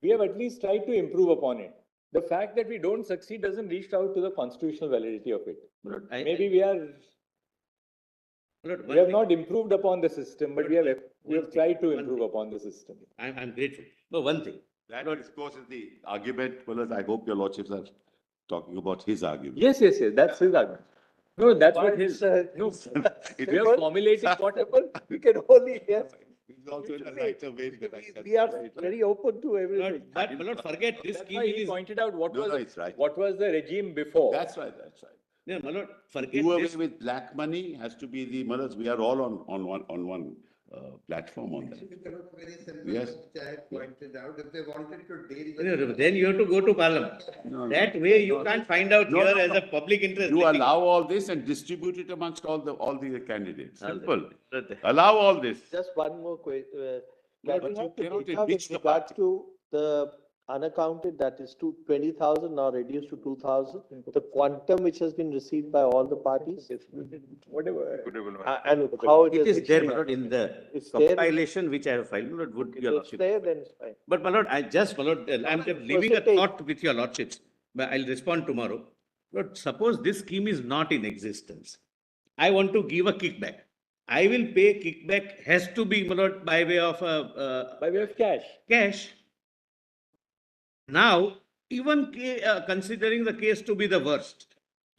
We have at least tried to improve upon it. The fact that we don't succeed doesn't reach out to the constitutional validity of it. Maybe we have not improved upon the system, but we have tried to improve upon the system. I'm grateful. No, one thing. That discourse is the argument, well, I hope your lordships are talking about his argument. Yes, that's his argument. No, that's what his, no, we have formulated whatever. We can only hear. It's also in a lighter way. We are very open to everything. But not forget this That's scheme why he is. pointed out what it's right. what was the regime before. That's right. No, my lord, forget Do away this. with black money has to be the, we are all on one platform on that. There was a very simple, Yes. which I had pointed out, if they wanted to deal with. No, then you have to go to Parliament. That way you can't find out here as a public interest. You litigation. allow all this and distribute it amongst all the candidates. All Simple. that. Allow all this. Just one more question. But you cannot With ditch the regards party. to the unaccounted, that is to 20,000, now reduced to 2,000, the quantum which has been received by all the parties, Whatever. and how It is there, my explained. lord, in the It's there. compilation which I have filed, my lord, would If your it's lordship. there, then it's fine. But my lord, my lord, I'm just leaving a Percentage. thought with your lordships, but I'll respond tomorrow. But suppose this scheme is not in existence. I want to give a kickback. I will pay kickback, has to be, my lord, by way of By way of cash. cash. Now, even considering the case to be the worst,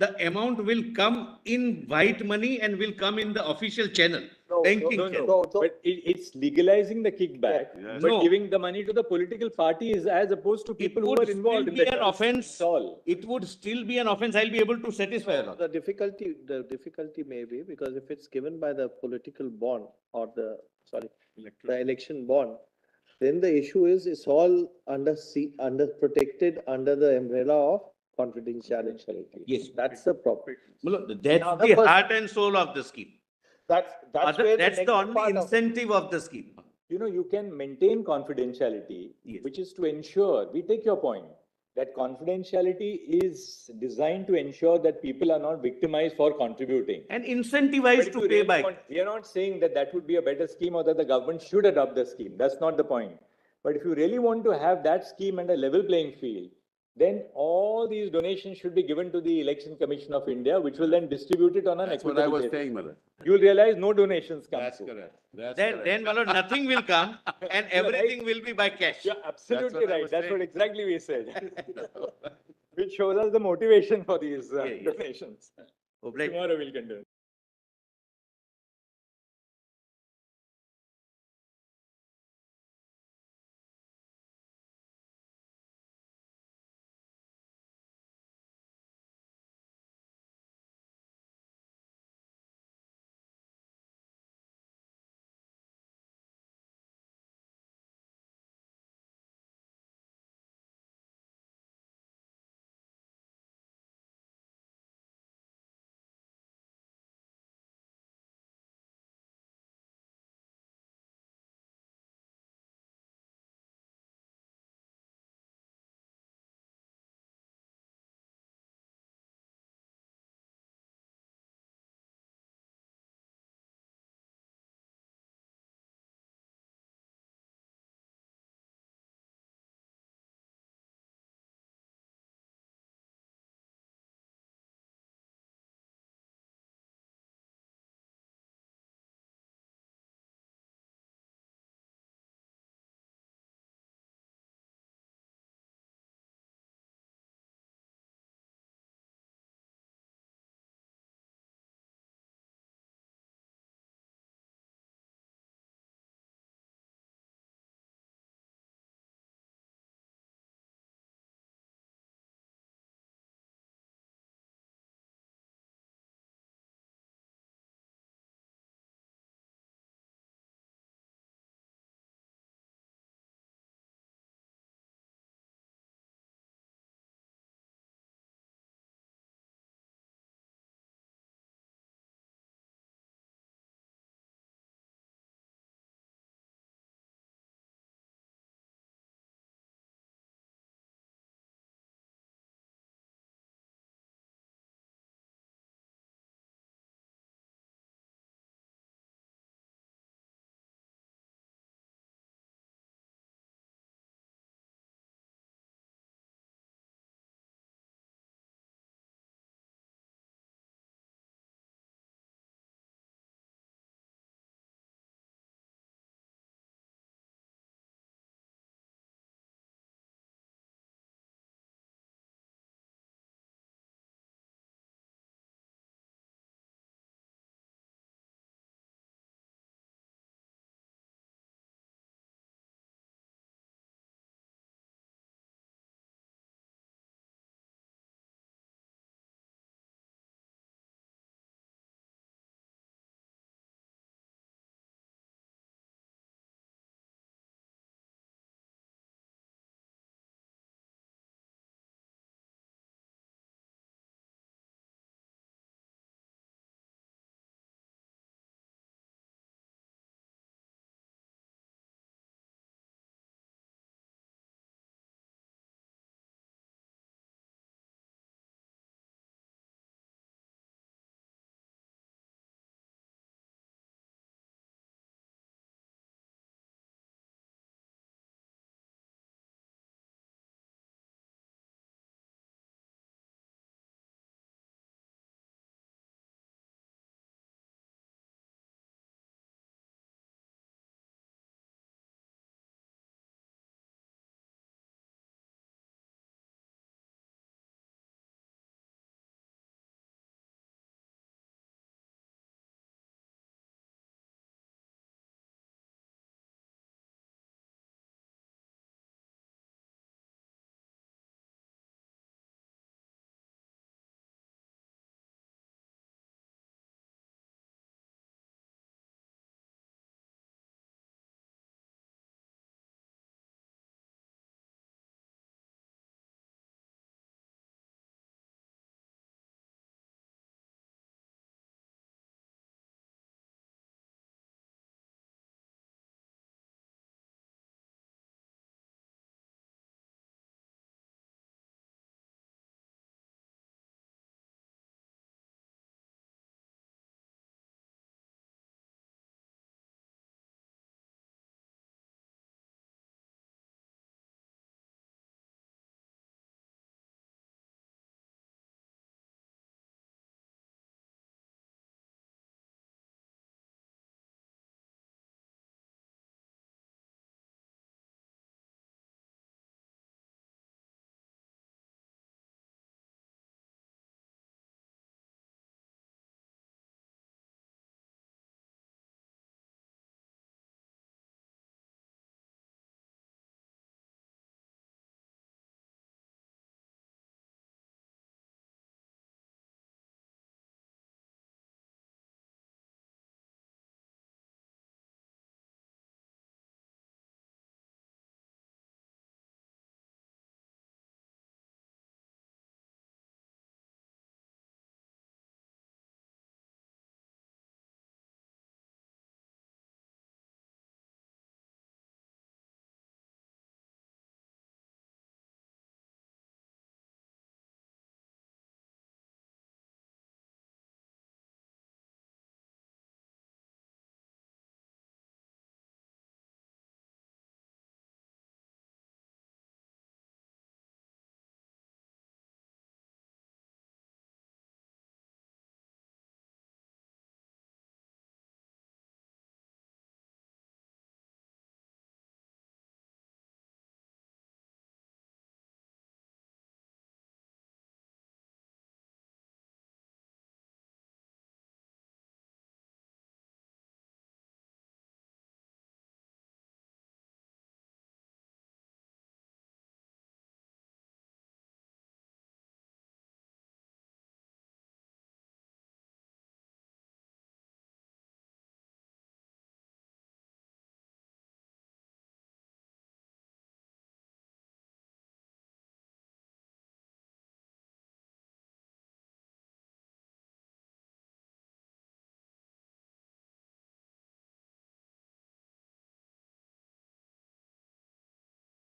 the amount will come in white money and will come in the official channel, No, banking no, channel. no, But it's legalizing the kickback, Yes. but No. giving the money to the political parties as opposed to It people who would are still involved in be the an offense. That's all. It would still be an offense. I'll be able to satisfy a lot. The difficulty may be because if it's given by the political bond or the election bond, then the issue is it's all protected under the umbrella of confidentiality. Yes. That's the problem. That's Now, the heart and soul of the scheme. That's Other- where That's the next only part of- incentive of the scheme. You know, you can maintain confidentiality, Yes. which is to ensure, we take your point, that confidentiality is designed to ensure that people are not victimized for contributing. And But incentivized if to you pay really back. want- We are not saying that that would be a better scheme or that the government should adopt the scheme. That's not the point. But if you really want to have that scheme and a level playing field, then all these donations should be given to the Election Commission of India, which will then distribute it on an That's what I equitable was basis. saying, Malad. You will realize no donations come That's through. correct. That's Then, correct. my lord, nothing will come and everything will be by cash. You're absolutely what I right. was That's what saying. exactly we said. Which shows us the motivation for these Yeah, yeah. donations. Right. Tomorrow we'll continue.